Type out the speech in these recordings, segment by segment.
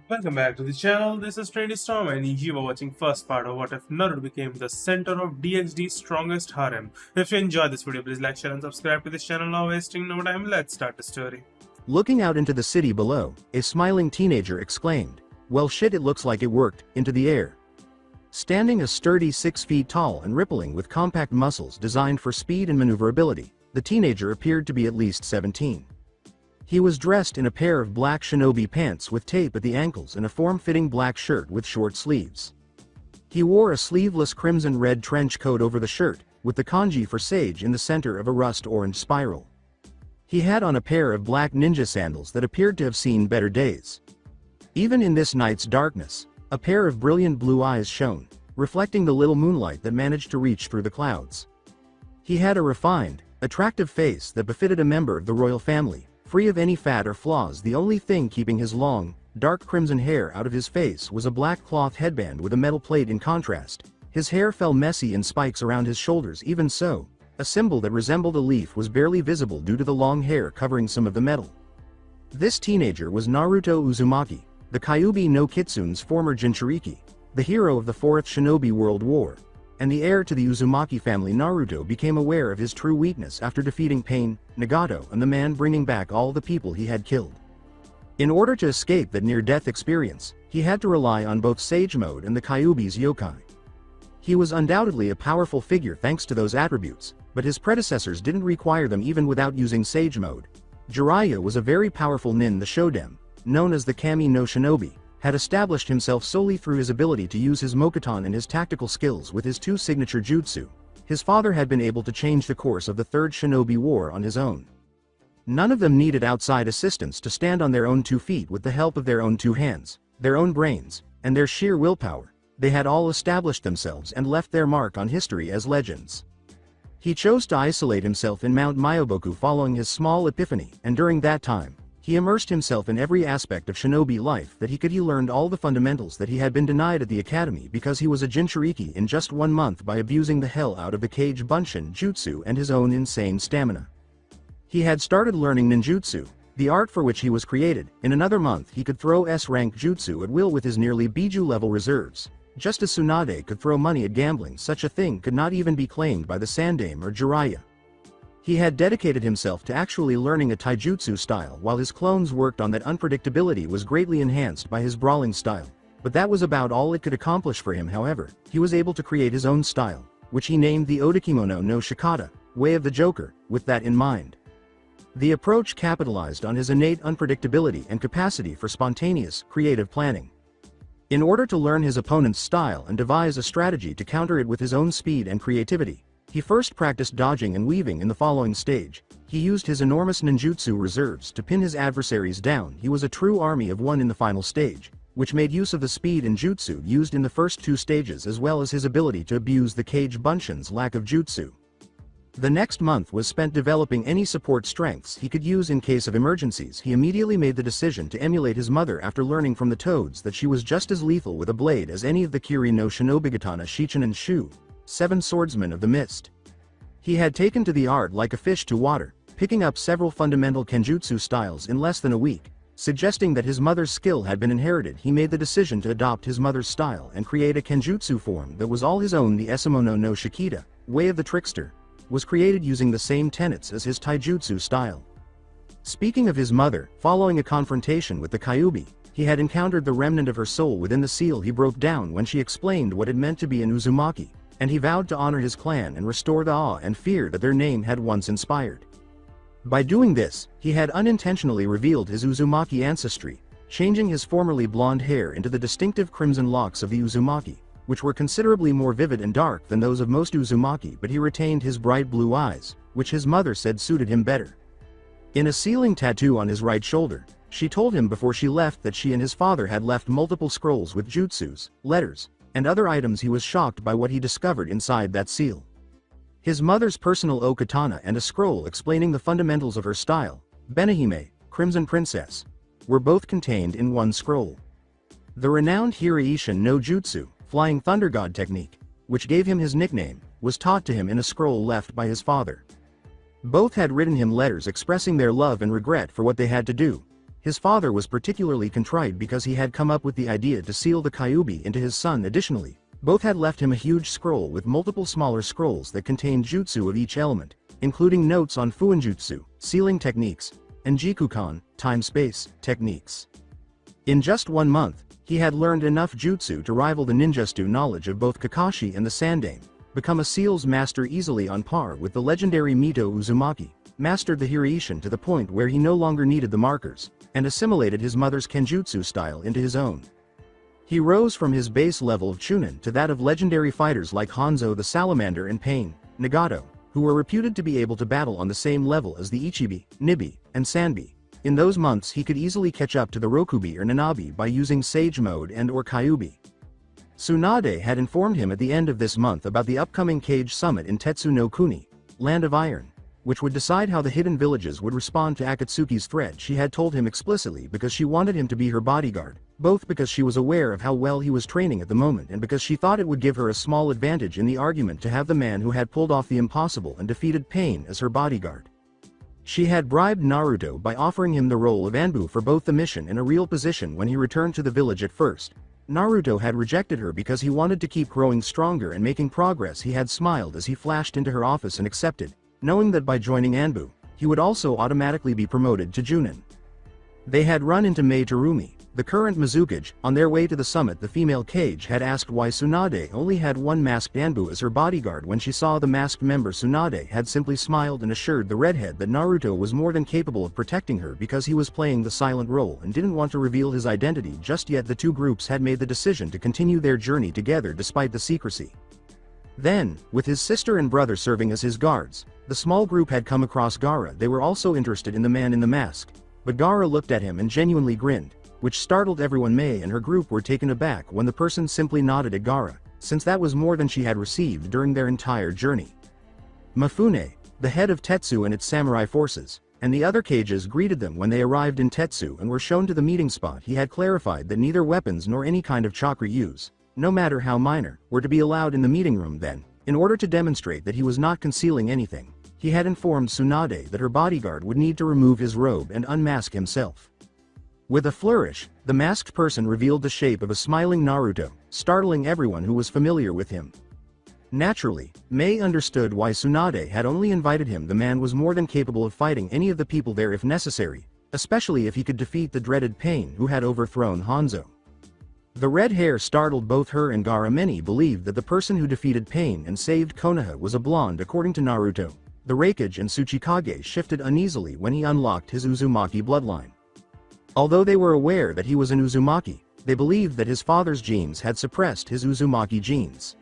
Welcome back to the channel. This is Trendy Storm and you are watching first part of What If Naruto became the center of DxD's strongest harem. If you enjoyed this video, please like, share and subscribe to this channel. Now wasting no time, let's start the story. Looking out into the city below, a smiling teenager exclaimed, "Well shit, it looks like it worked," into the air. Standing a sturdy 6 feet tall and rippling with compact muscles designed for speed and maneuverability, the teenager appeared to be at least 17. He was dressed in a pair of black shinobi pants with tape at the ankles and a form-fitting black shirt with short sleeves. He wore a sleeveless crimson-red trench coat over the shirt, with the kanji for sage in the center of a rust-orange spiral. He had on a pair of black ninja sandals that appeared to have seen better days. Even in this night's darkness, a pair of brilliant blue eyes shone, reflecting the little moonlight that managed to reach through the clouds. He had a refined, attractive face that befitted a member of the royal family, free of any fat or flaws. The only thing keeping his long, dark crimson hair out of his face was a black cloth headband with a metal plate in contrast. His hair fell messy in spikes around his shoulders. Even so, a symbol that resembled a leaf was barely visible due to the long hair covering some of the metal. This teenager was Naruto Uzumaki, the Kyuubi no Kitsune's former Jinchuriki, the hero of the Fourth Shinobi World War, and the heir to the Uzumaki family. Naruto became aware of his true weakness after defeating Pain, Nagato and the man bringing back all the people he had killed. In order to escape that near-death experience, he had to rely on both Sage Mode and the Kyuubi's yokai. He was undoubtedly a powerful figure thanks to those attributes, but his predecessors didn't require them even without using Sage Mode. Jiraiya was a very powerful nin. The Shoden, known as the Kami no Shinobi, had established himself solely through his ability to use his Mokuton and his tactical skills with his two signature jutsu. His father had been able to change the course of the Third Shinobi War on his own. None of them needed outside assistance to stand on their own 2 feet with the help of their own 2 hands, their own brains, and their sheer willpower. They had all established themselves and left their mark on history as legends. He chose to isolate himself in Mount Myoboku following his small epiphany, and during that time, he immersed himself in every aspect of shinobi life that he could. He learned all the fundamentals that he had been denied at the academy because he was a Jinchuriki in just 1 month by abusing the hell out of the Kage Bunshin jutsu and his own insane stamina. He had started learning ninjutsu, the art for which he was created. In another month he could throw S-rank jutsu at will with his nearly Biju level reserves. Just as Tsunade could throw money at gambling, such a thing could not even be claimed by the Sandaime or Jiraiya. He had dedicated himself to actually learning a taijutsu style, while his clones worked on that. Unpredictability was greatly enhanced by his brawling style, but that was about all it could accomplish for him. However, he was able to create his own style, which he named the Odakimono no Shikata, Way of the Joker, with that in mind. The approach capitalized on his innate unpredictability and capacity for spontaneous, creative planning. In order to learn his opponent's style and devise a strategy to counter it with his own speed and creativity, he first practiced dodging and weaving. In the following stage, he used his enormous ninjutsu reserves to pin his adversaries down. He was a true army of one in the final stage, which made use of the speed and jutsu used in the first 2 stages as well as his ability to abuse the Kage Bunshin's lack of jutsu. The next month was spent developing any support strengths he could use in case of emergencies. He immediately made the decision to emulate his mother after learning from the Toads that she was just as lethal with a blade as any of the Kiri no Shinobigatana Shichen and Shu, 7 swordsmen of the mist. He had taken to the art like a fish to water, picking up several fundamental kenjutsu styles in less than a week. Suggesting that his mother's skill had been inherited, he made the decision to adopt his mother's style and create a kenjutsu form that was all his own. The Esamono no Shikita, Way of the Trickster, was created using the same tenets as his taijutsu style. Speaking of his mother, following a confrontation with the Kyuubi, he had encountered the remnant of her soul within the seal. He broke down when she explained what it meant to be an Uzumaki, and he vowed to honor his clan and restore the awe and fear that their name had once inspired. By doing this, he had unintentionally revealed his Uzumaki ancestry, changing his formerly blonde hair into the distinctive crimson locks of the Uzumaki, which were considerably more vivid and dark than those of most Uzumaki, but he retained his bright blue eyes, which his mother said suited him better. In a sealing tattoo on his right shoulder, she told him before she left that she and his father had left multiple scrolls with jutsus, letters, and other items. He was shocked by what he discovered inside that seal. His mother's personal O-katana and a scroll explaining the fundamentals of her style, Benihime, Crimson Princess, were both contained in one scroll. The renowned Hiraishin no Jutsu, Flying Thunder God technique, which gave him his nickname, was taught to him in a scroll left by his father. Both had written him letters expressing their love and regret for what they had to do. His father was particularly contrite because he had come up with the idea to seal the Kyuubi into his son. Additionally, both had left him a huge scroll with multiple smaller scrolls that contained jutsu of each element, including notes on fuinjutsu, sealing techniques, and jikukan, time-space, techniques. In just 1 month, he had learned enough jutsu to rival the ninjutsu knowledge of both Kakashi and the Sandaime, become a seals master easily on par with the legendary Mito Uzumaki, mastered the Hiraishin to the point where he no longer needed the markers, and assimilated his mother's kenjutsu style into his own. He rose from his base level of Chunin to that of legendary fighters like Hanzo the Salamander and Pain, Nagato, who were reputed to be able to battle on the same level as the Ichibi, Nibi, and Sanbi. In those months he could easily catch up to the Rokubi or Nanabi by using Sage Mode and or Kyuubi. Tsunade had informed him at the end of this month about the upcoming Cage Summit in Tetsu no Kuni, Land of Iron, which would decide how the hidden villages would respond to Akatsuki's threat. She had told him explicitly because she wanted him to be her bodyguard, both because she was aware of how well he was training at the moment and because she thought it would give her a small advantage in the argument to have the man who had pulled off the impossible and defeated Pain as her bodyguard. She had bribed Naruto by offering him the role of Anbu for both the mission and a real position when he returned to the village at first. Naruto had rejected her because he wanted to keep growing stronger and making progress. He had smiled as he flashed into her office and accepted, knowing that by joining Anbu, he would also automatically be promoted to Junin. They had run into Mei Terumi, the current Mizukage. On their way to the summit, the female Cage had asked why Tsunade only had one masked Anbu as her bodyguard. When she saw the masked member, Tsunade had simply smiled and assured the redhead that Naruto was more than capable of protecting her because he was playing the silent role and didn't want to reveal his identity just yet. The two groups had made the decision to continue their journey together despite the secrecy. Then, with his sister and brother serving as his guards, the small group had come across Gaara. They were also interested in the man in the mask, but Gaara looked at him and genuinely grinned, which startled everyone. Mei and her group were taken aback when the person simply nodded at Gaara, since that was more than she had received during their entire journey. Mifune, the head of Tetsu and its samurai forces, and the other cages greeted them when they arrived in Tetsu and were shown to the meeting spot. He had clarified that neither weapons nor any kind of chakra use, no matter how minor, were to be allowed in the meeting room. Then, in order to demonstrate that he was not concealing anything, he had informed Tsunade that her bodyguard would need to remove his robe and unmask himself. With a flourish, the masked person revealed the shape of a smiling Naruto, startling everyone who was familiar with him. Naturally, Mei understood why Tsunade had only invited him. The man was more than capable of fighting any of the people there if necessary, especially if he could defeat the dreaded Pain who had overthrown Hanzo. The red hair startled both her and Gaara. Many believed that the person who defeated Pain and saved Konoha was a blonde. According to Naruto, the Raikage and Tsuchikage shifted uneasily when he unlocked his Uzumaki bloodline. Although they were aware that he was an Uzumaki, they believed that his father's genes had suppressed his Uzumaki genes.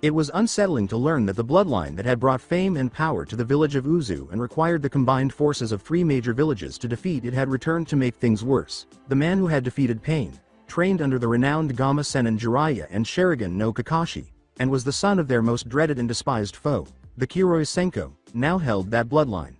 It was unsettling to learn that the bloodline that had brought fame and power to the village of Uzu and required the combined forces of 3 major villages to defeat it had returned. To make things worse, the man who had defeated Pain trained under the renowned Gama Sennin Jiraiya and Sharingan no Kakashi, and was the son of their most dreaded and despised foe, the Kiroi Senko, now held that bloodline.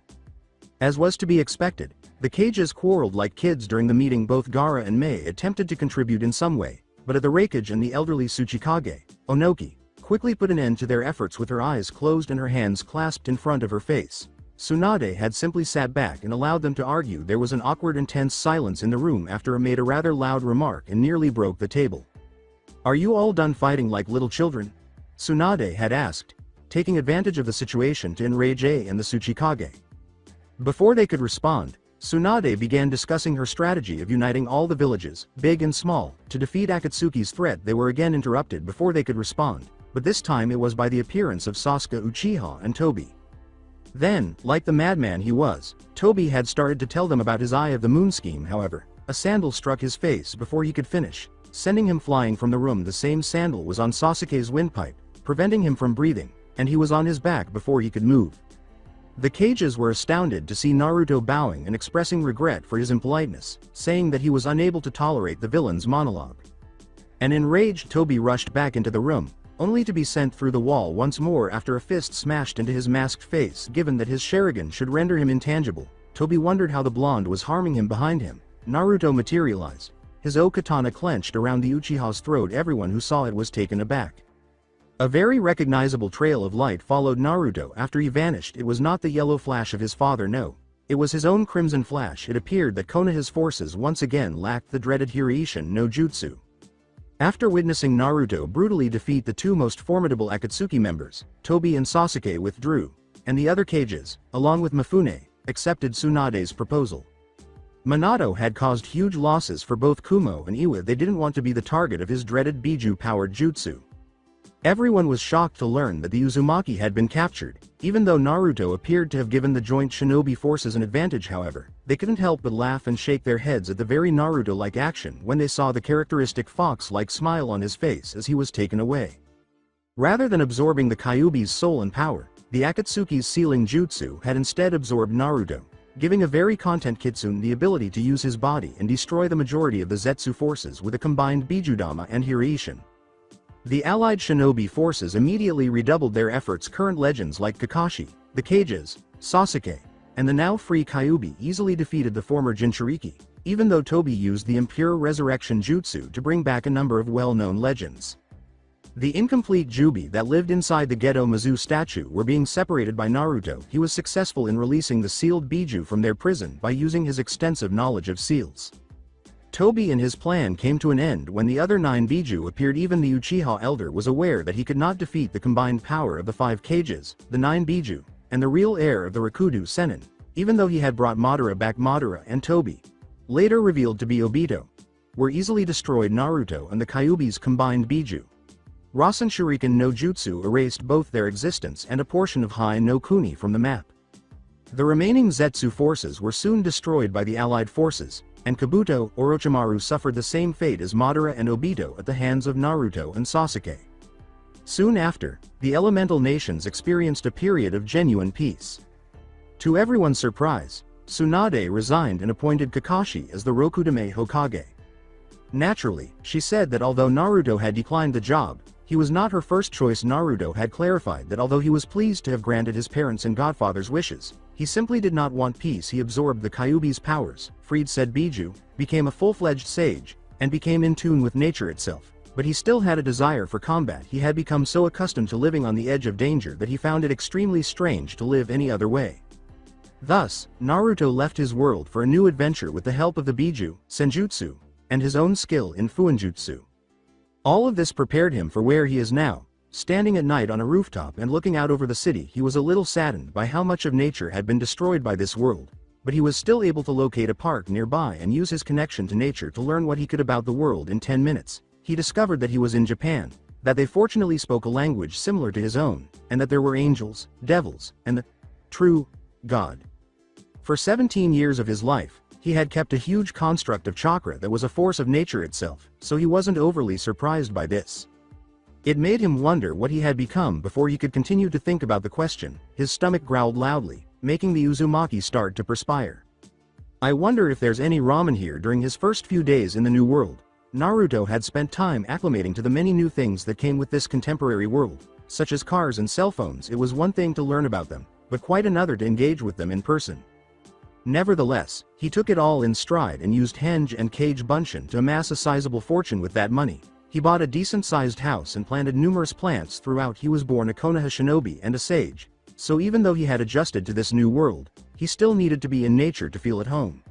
As was to be expected, the cages quarreled like kids during the meeting. Both Gaara and Mei attempted to contribute in some way, but the Raikage and the elderly Tsuchikage, Onoki, quickly put an end to their efforts. With her eyes closed and her hands clasped in front of her face, Tsunade had simply sat back and allowed them to argue. There was an awkward, intense silence in the room after I made a rather loud remark and nearly broke the table. "Are you all done fighting like little children?" Tsunade had asked, taking advantage of the situation to enrage Ei and the Tsuchikage. Before they could respond, Tsunade began discussing her strategy of uniting all the villages, big and small, to defeat Akatsuki's threat. They were again interrupted before they could respond, but this time it was by the appearance of Sasuke Uchiha and Tobi. Then, like the madman he was, Tobi had started to tell them about his Eye of the Moon scheme. However, a sandal struck his face before he could finish, sending him flying from the room. The same sandal was on Sasuke's windpipe, preventing him from breathing, and he was on his back before he could move. The cages were astounded to see Naruto bowing and expressing regret for his impoliteness, saying that he was unable to tolerate the villain's monologue. An enraged Tobi rushed back into the room, only to be sent through the wall once more after a fist smashed into his masked face. Given that his Sharingan should render him intangible, Tobi wondered how the blonde was harming him. Behind him, Naruto materialized, his O-katana clenched around the Uchiha's throat. Everyone who saw it was taken aback. A very recognizable trail of light followed Naruto after he vanished. It was not the yellow flash of his father, no. It was his own Crimson Flash. It appeared that Konoha's forces once again lacked the dreaded Hiraishin no Jutsu. After witnessing Naruto brutally defeat the two most formidable Akatsuki members, Tobi and Sasuke withdrew, and the other Kages, along with Mifune, accepted Tsunade's proposal. Minato had caused huge losses for both Kumo and Iwa. They didn't want to be the target of his dreaded Biju-powered jutsu. Everyone was shocked to learn that the Uzumaki had been captured. Even though Naruto appeared to have given the joint shinobi forces an advantage, however, they couldn't help but laugh and shake their heads at the very Naruto-like action when they saw the characteristic fox-like smile on his face as he was taken away. Rather than absorbing the Kyuubi's soul and power, the Akatsuki's sealing jutsu had instead absorbed Naruto, giving a very content Kitsune the ability to use his body and destroy the majority of the Zetsu forces with a combined Bijudama and Hiraishin. The allied shinobi forces immediately redoubled their efforts. Current legends like Kakashi, the Kages, Sasuke, and the now free Kyuubi easily defeated the former Jinchuriki, even though Tobi used the Impure Resurrection Jutsu to bring back a number of well-known legends. The incomplete Jubi that lived inside the Geto Mizu statue were being separated by Naruto. He was successful in releasing the sealed Biju from their prison by using his extensive knowledge of seals. Tobi and his plan came to an end when the other 9 Biju appeared. Even the Uchiha elder was aware that he could not defeat the combined power of the 5 Kages, the 9 Biju, and the real heir of the Rakudu Sennin, even though he had brought Madara back. Madara and Tobi, later revealed to be Obito, were easily destroyed. Naruto and the Kyuubi's combined Biju Rasen Shuriken no Jutsu erased both their existence and a portion of Hai no Kuni from the map. The remaining Zetsu forces were soon destroyed by the allied forces, and Kabuto, Orochimaru suffered the same fate as Madara and Obito at the hands of Naruto and Sasuke. Soon after, the elemental nations experienced a period of genuine peace. To everyone's surprise, Tsunade resigned and appointed Kakashi as the Rokudame Hokage. Naturally, she said that although Naruto had declined the job, he was not her first choice. Naruto had clarified that although he was pleased to have granted his parents' and godfather's wishes, he simply did not want peace. He absorbed the Kyuubi's powers, freed said Biju, became a full-fledged sage, and became in tune with nature itself. But he still had a desire for combat. He had become so accustomed to living on the edge of danger that he found it extremely strange to live any other way. Thus, Naruto left his world for a new adventure with the help of the Biju, Senjutsu, and his own skill in Fuinjutsu. All of this prepared him for where he is now. Standing at night on a rooftop and looking out over the city, he was a little saddened by how much of nature had been destroyed by this world, but he was still able to locate a park nearby and use his connection to nature to learn what he could about the world. In 10 minutes, he discovered that he was in Japan, that they fortunately spoke a language similar to his own, and that there were angels, devils, and the true God. For 17 years of his life, he had kept a huge construct of chakra that was a force of nature itself, so he wasn't overly surprised by this. It made him wonder what he had become before he could continue to think about the question. His stomach growled loudly, making the Uzumaki start to perspire. I wonder if there's any ramen here. During his first few days in the new world, Naruto had spent time acclimating to the many new things that came with this contemporary world, such as cars and cell phones. It was one thing to learn about them, but quite another to engage with them in person. Nevertheless, he took it all in stride and used Henge and Kage Bunshin to amass a sizable fortune with that money. He bought a decent-sized house and planted numerous plants throughout. He was born a Konoha shinobi and a sage, so even though he had adjusted to this new world, he still needed to be in nature to feel at home.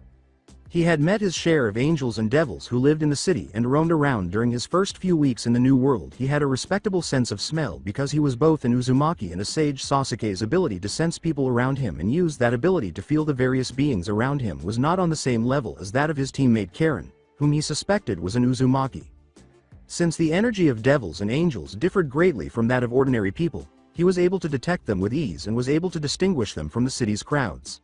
He had met his share of angels and devils who lived in the city and roamed around. During his first few weeks in the new world, he had a respectable sense of smell because he was both an Uzumaki and a sage. Sasuke's ability to sense people around him and use that ability to feel the various beings around him was not on the same level as that of his teammate Karen, whom he suspected was an Uzumaki. Since the energy of devils and angels differed greatly from that of ordinary people, he was able to detect them with ease and was able to distinguish them from the city's crowds.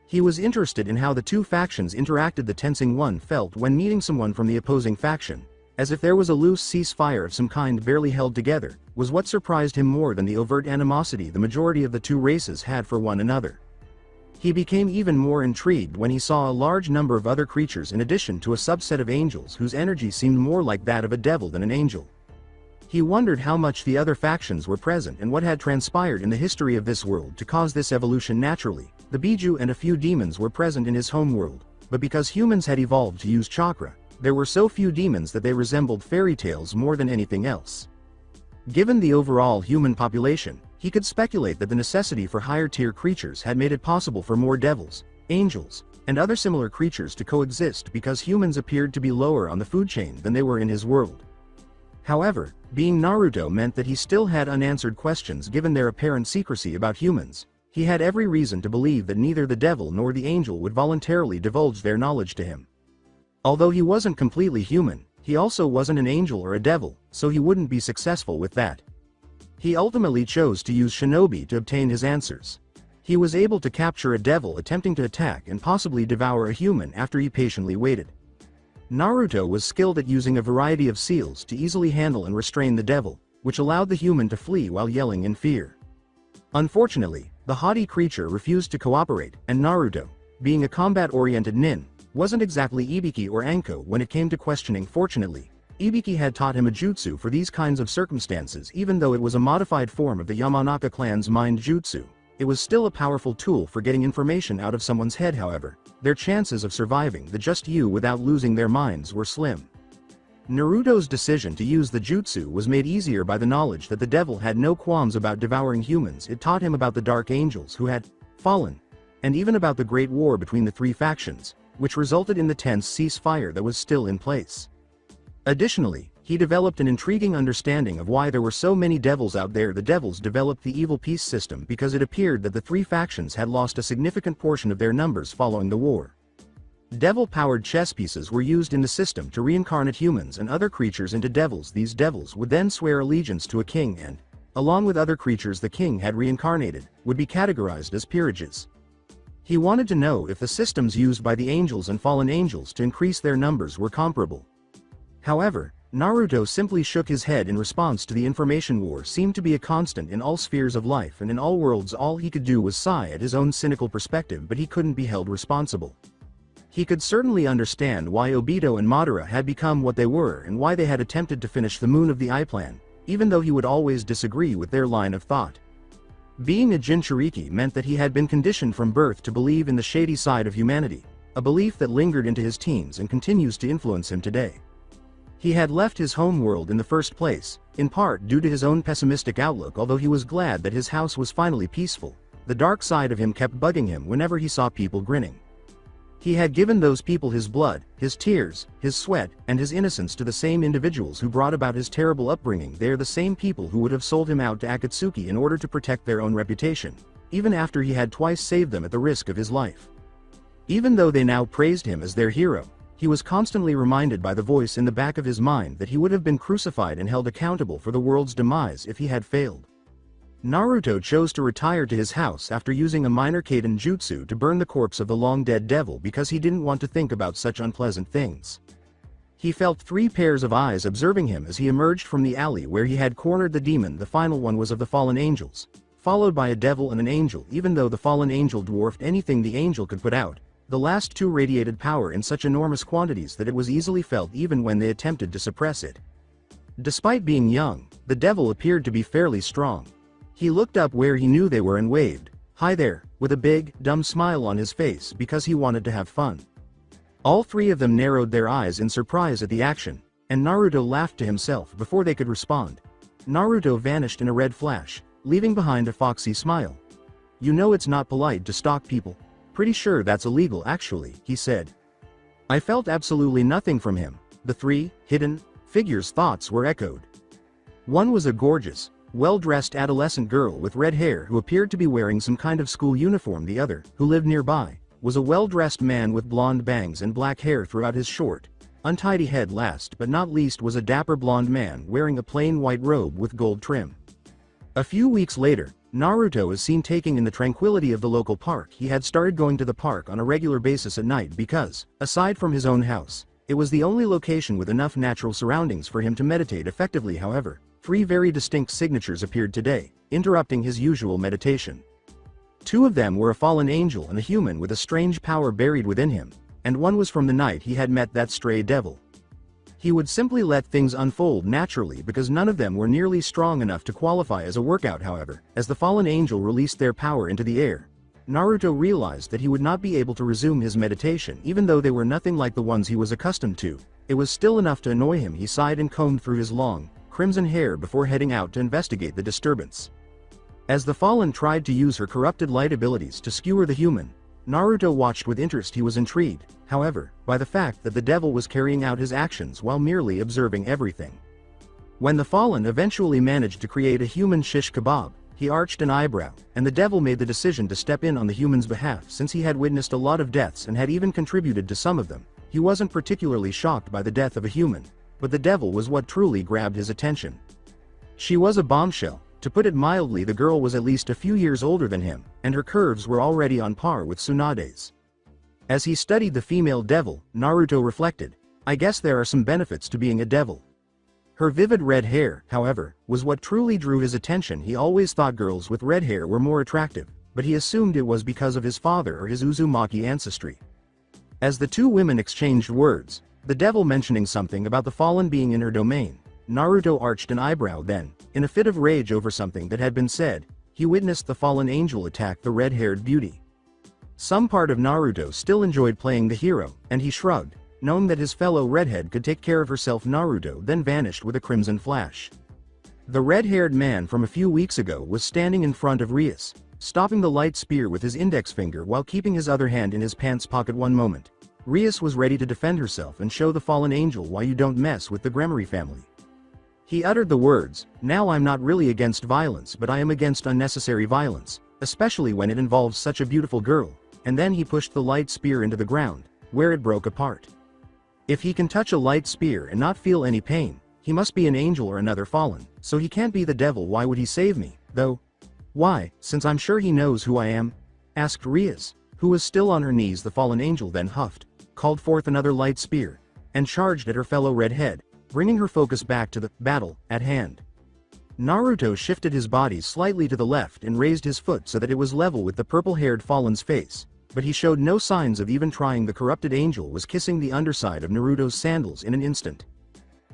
He was interested in how the two factions interacted. The tensing one felt when meeting someone from the opposing faction, as if there was a loose ceasefire of some kind barely held together, was what surprised him more than the overt animosity the majority of the two races had for one another. He became even more intrigued when he saw a large number of other creatures in addition to a subset of angels whose energy seemed more like that of a devil than an angel. He wondered how much the other factions were present and what had transpired in the history of this world to cause this evolution. Naturally, the Biju and a few demons were present in his home world, but because humans had evolved to use chakra, there were so few demons that they resembled fairy tales more than anything else. Given the overall human population, he could speculate that the necessity for higher-tier creatures had made it possible for more devils, angels, and other similar creatures to coexist because humans appeared to be lower on the food chain than they were in his world. However, being Naruto meant that he still had unanswered questions given their apparent secrecy about humans. He had every reason to believe that neither the devil nor the angel would voluntarily divulge their knowledge to him. Although he wasn't completely human, he also wasn't an angel or a devil, so he wouldn't be successful with that. He ultimately chose to use shinobi to obtain his answers. He was able to capture a devil attempting to attack and possibly devour a human after he patiently waited. Naruto was skilled at using a variety of seals to easily handle and restrain the devil, which allowed the human to flee while yelling in fear. Unfortunately, the haughty creature refused to cooperate, and Naruto, being a combat-oriented nin, wasn't exactly Ibiki or Anko when it came to questioning. Fortunately, Ibiki had taught him a jutsu for these kinds of circumstances. Even though it was a modified form of the Yamanaka clan's mind jutsu, it was still a powerful tool for getting information out of someone's head. However, their chances of surviving the just you without losing their minds were slim. Naruto's decision to use the jutsu was made easier by the knowledge that the devil had no qualms about devouring humans. It taught him about the dark angels who had fallen, and even about the great war between the three factions, which resulted in the tense ceasefire that was still in place. Additionally, he developed an intriguing understanding of why there were so many devils out there. The devils developed the evil peace system because it appeared that the three factions had lost a significant portion of their numbers following the war. Devil-powered chess pieces were used in the system to reincarnate humans and other creatures into devils. These devils would then swear allegiance to a king and, along with other creatures the king had reincarnated, would be categorized as peerages. He wanted to know if the systems used by the angels and fallen angels to increase their numbers were comparable. However, Naruto simply shook his head in response to the information war seemed to be a constant in all spheres of life and in all worlds. All he could do was sigh at his own cynical perspective, but he couldn't be held responsible. He could certainly understand why Obito and Madara had become what they were and why they had attempted to finish the Moon of the Eye plan, even though he would always disagree with their line of thought. Being a Jinchuriki meant that he had been conditioned from birth to believe in the shady side of humanity, a belief that lingered into his teens and continues to influence him today. He had left his home world in the first place, in part due to his own pessimistic outlook. Although he was glad that his house was finally peaceful, the dark side of him kept bugging him whenever he saw people grinning. He had given those people his blood, his tears, his sweat, and his innocence to the same individuals who brought about his terrible upbringing. They are the same people who would have sold him out to Akatsuki in order to protect their own reputation, even after he had twice saved them at the risk of his life. Even though they now praised him as their hero, he was constantly reminded by the voice in the back of his mind that he would have been crucified and held accountable for the world's demise if he had failed. Naruto chose to retire to his house after using a minor Kaiden jutsu to burn the corpse of the long-dead devil because he didn't want to think about such unpleasant things. He felt three pairs of eyes observing him as he emerged from the alley where he had cornered the demon. The final one was of the fallen angels, followed by a devil and an angel. Even though the fallen angel dwarfed anything the angel could put out, the last two radiated power in such enormous quantities that it was easily felt even when they attempted to suppress it. Despite being young, the devil appeared to be fairly strong. He looked up where he knew they were and waved, "Hi there," with a big, dumb smile on his face because he wanted to have fun. All three of them narrowed their eyes in surprise at the action, and Naruto laughed to himself before they could respond. Naruto vanished in a red flash, leaving behind a foxy smile. "You know it's not polite to stalk people. Pretty sure that's illegal actually," he said. I felt absolutely nothing from him. The three hidden figures' thoughts were echoed. One was a gorgeous, well-dressed adolescent girl with red hair who appeared to be wearing some kind of school uniform. The other, who lived nearby, was a well-dressed man with blonde bangs and black hair throughout his short, untidy head. Last but not least was a dapper blonde man wearing a plain white robe with gold trim. A few weeks later, Naruto is seen taking in the tranquility of the local park. He had started going to the park on a regular basis at night because, aside from his own house, it was the only location with enough natural surroundings for him to meditate effectively. However, three very distinct signatures appeared today, interrupting his usual meditation. Two of them were a fallen angel and a human with a strange power buried within him, and one was from the night he had met that stray devil. He would simply let things unfold naturally because none of them were nearly strong enough to qualify as a workout. However, as the fallen angel released their power into the air, Naruto realized that he would not be able to resume his meditation. Even though they were nothing like the ones he was accustomed to, it was still enough to annoy him. He sighed and combed through his long, crimson hair before heading out to investigate the disturbance. As the fallen tried to use her corrupted light abilities to skewer the human, Naruto watched with interest. He was intrigued, however, by the fact that the devil was carrying out his actions while merely observing everything. When the fallen eventually managed to create a human shish kebab, he arched an eyebrow, and the devil made the decision to step in on the human's behalf. Since he had witnessed a lot of deaths and had even contributed to some of them, he wasn't particularly shocked by the death of a human, but the devil was what truly grabbed his attention. She was a bombshell. To put it mildly, the girl was at least a few years older than him, and her curves were already on par with Tsunade's. As he studied the female devil, Naruto reflected, I guess there are some benefits to being a devil. Her vivid red hair, however, was what truly drew his attention. He always thought girls with red hair were more attractive, but he assumed it was because of his father or his Uzumaki ancestry. As the two women exchanged words, the devil mentioning something about the fallen being in her domain, Naruto arched an eyebrow. Then, in a fit of rage over something that had been said, he witnessed the fallen angel attack the red-haired beauty. Some part of Naruto still enjoyed playing the hero, and he shrugged, knowing that his fellow redhead could take care of herself. Naruto then vanished with a crimson flash. The red-haired man from a few weeks ago was standing in front of Rias, stopping the light spear with his index finger while keeping his other hand in his pants pocket. One moment, Rias was ready to defend herself and show the fallen angel why you don't mess with the Gremory family. He uttered the words, now I'm not really against violence, but I am against unnecessary violence, especially when it involves such a beautiful girl, and then he pushed the light spear into the ground, where it broke apart. If he can touch a light spear and not feel any pain, he must be an angel or another fallen, so he can't be the devil. Why would he save me, though? Why, since I'm sure he knows who I am? Asked Rias, who was still on her knees. The fallen angel then huffed, called forth another light spear, and charged at her fellow redhead, bringing her focus back to the battle at hand. Naruto shifted his body slightly to the left and raised his foot so that it was level with the purple-haired fallen's face, but he showed no signs of even trying. The corrupted angel was kissing the underside of Naruto's sandals in an instant.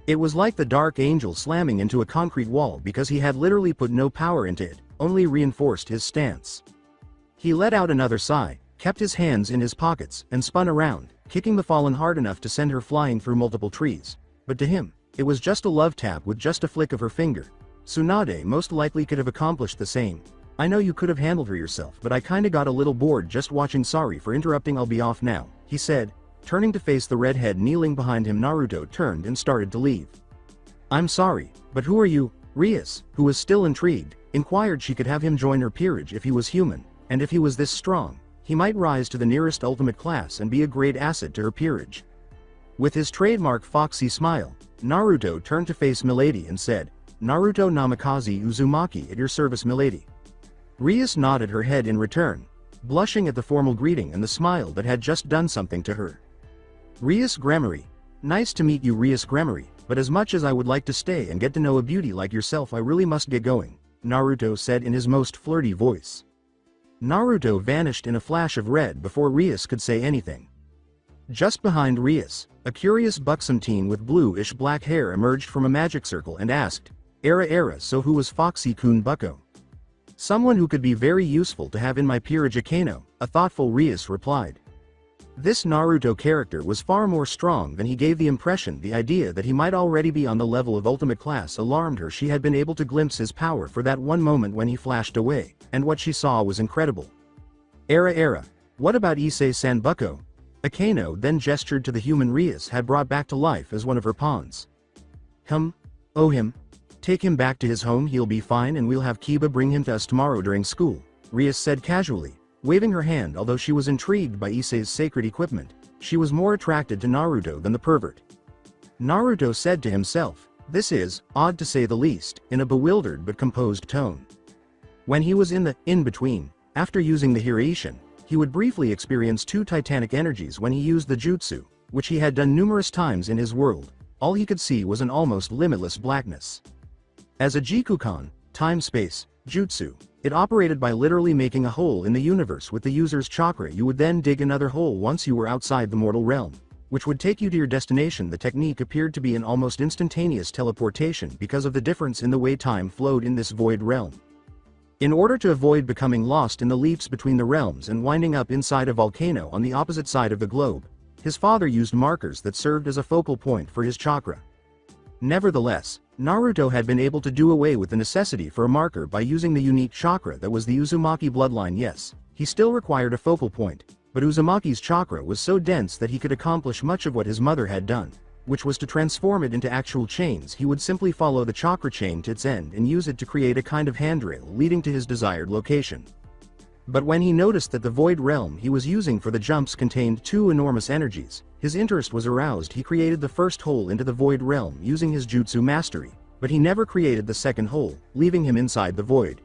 It was like the dark angel slamming into a concrete wall because he had literally put no power into it, only reinforced his stance. He let out another sigh, kept his hands in his pockets, and spun around, kicking the fallen hard enough to send her flying through multiple trees. But to him, it was just a love tap with just a flick of her finger. Tsunade most likely could have accomplished the same. I know you could have handled her yourself, but I kinda got a little bored just watching. Sorry for interrupting, I'll be off now, he said, turning to face the redhead kneeling behind him. Naruto turned and started to leave. I'm sorry, but who are you? Rias, who was still intrigued, inquired. She could have him join her peerage if he was human, and if he was this strong, he might rise to the nearest ultimate class and be a great asset to her peerage. With his trademark foxy smile, Naruto turned to face Milady and said, Naruto Namikaze Uzumaki, at your service, Milady. Rias nodded her head in return, blushing at the formal greeting and the smile that had just done something to her. Rias Gremory. Nice to meet you, Rias Gremory, but as much as I would like to stay and get to know a beauty like yourself, I really must get going, Naruto said in his most flirty voice. Naruto vanished in a flash of red before Rias could say anything. Just behind Rias, a curious buxom teen with bluish black hair emerged from a magic circle and asked, Era, so who was Foxy-kun Bucko? Someone who could be very useful to have in my peerage. Akeno, a thoughtful Rias replied. This Naruto character was far more strong than he gave the impression. The idea that he might already be on the level of ultimate class alarmed her. She had been able to glimpse his power for that one moment when he flashed away, and what she saw was incredible. Era, what about Issei-san Bucko? Akeno then gestured to the human Rias had brought back to life as one of her pawns. Oh him. Take him back to his home, he'll be fine, and we'll have Kiba bring him to us tomorrow during school, Rias said casually, waving her hand. Although she was intrigued by Issei's sacred equipment, she was more attracted to Naruto than the pervert. Naruto said to himself, this is, odd to say the least, in a bewildered but composed tone. When he was in the in-between, after using the Hiraishin, he would briefly experience two titanic energies when he used the jutsu, which he had done numerous times in his world. All he could see was an almost limitless blackness. As a Jikukan, time-space, jutsu, it operated by literally making a hole in the universe with the user's chakra. You would then dig another hole once you were outside the mortal realm, which would take you to your destination. The technique appeared to be an almost instantaneous teleportation because of the difference in the way time flowed in this void realm. In order to avoid becoming lost in the leaps between the realms and winding up inside a volcano on the opposite side of the globe, his father used markers that served as a focal point for his chakra. Nevertheless, Naruto had been able to do away with the necessity for a marker by using the unique chakra that was the Uzumaki bloodline. Yes, he still required a focal point, but Uzumaki's chakra was so dense that he could accomplish much of what his mother had done, which was to transform it into actual chains. He would simply follow the chakra chain to its end and use it to create a kind of handrail leading to his desired location. But when he noticed that the void realm he was using for the jumps contained two enormous energies, his interest was aroused. He created the first hole into the void realm using his jutsu mastery, but he never created the second hole, leaving him inside the void.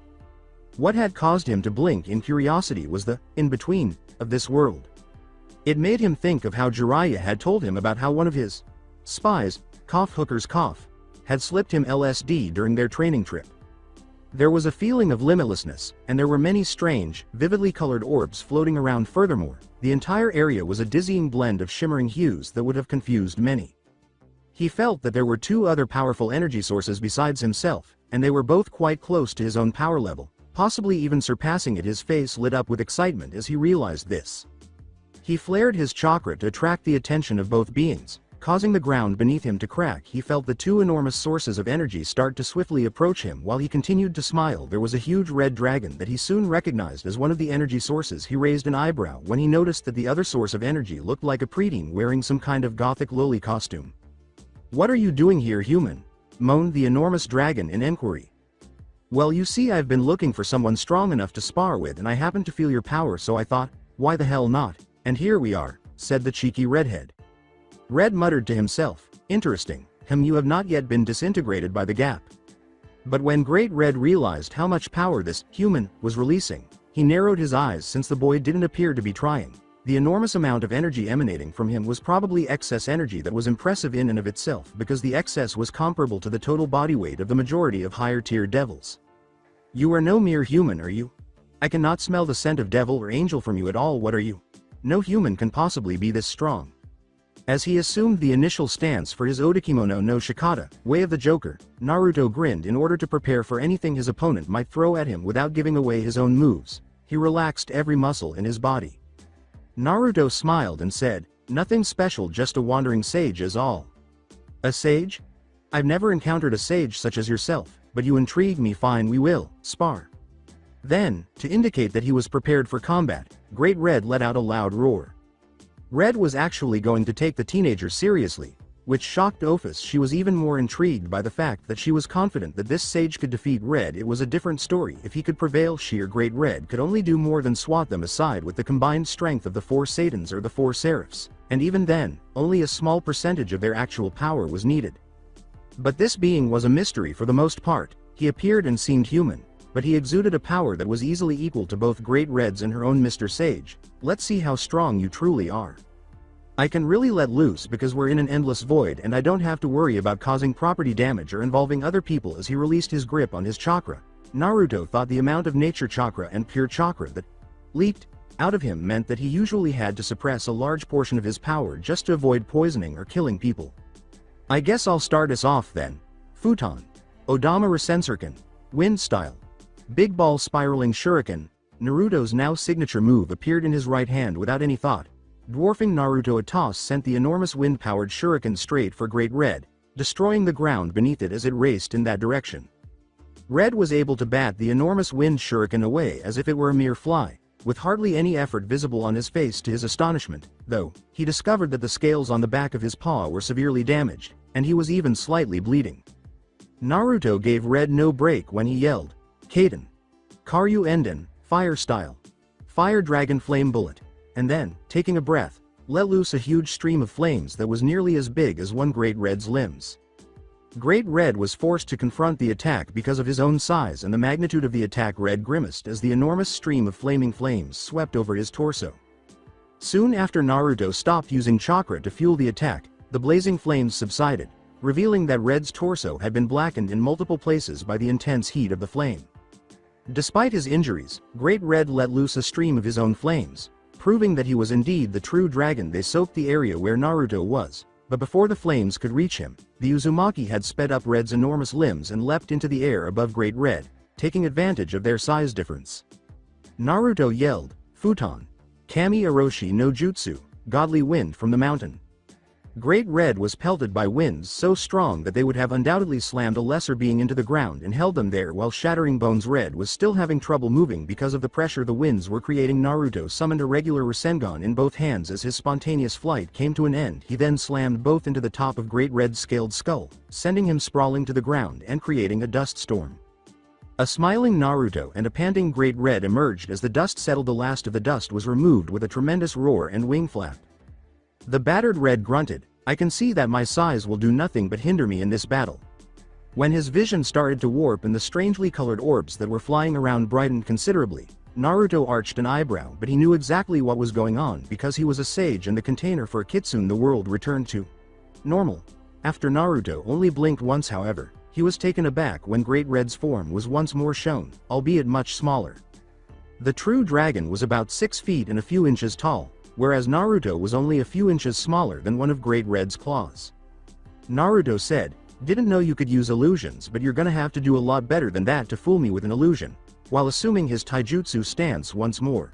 What had caused him to blink in curiosity was the in-between of this world. It made him think of how Jiraiya had told him about how one of his spies, Hooker's cough, had slipped him LSD during their training trip. There was a feeling of limitlessness, and there were many strange, vividly colored orbs floating around. Furthermore, the entire area was a dizzying blend of shimmering hues that would have confused many. He felt that there were two other powerful energy sources besides himself, and they were both quite close to his own power level, possibly even surpassing it. His face lit up with excitement as he realized this. He flared his chakra to attract the attention of both beings, causing the ground beneath him to crack. He felt the two enormous sources of energy start to swiftly approach him. While he continued to smile, there was a huge red dragon that he soon recognized as one of the energy sources. He raised an eyebrow when he noticed that the other source of energy looked like a preteen wearing some kind of gothic loli costume. "What are you doing here, human?" moaned the enormous dragon in inquiry. "Well, you see, I've been looking for someone strong enough to spar with, and I happened to feel your power, so I thought, why the hell not? And here we are," said the cheeky redhead. Red muttered to himself, "Interesting, you have not yet been disintegrated by the gap." But when Great Red realized how much power this human was releasing, he narrowed his eyes since the boy didn't appear to be trying. The enormous amount of energy emanating from him was probably excess energy that was impressive in and of itself, because the excess was comparable to the total body weight of the majority of higher-tier devils. "You are no mere human, are you? I cannot smell the scent of devil or angel from you at all. What are you? No human can possibly be this strong." As he assumed the initial stance for his Odakimono no Shikata, Way of the Joker, Naruto grinned in order to prepare for anything his opponent might throw at him without giving away his own moves. He relaxed every muscle in his body. Naruto smiled and said, "Nothing special, just a wandering sage is all." "A sage? I've never encountered a sage such as yourself, but you intrigue me. Fine, we will spar." Then, to indicate that he was prepared for combat, Great Red let out a loud roar. Red was actually going to take the teenager seriously, which shocked Ophis. She was even more intrigued by the fact that she was confident that this sage could defeat Red. It was a different story if he could prevail. She or Great Red could only do more than swat them aside with the combined strength of the four Satans or the four Seraphs, and even then, only a small percentage of their actual power was needed. But this being was a mystery for the most part. He appeared and seemed human, but he exuded a power that was easily equal to both Great Red's and her own. "Mr. Sage, let's see how strong you truly are. I can really let loose because we're in an endless void and I don't have to worry about causing property damage or involving other people." As he released his grip on his chakra, Naruto thought the amount of nature chakra and pure chakra that leaked out of him meant that he usually had to suppress a large portion of his power just to avoid poisoning or killing people. "I guess I'll start us off then. Futon. Odama Rasensurken. Wind style. Big ball spiraling shuriken." Naruto's now signature move appeared in his right hand without any thought. Dwarfing Naruto, a toss sent the enormous wind-powered shuriken straight for Great Red, destroying the ground beneath it as it raced in that direction. Red was able to bat the enormous wind shuriken away as if it were a mere fly, with hardly any effort visible on his face. To his astonishment, though, he discovered that the scales on the back of his paw were severely damaged, and he was even slightly bleeding. Naruto gave Red no break when he yelled, "Kaden. Karyu Enden, fire style. Fire dragon flame bullet." And then, taking a breath, let loose a huge stream of flames that was nearly as big as one Great Red's limbs. Great Red was forced to confront the attack because of his own size and the magnitude of the attack. Red grimaced as the enormous stream of flaming flames swept over his torso. Soon after Naruto stopped using chakra to fuel the attack, the blazing flames subsided, revealing that Red's torso had been blackened in multiple places by the intense heat of the flame. Despite his injuries, Great Red let loose a stream of his own flames, proving that he was indeed the true dragon. They soaked the area where Naruto was, but before the flames could reach him, the Uzumaki had sped up Red's enormous limbs and leapt into the air above Great Red, taking advantage of their size difference. Naruto yelled, "Futon. Kami Aroshi no Jutsu, godly wind from the mountain." Great Red was pelted by winds so strong that they would have undoubtedly slammed a lesser being into the ground and held them there while Shattering Bones Red was still having trouble moving because of the pressure the winds were creating. Naruto summoned a regular Rasengan in both hands. As his spontaneous flight came to an end, he then slammed both into the top of Great Red's scaled skull, sending him sprawling to the ground and creating a dust storm. A smiling Naruto and a panting Great Red emerged as the dust settled. The last of the dust was removed with a tremendous roar and wing flap. The battered Red grunted, "I can see that my size will do nothing but hinder me in this battle." When his vision started to warp and the strangely colored orbs that were flying around brightened considerably, Naruto arched an eyebrow, but he knew exactly what was going on because he was a sage and the container for Kitsune the world returned to normal. After Naruto only blinked once, however, he was taken aback when Great Red's form was once more shown, albeit much smaller. The true dragon was about 6 feet and a few inches tall, whereas Naruto was only a few inches smaller than one of Great Red's claws. Naruto said, "Didn't know you could use illusions, but you're gonna have to do a lot better than that to fool me with an illusion," while assuming his taijutsu stance once more.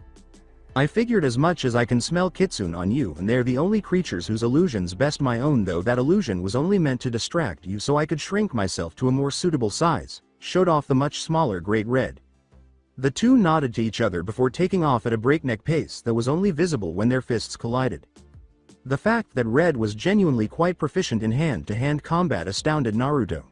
"I figured as much. As I can smell Kitsune on you, and they're the only creatures whose illusions best my own, though that illusion was only meant to distract you so I could shrink myself to a more suitable size," showed off the much smaller Great Red. The two nodded to each other before taking off at a breakneck pace that was only visible when their fists collided. The fact that Red was genuinely quite proficient in hand-to-hand combat astounded Naruto.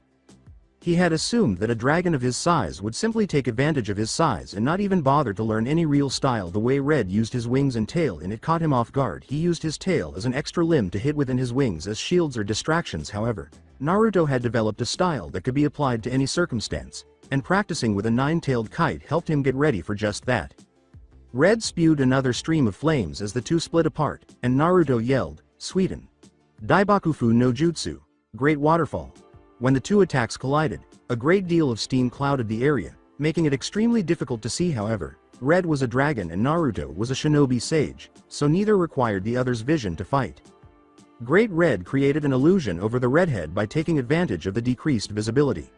He had assumed that a dragon of his size would simply take advantage of his size and not even bother to learn any real style. The way Red used his wings and tail, and it caught him off guard. He used his tail as an extra limb to hit within his wings as shields or distractions. However, Naruto had developed a style that could be applied to any circumstance, and practicing with a 9-tailed kite helped him get ready for just that. Red spewed another stream of flames as the two split apart, and Naruto yelled, "Suiten! Daibakufu no Jutsu! Great Waterfall!" When the two attacks collided, a great deal of steam clouded the area, making it extremely difficult to see. However, Red was a dragon and Naruto was a shinobi sage, so neither required the other's vision to fight. Great Red created an illusion over the redhead by taking advantage of the decreased visibility.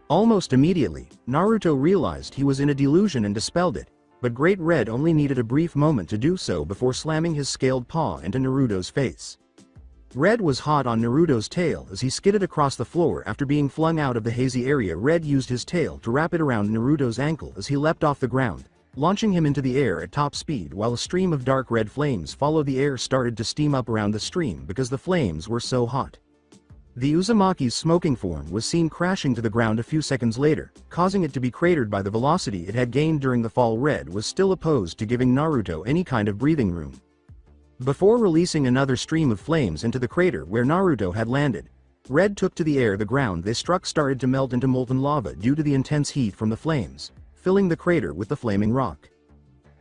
Almost immediately, Naruto realized he was in a delusion and dispelled it, but Great Red only needed a brief moment to do so before slamming his scaled paw into Naruto's face. Red was hot on Naruto's tail as he skidded across the floor after being flung out of the hazy area. Red used his tail to wrap it around Naruto's ankle as he leapt off the ground, launching him into the air at top speed while a stream of dark red flames followed. The air started to steam up around the stream because the flames were so hot. The Uzumaki's smoking form was seen crashing to the ground a few seconds later, causing it to be cratered by the velocity it had gained during the fall. Red was still opposed to giving Naruto any kind of breathing room. Before releasing another stream of flames into the crater where Naruto had landed, Red took to the air. The ground they struck started to melt into molten lava due to the intense heat from the flames, filling the crater with the flaming rock.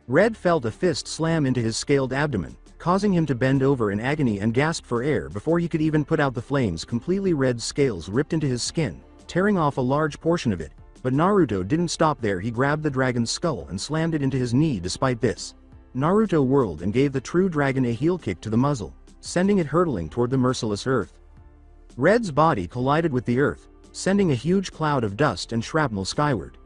Red felt a fist slam into his scaled abdomen, causing him to bend over in agony and gasp for air before he could even put out the flames completely. Red's scales ripped into his skin, tearing off a large portion of it, but Naruto didn't stop there. He grabbed the dragon's skull and slammed it into his knee. Despite this, Naruto whirled and gave the true dragon a heel kick to the muzzle, sending it hurtling toward the merciless earth. Red's body collided with the earth, sending a huge cloud of dust and shrapnel skyward.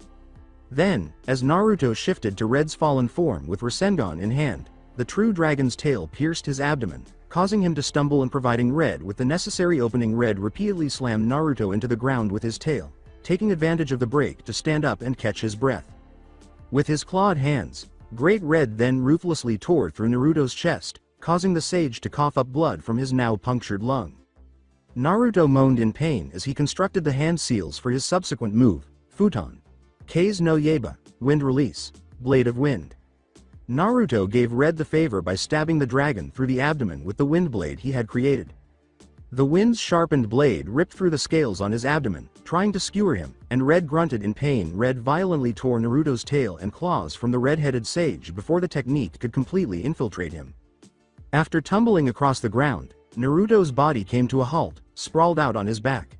Then, as Naruto shifted to Red's fallen form with Rasengan in hand, the true dragon's tail pierced his abdomen, causing him to stumble and providing Red with the necessary opening. Red repeatedly slammed Naruto into the ground with his tail, taking advantage of the break to stand up and catch his breath. With his clawed hands, Great Red then ruthlessly tore through Naruto's chest, causing the sage to cough up blood from his now punctured lung. Naruto moaned in pain as he constructed the hand seals for his subsequent move, Futon. Kei's no Yaiba, Wind Release, Blade of Wind. Naruto gave Red the favor by stabbing the dragon through the abdomen with the wind blade he had created. The wind's sharpened blade ripped through the scales on his abdomen, trying to skewer him, and Red grunted in pain. Red violently tore Naruto's tail and claws from the red-headed sage before the technique could completely infiltrate him. After tumbling across the ground, Naruto's body came to a halt, sprawled out on his back.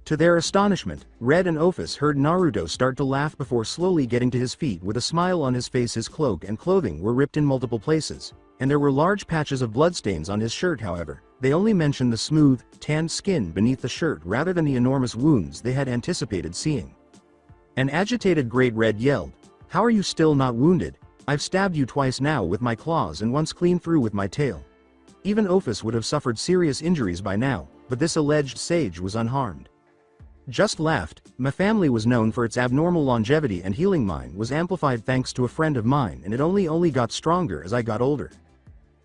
To their astonishment, Red and Ophis heard Naruto start to laugh before slowly getting to his feet with a smile on his face. His cloak and clothing were ripped in multiple places, and there were large patches of bloodstains on his shirt. However, they only mentioned the smooth, tanned skin beneath the shirt rather than the enormous wounds they had anticipated seeing. An agitated Great Red yelled, "How are you still not wounded? I've stabbed you twice now with my claws and once clean through with my tail." Even Ophis would have suffered serious injuries by now, but this alleged sage was unharmed. Just laughed. My family was known for its abnormal longevity, and healing mine was amplified thanks to a friend of mine, and it only got stronger as I got older.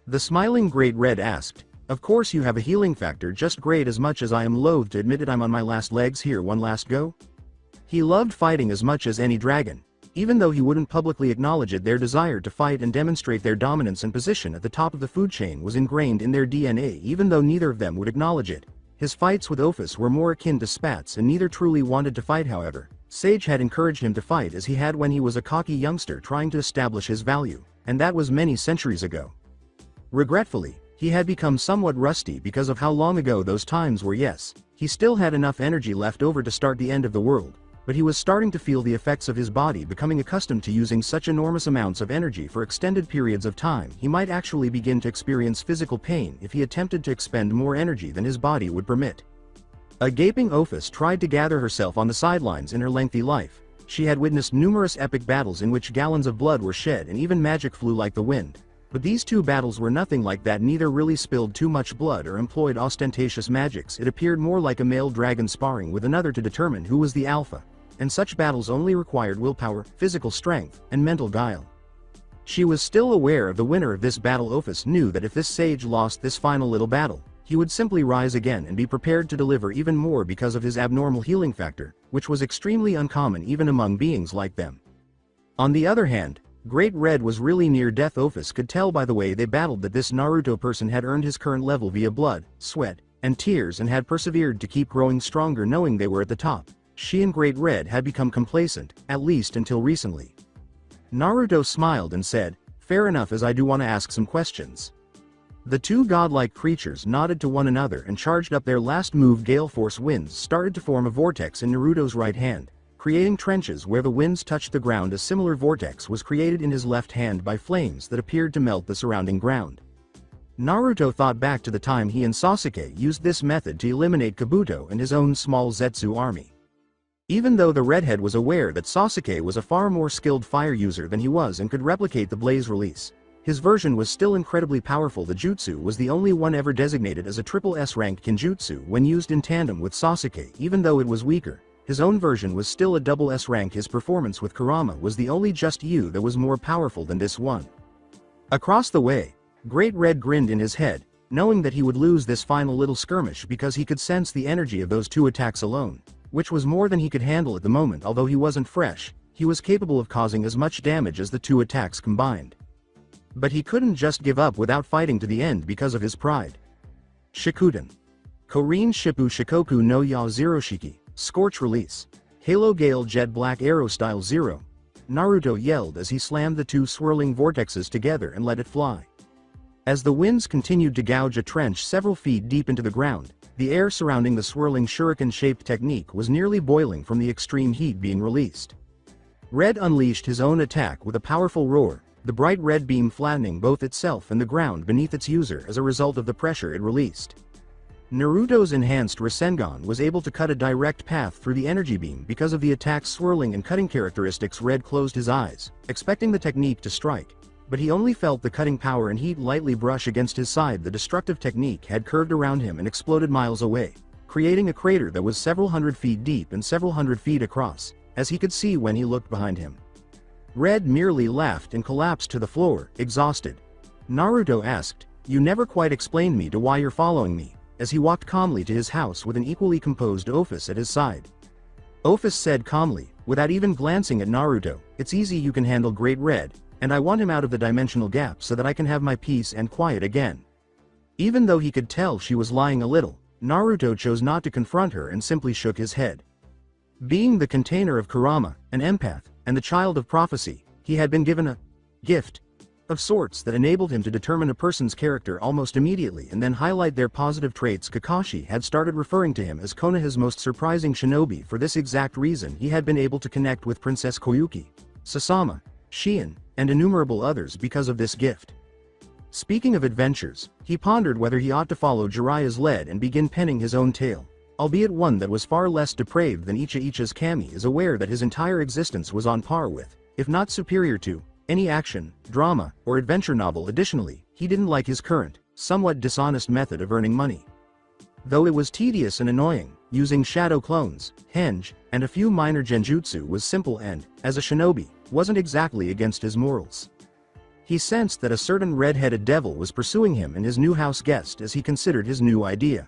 The smiling Great Red asked, "Of course you have a healing factor just great, as much as I am loath to admit it. I'm on my last legs here, one last go." He loved fighting as much as any dragon. Even though he wouldn't publicly acknowledge it, their desire to fight and demonstrate their dominance and position at the top of the food chain was ingrained in their DNA, even though neither of them would acknowledge it. His fights with Ophis were more akin to spats, and neither truly wanted to fight. However, Sage had encouraged him to fight, as he had when he was a cocky youngster trying to establish his value, and that was many centuries ago. Regretfully, he had become somewhat rusty because of how long ago those times were. Yes, he still had enough energy left over to start the end of the world, but he was starting to feel the effects of his body becoming accustomed to using such enormous amounts of energy for extended periods of time. He might actually begin to experience physical pain if he attempted to expend more energy than his body would permit. A gaping Ophis tried to gather herself on the sidelines in her lengthy life. She had witnessed numerous epic battles in which gallons of blood were shed and even magic flew like the wind. But these two battles were nothing like that. Neither really spilled too much blood or employed ostentatious magics. It appeared more like a male dragon sparring with another to determine who was the alpha. And such battles only required willpower, physical strength, and mental guile. She was still aware of the winner of this battle. Ophis knew that if this sage lost this final little battle, he would simply rise again and be prepared to deliver even more because of his abnormal healing factor, which was extremely uncommon even among beings like them. On the other hand, Great Red was really near death. Ophis could tell by the way they battled that this Naruto person had earned his current level via blood, sweat, and tears, and had persevered to keep growing stronger knowing they were at the top. She and Great Red had become complacent, at least until recently. Naruto smiled and said, "Fair enough, as I do want to ask some questions." The two godlike creatures nodded to one another and charged up. Their last move, Gale Force winds, started to form a vortex in Naruto's right hand, creating trenches where the winds touched the ground. A similar vortex was created in his left hand by flames that appeared to melt the surrounding ground. Naruto thought back to the time he and Sasuke used this method to eliminate Kabuto and his own small Zetsu army. Even though the redhead was aware that Sasuke was a far more skilled fire user than he was and could replicate the blaze release, his version was still incredibly powerful. The jutsu was the only one ever designated as a triple S-ranked kinjutsu when used in tandem with Sasuke. Even though it was weaker, his own version was still a double S rank. His performance with Kurama was the only just U that was more powerful than this one. Across the way, Great Red grinned in his head, knowing that he would lose this final little skirmish because he could sense the energy of those two attacks alone, which was more than he could handle at the moment. Although he wasn't fresh, he was capable of causing as much damage as the two attacks combined. But he couldn't just give up without fighting to the end because of his pride. Shikuden. Korin Shippu Shikoku no Ya Zero Shiki, Scorch Release. Halo Gale Jet Black Arrow Style 0. Naruto yelled as he slammed the two swirling vortexes together and let it fly. As the winds continued to gouge a trench several feet deep into the ground, the air surrounding the swirling shuriken-shaped technique was nearly boiling from the extreme heat being released. Red unleashed his own attack with a powerful roar, the bright red beam flattening both itself and the ground beneath its user as a result of the pressure it released. Naruto's enhanced Rasengan was able to cut a direct path through the energy beam because of the attack's swirling and cutting characteristics. Red closed his eyes, expecting the technique to strike, but he only felt the cutting power and heat lightly brush against his side. The destructive technique had curved around him and exploded miles away, creating a crater that was several hundred feet deep and several hundred feet across, as he could see when he looked behind him. Red merely laughed and collapsed to the floor, exhausted. Naruto asked, "You never quite explained me to why you're following me," as he walked calmly to his house with an equally composed Ophis at his side. Ophis said calmly, without even glancing at Naruto, "It's easy, you can handle Great Red, and I want him out of the dimensional gap so that I can have my peace and quiet again." Even though he could tell she was lying a little, Naruto chose not to confront her and simply shook his head. Being the container of Kurama, an empath, and the child of prophecy, he had been given a gift of sorts that enabled him to determine a person's character almost immediately and then highlight their positive traits. Kakashi had started referring to him as Konoha's most surprising shinobi. For this exact reason he had been able to connect with Princess Koyuki, Sasama, Shien, and innumerable others because of this gift. Speaking of adventures, he pondered whether he ought to follow Jiraiya's lead and begin penning his own tale, albeit one that was far less depraved than Ichi's. Kami is aware that his entire existence was on par with, if not superior to, any action, drama, or adventure novel. Additionally, he didn't like his current somewhat dishonest method of earning money. Though it was tedious and annoying, using shadow clones, henge, and a few minor genjutsu was simple and, as a shinobi, wasn't exactly against his morals. He sensed that a certain red-headed devil was pursuing him and his new house guest as he considered his new idea.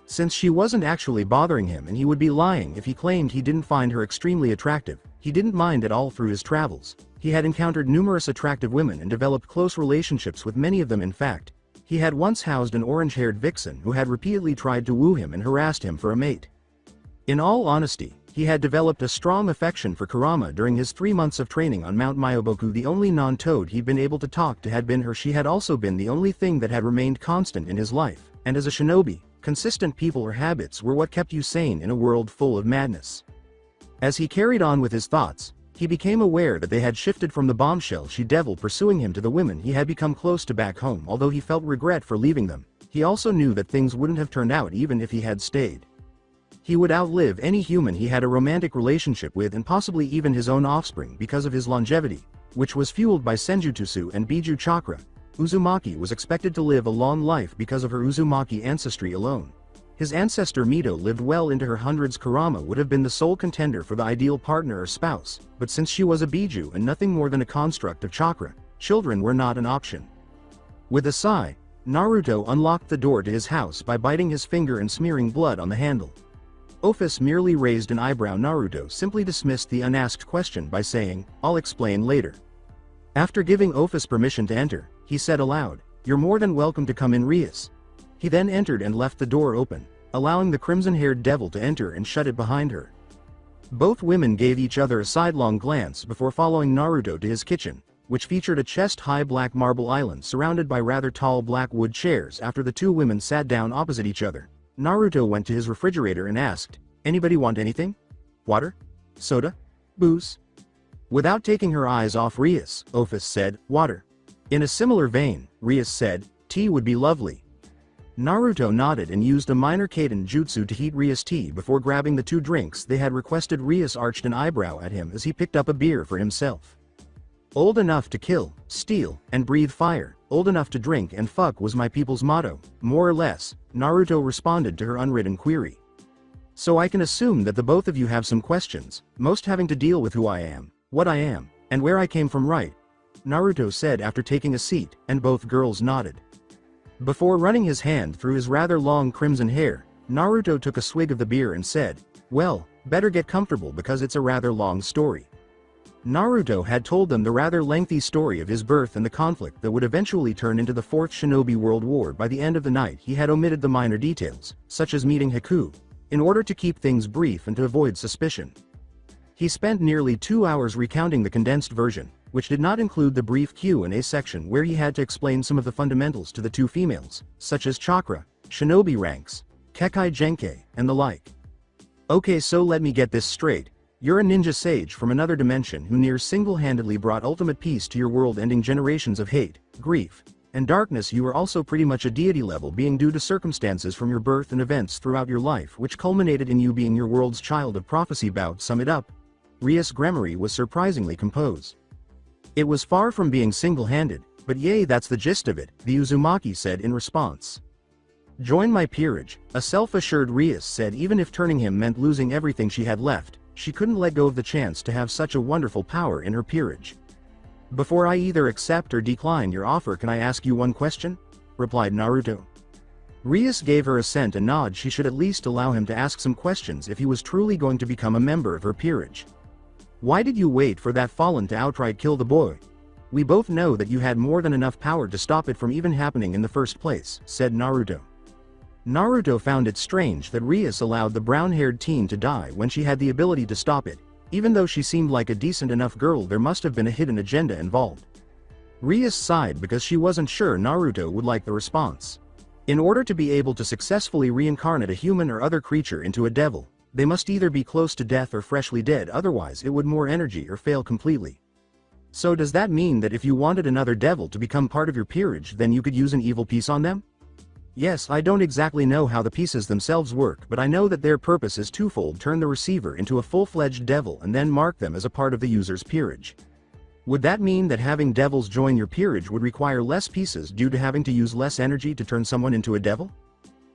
Since she wasn't actually bothering him and he would be lying if he claimed he didn't find her extremely attractive, he didn't mind at all through his travels. He had encountered numerous attractive women and developed close relationships with many of them. In fact, he had once housed an orange-haired vixen who had repeatedly tried to woo him and harassed him for a mate. In all honesty, he had developed a strong affection for Kurama during his 3 months of training on Mount Myoboku. The only non-toad he'd been able to talk to had been her. She had also been the only thing that had remained constant in his life, and as a shinobi, consistent people or habits were what kept you sane in a world full of madness. As he carried on with his thoughts, he became aware that they had shifted from the bombshell she-devil pursuing him to the women he had become close to back home. Although he felt regret for leaving them, he also knew that things wouldn't have turned out even if he had stayed. He would outlive any human he had a romantic relationship with and possibly even his own offspring because of his longevity, which was fueled by senjutsu and biju chakra. Uzumaki was expected to live a long life because of her Uzumaki ancestry alone. His ancestor Mito lived well into her hundreds. Kurama would have been the sole contender for the ideal partner or spouse, but since she was a biju and nothing more than a construct of chakra, children were not an option. With a sigh, Naruto unlocked the door to his house by biting his finger and smearing blood on the handle. Office merely raised an eyebrow. Naruto simply dismissed the unasked question by saying, "I'll explain later." After giving Office permission to enter, he said aloud, "You're more than welcome to come in, Rias." He then entered and left the door open, allowing the crimson-haired devil to enter and shut it behind her. Both women gave each other a sidelong glance before following Naruto to his kitchen, which featured a chest-high black marble island surrounded by rather tall black wood chairs. After the two women sat down opposite each other, Naruto went to his refrigerator and asked, "Anybody want anything? Water? Soda? Booze?" Without taking her eyes off Rias, Office said, "Water." In a similar vein, Rias said, "Tea would be lovely." Naruto nodded and used a minor Kaden jutsu to heat Rias' tea before grabbing the 2 drinks they had requested. Rias arched an eyebrow at him as he picked up a beer for himself. Old enough to kill, steal, and breathe fire, old enough to drink and fuck was my people's motto, more or less, Naruto responded to her unwritten query. "So I can assume that the both of you have some questions, most having to deal with who I am, what I am, and where I came from, right?" Naruto said after taking a seat, and both girls nodded. Before running his hand through his rather long crimson hair, Naruto took a swig of the beer and said, "Well, better get comfortable because it's a rather long story." Naruto had told them the rather lengthy story of his birth and the conflict that would eventually turn into the Fourth Shinobi World War. By the end of the night he had omitted the minor details, such as meeting Haku, in order to keep things brief and to avoid suspicion. He spent nearly 2 hours recounting the condensed version, which did not include the brief Q&A section where he had to explain some of the fundamentals to the 2 females, such as chakra, shinobi ranks, kekai genkei, and the like. "Okay, so let me get this straight. You're a ninja sage from another dimension who near single-handedly brought ultimate peace to your world, ending generations of hate, grief, and darkness. You are also pretty much a deity-level being due to circumstances from your birth and events throughout your life which culminated in you being your world's child of prophecy." About sum it up. Rias' grammar was surprisingly composed. It was far from being single-handed, but yay, that's the gist of it, the Uzumaki said in response. "Join my peerage," a self-assured Rias said. Even if turning him meant losing everything she had left, she couldn't let go of the chance to have such a wonderful power in her peerage. "Before I either accept or decline your offer, can I ask you one question?" replied Naruto. Rias gave her assent and nod. She should at least allow him to ask some questions if he was truly going to become a member of her peerage. "Why did you wait for that fallen to outright kill the boy? We both know that you had more than enough power to stop it from even happening in the first place," said Naruto. Naruto found it strange that Rias allowed the brown-haired teen to die when she had the ability to stop it. Even though she seemed like a decent enough girl, there must have been a hidden agenda involved. Rias sighed because she wasn't sure Naruto would like the response. In order to be able to successfully reincarnate a human or other creature into a devil, they must either be close to death or freshly dead, otherwise it would more energy or fail completely. "So does that mean that if you wanted another devil to become part of your peerage, then you could use an evil piece on them?" "Yes, I don't exactly know how the pieces themselves work, but I know that their purpose is twofold: turn the receiver into a full-fledged devil and then mark them as a part of the user's peerage." Would that mean that having devils join your peerage would require less pieces due to having to use less energy to turn someone into a devil?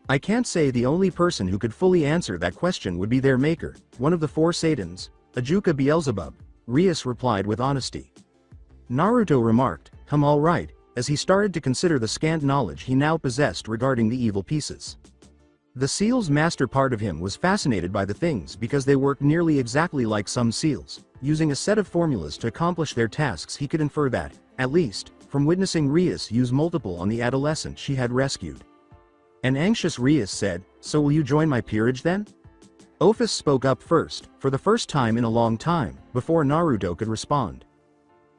I can't say the only person who could fully answer that question would be their maker, one of the four Satans, Ajuka Beelzebub, Rias replied with honesty. Naruto remarked, all right, as he started to consider the scant knowledge he now possessed regarding the evil pieces. The seal's master part of him was fascinated by the things because they worked nearly exactly like some seals. Using a set of formulas to accomplish their tasks, he could infer that, at least, from witnessing Rias use multiple on the adolescent she had rescued. An anxious Rias said, "So will you join my peerage then?" Ophis spoke up first, for the first time in a long time, before Naruto could respond.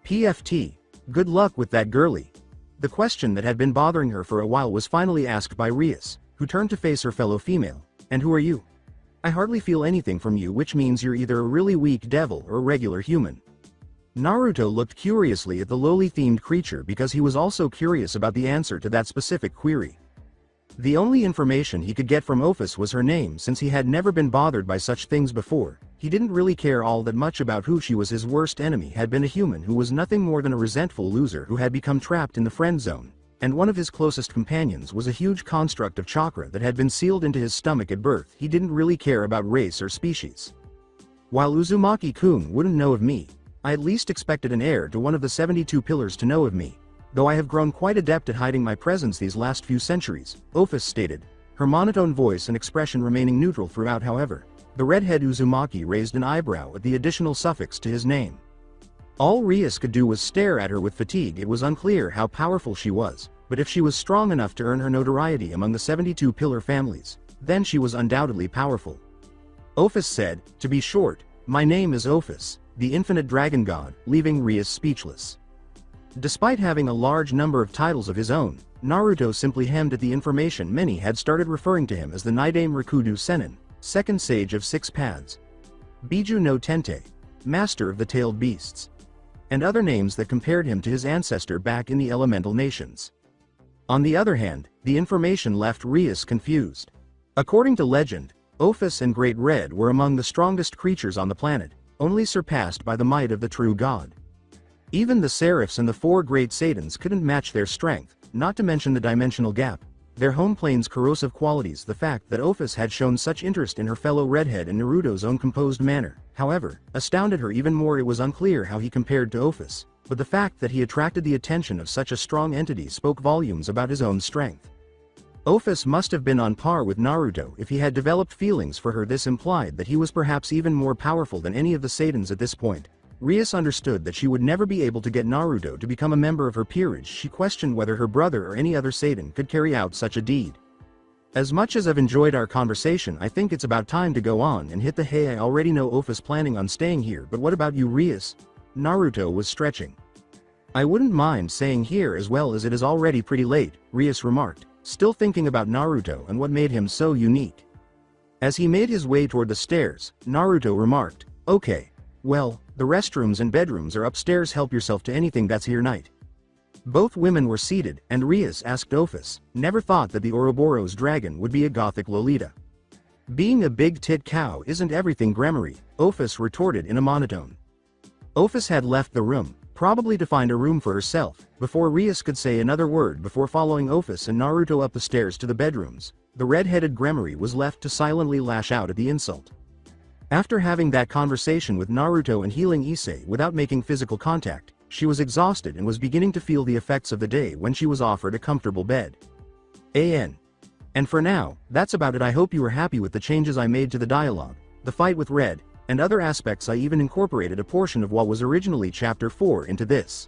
PFT, good luck with that girlie. The question that had been bothering her for a while was finally asked by Rias, who turned to face her fellow female. And who are you? I hardly feel anything from you, which means you're either a really weak devil or a regular human. Naruto looked curiously at the lowly themed creature because he was also curious about the answer to that specific query. The only information he could get from Ophis was her name. Since he had never been bothered by such things before, he didn't really care all that much about who she was. His worst enemy had been a human who was nothing more than a resentful loser who had become trapped in the friend zone, and one of his closest companions was a huge construct of chakra that had been sealed into his stomach at birth. He didn't really care about race or species. While Uzumaki-kun wouldn't know of me, I at least expected an heir to one of the 72 pillars to know of me, though I have grown quite adept at hiding my presence these last few centuries, Ophis stated, her monotone voice and expression remaining neutral throughout. However, the redhead Uzumaki raised an eyebrow at the additional suffix to his name. All Rias could do was stare at her with fatigue. It was unclear how powerful she was, but if she was strong enough to earn her notoriety among the 72 pillar families, then she was undoubtedly powerful. Ophis said, to be short, my name is Ophis, the infinite dragon god, leaving Rias speechless. Despite having a large number of titles of his own, Naruto simply hemmed at the information. Many had started referring to him as the Nidaime Rikudo Sennin, second sage of 6 paths, Biju no Tente, master of the tailed beasts, and other names that compared him to his ancestor back in the elemental nations. On the other hand, the information left Rias confused. According to legend, Ophis and Great Red were among the strongest creatures on the planet, only surpassed by the might of the true god. Even the Seraphs and the 4 great Satans couldn't match their strength, not to mention the dimensional gap, their home plane's corrosive qualities. The fact that Ophis had shown such interest in her fellow redhead in Naruto's own composed manner, however, astounded her even more. It was unclear how he compared to Ophis, but the fact that he attracted the attention of such a strong entity spoke volumes about his own strength. Ophis must have been on par with Naruto if he had developed feelings for her. This implied that he was perhaps even more powerful than any of the Satans at this point. Rias understood that she would never be able to get Naruto to become a member of her peerage. She questioned whether her brother or any other Satan could carry out such a deed. As much as I've enjoyed our conversation, I think it's about time to go on and hit the hay. I already know Ophis planning on staying here, but what about you, Rias? Naruto was stretching. I wouldn't mind staying here as well, as it is already pretty late, Rias remarked, still thinking about Naruto and what made him so unique. As he made his way toward the stairs, Naruto remarked, okay, well, the restrooms and bedrooms are upstairs. Help yourself to anything that's here. Night. Both women were seated, and Rias asked Ophis, never thought that the Ouroboros dragon would be a gothic Lolita. Being a big tit cow isn't everything, Gremory, Ophis retorted in a monotone. Ophis had left the room, probably to find a room for herself, before Rias could say another word. Before following Ophis and Naruto up the stairs to the bedrooms, the red-headed Gremory was left to silently lash out at the insult. After having that conversation with Naruto and healing Issei without making physical contact, she was exhausted and was beginning to feel the effects of the day when she was offered a comfortable bed. And for now, that's about it. I hope you were happy with the changes I made to the dialogue, the fight with Red, and other aspects. I even incorporated a portion of what was originally Chapter 4 into this.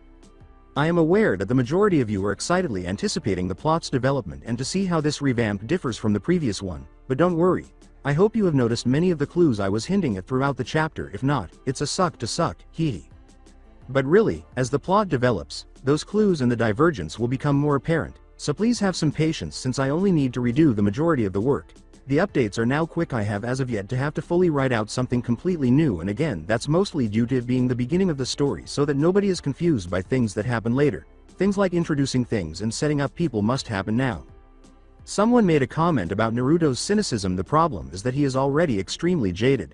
I am aware that the majority of you are excitedly anticipating the plot's development and to see how this revamp differs from the previous one, but don't worry. I hope you have noticed many of the clues I was hinting at throughout the chapter. If not, it's a suck to suck, hee. But really, as the plot develops, those clues and the divergence will become more apparent, so please have some patience since I only need to redo the majority of the work. The updates are now quick. I have as of yet to have to fully write out something completely new, and again that's mostly due to it being the beginning of the story so that nobody is confused by things that happen later. Things like introducing things and setting up people must happen now. Someone made a comment about Naruto's cynicism. The problem is that he is already extremely jaded.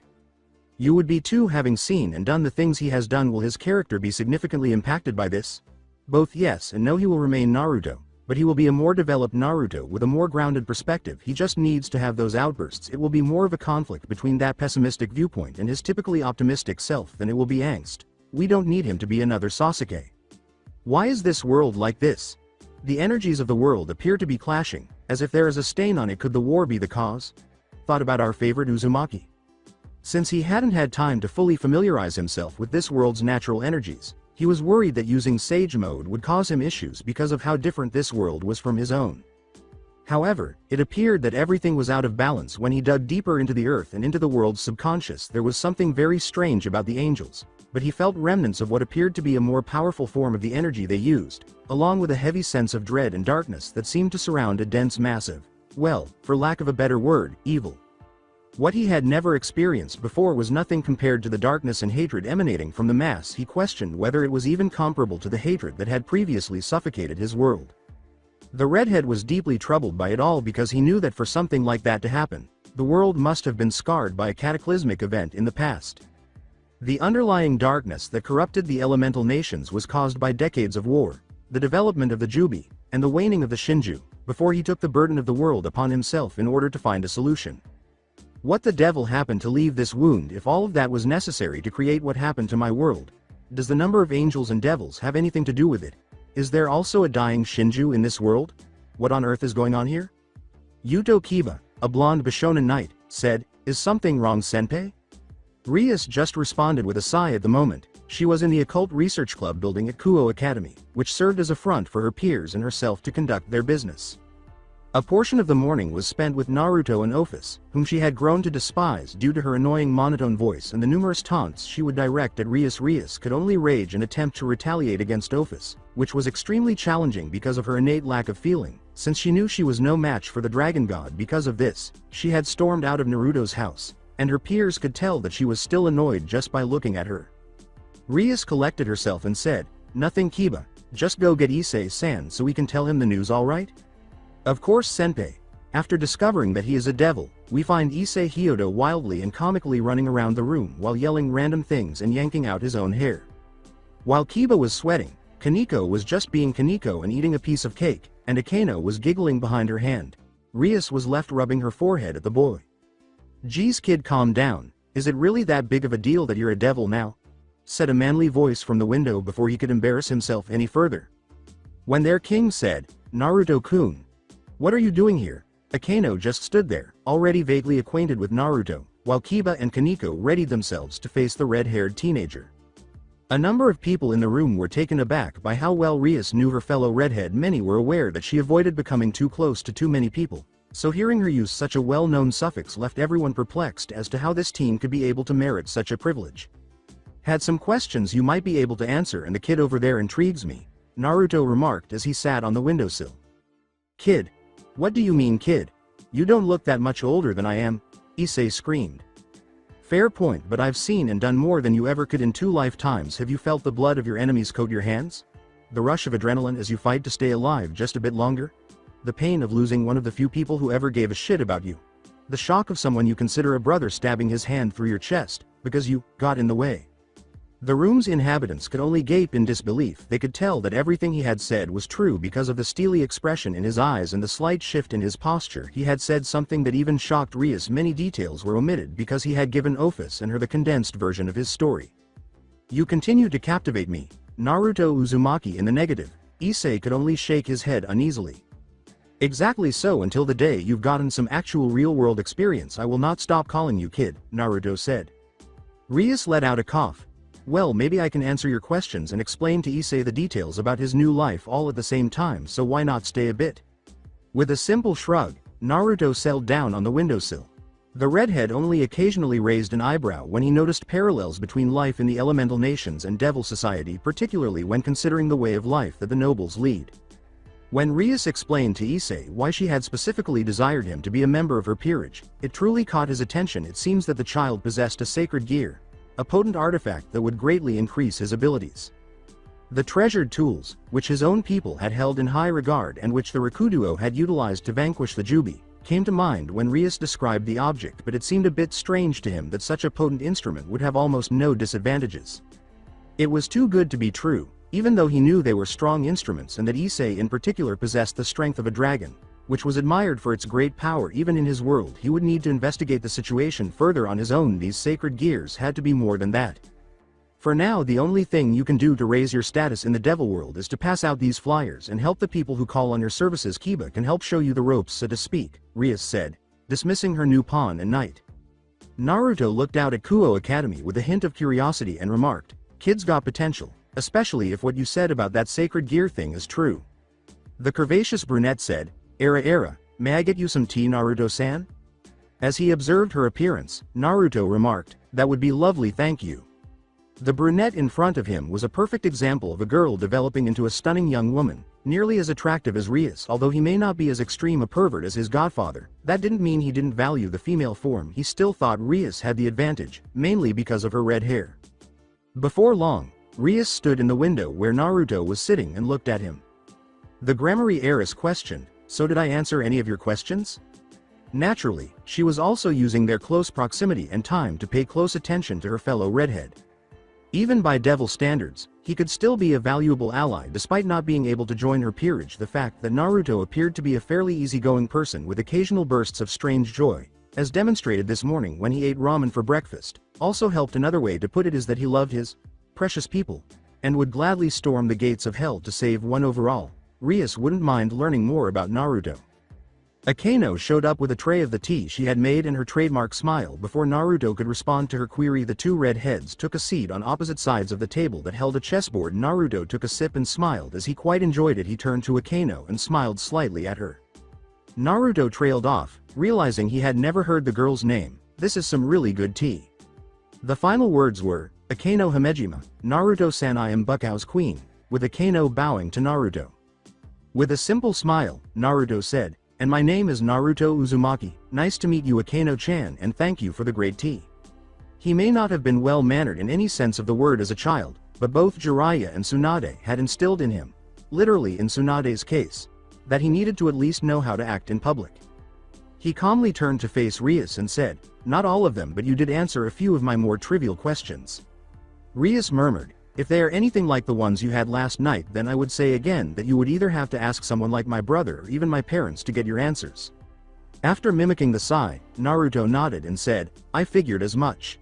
You would be too, having seen and done the things he has done. Will his character be significantly impacted by this? Both yes and no. He will remain Naruto, but he will be a more developed Naruto with a more grounded perspective. He just needs to have those outbursts. It will be more of a conflict between that pessimistic viewpoint and his typically optimistic self than it will be angst. We don't need him to be another Sasuke. Why is this world like this? The energies of the world appear to be clashing, as if there is a stain on it. Could the war be the cause? Thought about our favorite Uzumaki. Since he hadn't had time to fully familiarize himself with this world's natural energies, he was worried that using Sage Mode would cause him issues because of how different this world was from his own. However, it appeared that everything was out of balance when he dug deeper into the earth and into the world's subconscious. There was something very strange about the angels, but he felt remnants of what appeared to be a more powerful form of the energy they used, along with a heavy sense of dread and darkness that seemed to surround a dense massive, well, for lack of a better word, evil. What he had never experienced before was nothing compared to the darkness and hatred emanating from the mass. He questioned whether it was even comparable to the hatred that had previously suffocated his world. The redhead was deeply troubled by it all because he knew that for something like that to happen, the world must have been scarred by a cataclysmic event in the past. The underlying darkness that corrupted the elemental nations was caused by decades of war, the development of the Jubi, and the waning of the Shinju, before he took the burden of the world upon himself in order to find a solution. What the devil happened to leave this wound if all of that was necessary to create what happened to my world? Does the number of angels and devils have anything to do with it? Is there also a dying Shinju in this world? What on earth is going on here? Yuto Kiba, a blonde Bishonen knight, said, "Is something wrong, senpai?" Rias just responded with a sigh. At the moment, she was in the occult research club building at Kuo Academy, which served as a front for her peers and herself to conduct their business. A portion of the morning was spent with Naruto and Office, whom she had grown to despise due to her annoying monotone voice and the numerous taunts she would direct at Rias. Rias could only rage and attempt to retaliate against Office, which was extremely challenging because of her innate lack of feeling. Since she knew she was no match for the Dragon God because of this, she had stormed out of Naruto's house, and her peers could tell that she was still annoyed just by looking at her. Rias collected herself and said, "Nothing, Kiba, just go get Issei-san so we can tell him the news, alright?" "Of course, senpai." After discovering that he is a devil, we find Issei Hyodo wildly and comically running around the room while yelling random things and yanking out his own hair. While Kiba was sweating, Kaneko was just being Kaneko and eating a piece of cake, and Akeno was giggling behind her hand. Rias was left rubbing her forehead at the boy. "Geez kid, calm down. Is it really that big of a deal that you're a devil now?" said a manly voice from the window before he could embarrass himself any further. When their king said, "Naruto-kun, what are you doing here?" Akeno just stood there, already vaguely acquainted with Naruto, while Kiba and Kaneko readied themselves to face the red-haired teenager. A number of people in the room were taken aback by how well Rias knew her fellow redhead. Many were aware that she avoided becoming too close to too many people, so hearing her use such a well-known suffix left everyone perplexed as to how this teen could be able to merit such a privilege. "Had some questions you might be able to answer, and the kid over there intrigues me," Naruto remarked as he sat on the windowsill. "Kid? What do you mean, kid? You don't look that much older than I am," Issei screamed. "Fair point, but I've seen and done more than you ever could in 2 lifetimes. Have you felt the blood of your enemies coat your hands? The rush of adrenaline as you fight to stay alive just a bit longer? The pain of losing one of the few people who ever gave a shit about you? The shock of someone you consider a brother stabbing his hand through your chest because you got in the way?" The room's inhabitants could only gape in disbelief. They could tell that everything he had said was true because of the steely expression in his eyes and the slight shift in his posture. He had said something that even shocked Rias. Many details were omitted because he had given Office and her the condensed version of his story. "You continue to captivate me, Naruto Uzumaki." In the negative, Issei could only shake his head uneasily. "Exactly so, until the day you've gotten some actual real-world experience I will not stop calling you kid," Naruto said. Rias let out a cough. "Well, maybe I can answer your questions and explain to Issei the details about his new life all at the same time, so why not stay a bit?" With a simple shrug, Naruto settled down on the windowsill. The redhead only occasionally raised an eyebrow when he noticed parallels between life in the elemental nations and devil society, particularly when considering the way of life that the nobles lead. When Rias explained to Issei why she had specifically desired him to be a member of her peerage, it truly caught his attention. It seems that the child possessed a sacred gear, a potent artifact that would greatly increase his abilities. The treasured tools, which his own people had held in high regard and which the Rakuduo had utilized to vanquish the Jubi, came to mind when Rias described the object, but it seemed a bit strange to him that such a potent instrument would have almost no disadvantages. It was too good to be true, even though he knew they were strong instruments and that Issei in particular possessed the strength of a dragon, which was admired for its great power even in his world. He would need to investigate the situation further on his own. These sacred gears had to be more than that. For now, the only thing you can do to raise your status in the devil world is to pass out these flyers and help the people who call on your services. Kiba can help show you the ropes, so to speak, Rias said, dismissing her new pawn and knight. Naruto looked out at Kuo Academy with a hint of curiosity and remarked, "Kid's got potential, especially if what you said about that sacred gear thing is true." The curvaceous brunette said, Era, may I get you some tea, Naruto-san?" As he observed her appearance, Naruto remarked, "That would be lovely, thank you." The brunette in front of him was a perfect example of a girl developing into a stunning young woman, nearly as attractive as Rias. Although he may not be as extreme a pervert as his godfather, that didn't mean he didn't value the female form. He still thought Rias had the advantage, mainly because of her red hair. Before long, Rias stood in the window where Naruto was sitting and looked at him. The Grammary heiress questioned, "So did I answer any of your questions?" Naturally, she was also using their close proximity and time to pay close attention to her fellow redhead. Even by devil standards, he could still be a valuable ally despite not being able to join her peerage. The fact that Naruto appeared to be a fairly easygoing person with occasional bursts of strange joy, as demonstrated this morning when he ate ramen for breakfast, also helped. Another way to put it is that he loved his precious people, and would gladly storm the gates of hell to save one. Overall, Rias wouldn't mind learning more about Naruto. Akeno showed up with a tray of the tea she had made and her trademark smile. Before Naruto could respond to her query, the two redheads took a seat on opposite sides of the table that held a chessboard. Naruto took a sip and smiled as he quite enjoyed it. He turned to Akeno and smiled slightly at her. Naruto trailed off, realizing he had never heard the girl's name. "This is some really good tea." The final words were, "Akeno Hamejima, Naruto-san, I am Bukao's queen," with Akeno bowing to Naruto. With a simple smile, Naruto said, "And my name is Naruto Uzumaki. Nice to meet you, Akeno-chan, and thank you for the great tea." He may not have been well-mannered in any sense of the word as a child, but both Jiraiya and Tsunade had instilled in him, literally in Tsunade's case, that he needed to at least know how to act in public. He calmly turned to face Rias and said, "Not all of them, but you did answer a few of my more trivial questions." Rias murmured, "If they are anything like the ones you had last night, then I would say again that you would either have to ask someone like my brother or even my parents to get your answers." After mimicking the sigh, Naruto nodded and said, "I figured as much."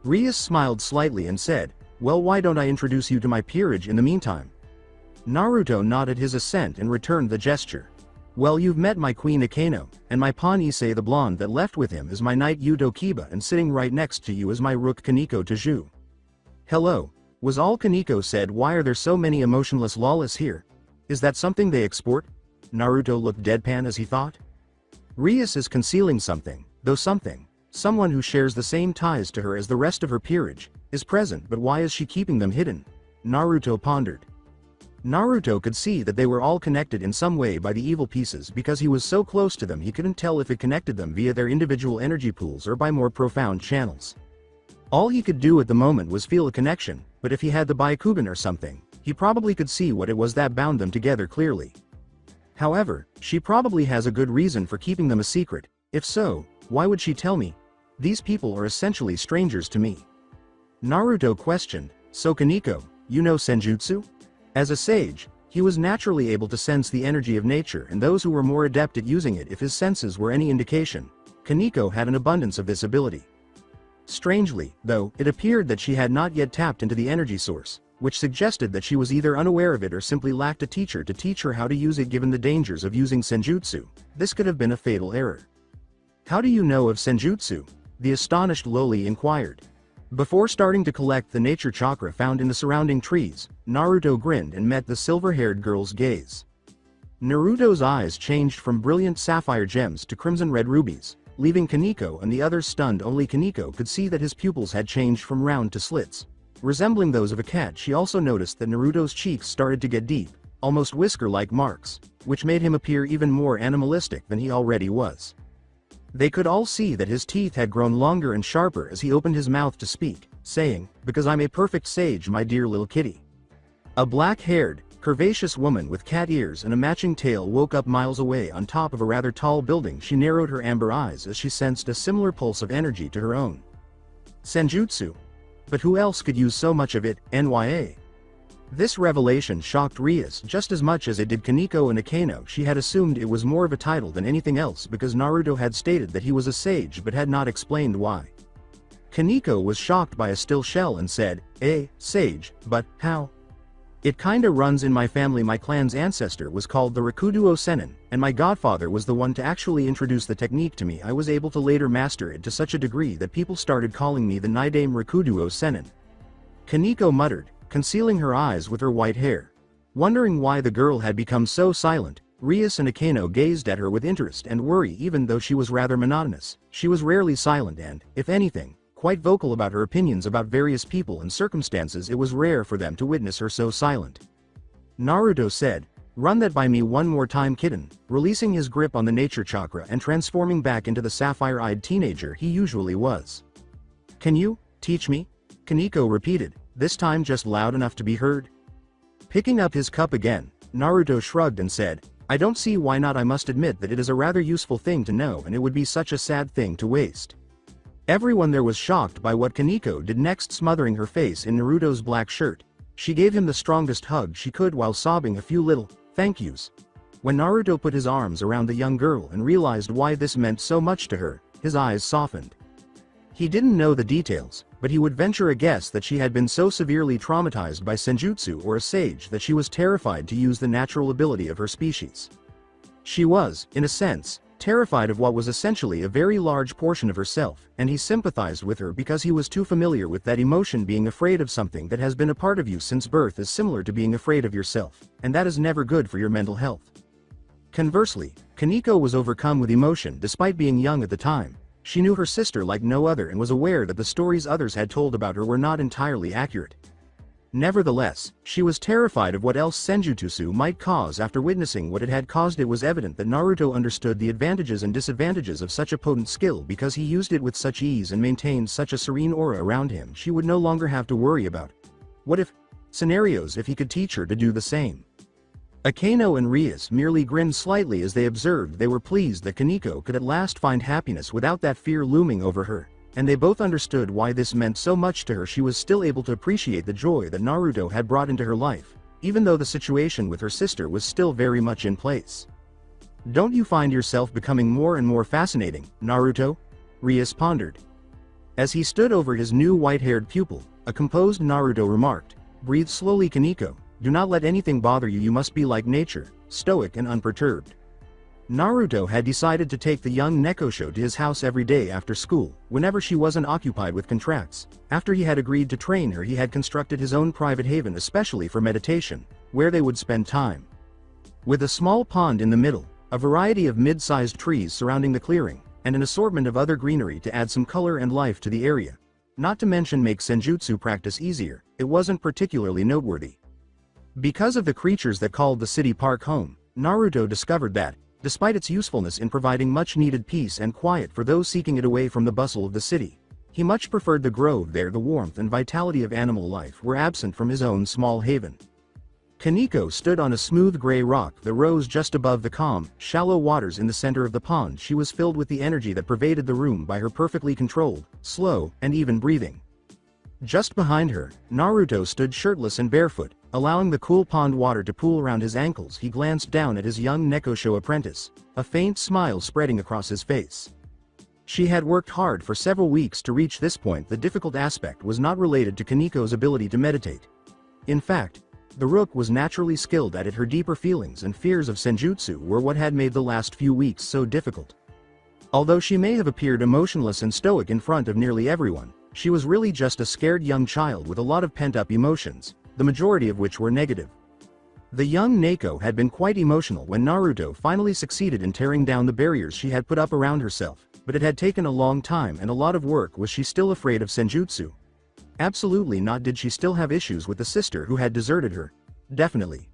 Rias smiled slightly and said, "Well, why don't I introduce you to my peerage in the meantime?" Naruto nodded his assent and returned the gesture. "Well, you've met my queen Akeno, and my pawn Issei. The blonde that left with him is my knight Yudo Kiba, and sitting right next to you is my rook Kaneko Taju." "Hello," was all Kaneko said. "Why are there so many emotionless lawless here? Is that something they export?" Naruto looked deadpan as he thought. Rias is concealing something, though someone who shares the same ties to her as the rest of her peerage, is present, but why is she keeping them hidden? Naruto pondered. Naruto could see that they were all connected in some way by the evil pieces. Because he was so close to them, he couldn't tell if it connected them via their individual energy pools or by more profound channels. All he could do at the moment was feel a connection, but if he had the Byakugan or something, he probably could see what it was that bound them together clearly. However, she probably has a good reason for keeping them a secret. If so, why would she tell me? These people are essentially strangers to me. Naruto questioned, "So Kaneko, you know Senjutsu?" As a sage, he was naturally able to sense the energy of nature and those who were more adept at using it. If his senses were any indication, Kaneko had an abundance of this ability. Strangely, though, it appeared that she had not yet tapped into the energy source, which suggested that she was either unaware of it or simply lacked a teacher to teach her how to use it. Given the dangers of using Senjutsu, this could have been a fatal error. "How do you know of Senjutsu?" the astonished Loli inquired. Before starting to collect the nature chakra found in the surrounding trees, Naruto grinned and met the silver-haired girl's gaze. Naruto's eyes changed from brilliant sapphire gems to crimson-red rubies, leaving Kaneko and the others stunned. Only Kaneko could see that his pupils had changed from round to slits, resembling those of a cat. She also noticed that Naruto's cheeks started to get deep, almost whisker-like marks, which made him appear even more animalistic than he already was. They could all see that his teeth had grown longer and sharper as he opened his mouth to speak, saying, "Because I'm a perfect sage, my dear little kitty." A black-haired, curvaceous woman with cat ears and a matching tail woke up miles away on top of a rather tall building. She narrowed her amber eyes as she sensed a similar pulse of energy to her own. Senjutsu. But who else could use so much of it, nya? This revelation shocked Rias just as much as it did Kaneko and Akeno. She had assumed it was more of a title than anything else because Naruto had stated that he was a sage but had not explained why. Kaneko was shocked by a still shell and said, sage, but how? It kinda runs in my family. My clan's ancestor was called the Rakuduo Sennin, and my godfather was the one to actually introduce the technique to me. I was able to later master it to such a degree that people started calling me the Nidame Rakuduo Sennin. Kaneko muttered, concealing her eyes with her white hair. Wondering why the girl had become so silent, Rias and Akeno gazed at her with interest and worry. Even though she was rather monotonous, she was rarely silent and, if anything, quite vocal about her opinions about various people and circumstances. It was rare for them to witness her so silent. Naruto said, "Run that by me one more time, kitten," releasing his grip on the nature chakra and transforming back into the sapphire-eyed teenager he usually was. "Can you teach me?" Kaneko repeated, this time just loud enough to be heard. Picking up his cup again, Naruto shrugged and said, "I don't see why not. I must admit that it is a rather useful thing to know, and it would be such a sad thing to waste." Everyone there was shocked by what Kaneko did next. Smothering her face in Naruto's black shirt, she gave him the strongest hug she could while sobbing a few little thank yous. When Naruto put his arms around the young girl and realized why this meant so much to her, his eyes softened. He didn't know the details, but he would venture a guess that she had been so severely traumatized by senjutsu or a sage that she was terrified to use the natural ability of her species. She was, in a sense, terrified of what was essentially a very large portion of herself, and he sympathized with her because he was too familiar with that emotion. Being afraid of something that has been a part of you since birth is similar to being afraid of yourself, and that is never good for your mental health. Conversely, Kaneko was overcome with emotion despite being young at the time. She knew her sister like no other and was aware that the stories others had told about her were not entirely accurate. Nevertheless, she was terrified of what else senjutsu might cause. After witnessing what it had caused, it was evident that Naruto understood the advantages and disadvantages of such a potent skill because he used it with such ease and maintained such a serene aura around him. She would no longer have to worry about what if scenarios if he could teach her to do the same. Akeno and Rias merely grinned slightly as they observed. They were pleased that Kaneko could at last find happiness without that fear looming over her, and they both understood why this meant so much to her. She was still able to appreciate the joy that Naruto had brought into her life, even though the situation with her sister was still very much in place. "Don't you find yourself becoming more and more fascinating, Naruto?" Rias pondered. As he stood over his new white-haired pupil, a composed Naruto remarked, "Breathe slowly, Kaneko. Do not let anything bother you. You must be like nature, stoic and unperturbed." Naruto had decided to take the young Nekosho to his house every day after school, whenever she wasn't occupied with contracts. After he had agreed to train her, he had constructed his own private haven especially for meditation, where they would spend time. With a small pond in the middle, a variety of mid-sized trees surrounding the clearing, and an assortment of other greenery to add some color and life to the area. Not to mention make senjutsu practice easier, it wasn't particularly noteworthy. Because of the creatures that called the city park home, Naruto discovered that, despite its usefulness in providing much-needed peace and quiet for those seeking it away from the bustle of the city, he much preferred the grove there. The warmth and vitality of animal life were absent from his own small haven. Kaneko stood on a smooth gray rock that rose just above the calm, shallow waters in the center of the pond. She was filled with the energy that pervaded the room by her perfectly controlled, slow, and even breathing. Just behind her, Naruto stood shirtless and barefoot, allowing the cool pond water to pool around his ankles. He glanced down at his young Nekosho apprentice, a faint smile spreading across his face. She had worked hard for several weeks to reach this point. The difficult aspect was not related to Kaneko's ability to meditate. In fact, the Rook was naturally skilled at it. Her deeper feelings and fears of senjutsu were what had made the last few weeks so difficult. Although she may have appeared emotionless and stoic in front of nearly everyone, she was really just a scared young child with a lot of pent-up emotions, the majority of which were negative. The young Neko had been quite emotional when Naruto finally succeeded in tearing down the barriers she had put up around herself, but it had taken a long time and a lot of work. Was she still afraid of senjutsu? Absolutely not. Did she still have issues with the sister who had deserted her? Definitely.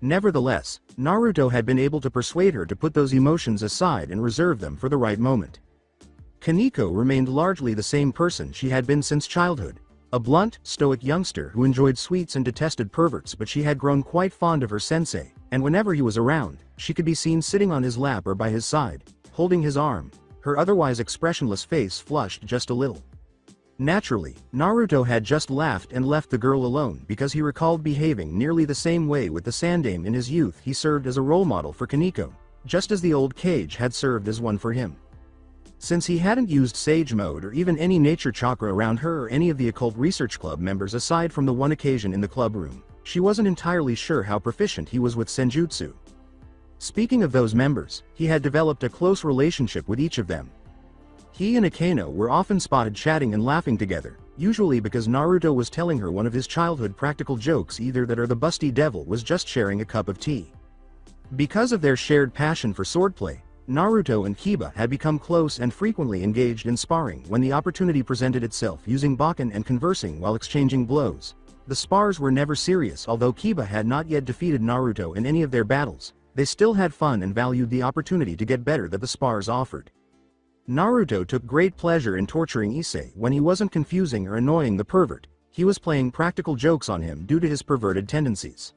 Nevertheless, Naruto had been able to persuade her to put those emotions aside and reserve them for the right moment. Kaneko remained largely the same person she had been since childhood, A blunt, stoic youngster who enjoyed sweets and detested perverts, but she had grown quite fond of her sensei, and whenever he was around, she could be seen sitting on his lap or by his side, holding his arm, her otherwise expressionless face flushed just a little. Naturally, Naruto had just laughed and left the girl alone because he recalled behaving nearly the same way with the Sandaime in his youth. He served as a role model for Kaneko, just as the old cage had served as one for him. Since he hadn't used Sage Mode or even any nature chakra around her or any of the Occult Research Club members aside from the one occasion in the club room, she wasn't entirely sure how proficient he was with Senjutsu. Speaking of those members, he had developed a close relationship with each of them. He and Akeno were often spotted chatting and laughing together, usually because Naruto was telling her one of his childhood practical jokes, either that or the busty devil was just sharing a cup of tea. Because of their shared passion for swordplay, Naruto and Kiba had become close and frequently engaged in sparring when the opportunity presented itself, using Bakken and conversing while exchanging blows. The spars were never serious. Although Kiba had not yet defeated Naruto in any of their battles, they still had fun and valued the opportunity to get better that the spars offered. Naruto took great pleasure in torturing Issei when he wasn't confusing or annoying the pervert. He was playing practical jokes on him due to his perverted tendencies.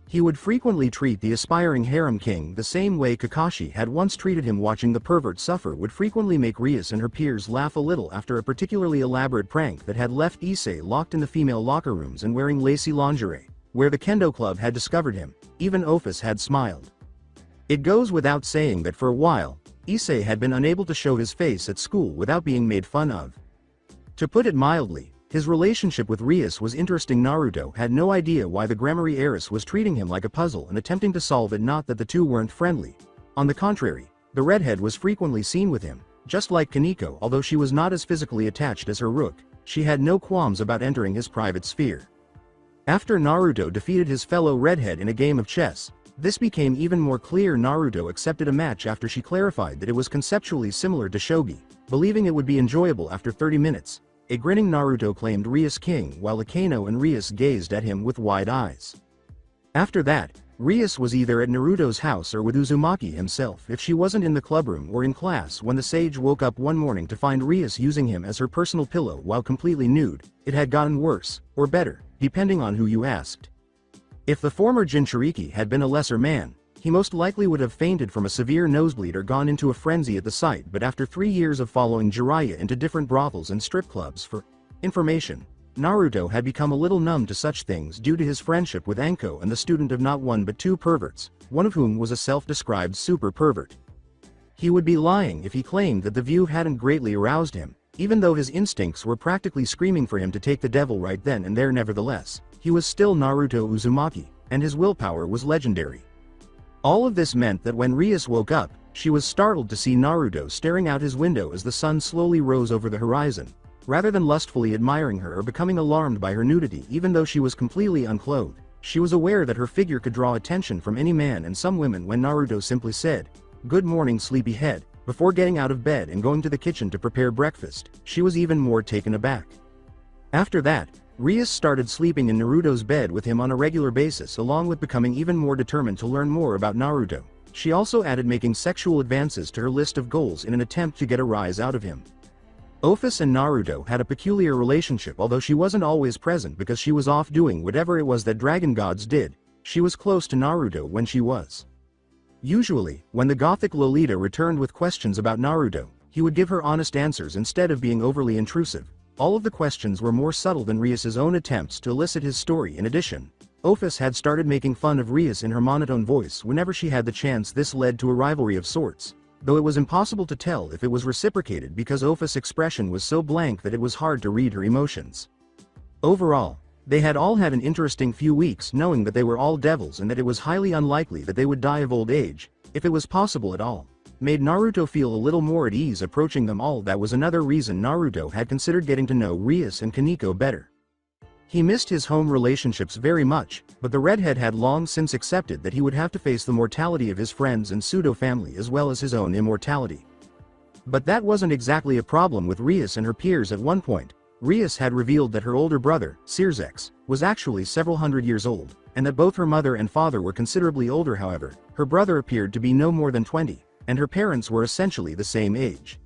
He would frequently treat the aspiring harem king the same way Kakashi had once treated him. Watching the pervert suffer would frequently make Rias and her peers laugh a little after a particularly elaborate prank that had left Issei locked in the female locker rooms and wearing lacy lingerie, where the kendo club had discovered him. Even Office had smiled. It goes without saying that for a while, Issei had been unable to show his face at school without being made fun of. To put it mildly, his relationship with Rias was interesting. Naruto had no idea why the Grammary heiress was treating him like a puzzle and attempting to solve it. Not that the two weren't friendly. On the contrary, the redhead was frequently seen with him. Just like Kaneko, although she was not as physically attached as her rook, she had no qualms about entering his private sphere. After Naruto defeated his fellow redhead in a game of chess, this became even more clear. Naruto accepted a match after she clarified that it was conceptually similar to shogi, believing it would be enjoyable. After 30 minutes, a grinning Naruto claimed Rias king while Akeno and Rias gazed at him with wide eyes. After that, Rias was either at Naruto's house or with Uzumaki himself if she wasn't in the clubroom or in class. When the sage woke up one morning to find Rias using him as her personal pillow while completely nude, it had gotten worse, or better, depending on who you asked. If the former Jinchuriki had been a lesser man, he most likely would have fainted from a severe nosebleed or gone into a frenzy at the sight. But after 3 years of following Jiraiya into different brothels and strip clubs for information, Naruto had become a little numb to such things due to his friendship with Anko and the student of not one but two perverts, one of whom was a self-described super pervert. He would be lying if he claimed that the view hadn't greatly aroused him, even though his instincts were practically screaming for him to take the devil right then and there. Nevertheless, he was still Naruto Uzumaki, and his willpower was legendary. All of this meant that when Rias woke up, she was startled to see Naruto staring out his window as the sun slowly rose over the horizon. Rather than lustfully admiring her or becoming alarmed by her nudity, even though she was completely unclothed, she was aware that her figure could draw attention from any man and some women. When Naruto simply said, "Good morning, sleepyhead," before getting out of bed and going to the kitchen to prepare breakfast, she was even more taken aback. After that, Rias started sleeping in Naruto's bed with him on a regular basis, along with becoming even more determined to learn more about Naruto. She also added making sexual advances to her list of goals in an attempt to get a rise out of him. Office and Naruto had a peculiar relationship. Although she wasn't always present because she was off doing whatever it was that dragon gods did, she was close to Naruto when she was. Usually, when the gothic Lolita returned with questions about Naruto, he would give her honest answers instead of being overly intrusive. All of the questions were more subtle than Rias's own attempts to elicit his story. In addition, Office had started making fun of Rias in her monotone voice whenever she had the chance. This led to a rivalry of sorts, though it was impossible to tell if it was reciprocated because Office's expression was so blank that it was hard to read her emotions. Overall, they had all had an interesting few weeks, knowing that they were all devils and that it was highly unlikely that they would die of old age, if it was possible at all, made Naruto feel a little more at ease approaching them all. That was another reason Naruto had considered getting to know Rias and Kaneko better. He missed his home relationships very much, but the redhead had long since accepted that he would have to face the mortality of his friends and pseudo-family as well as his own immortality. But that wasn't exactly a problem with Rias and her peers. At one point, Rias had revealed that her older brother, Sirzex, was actually several hundred years old, and that both her mother and father were considerably older. However, her brother appeared to be no more than 20, and her parents were essentially the same age.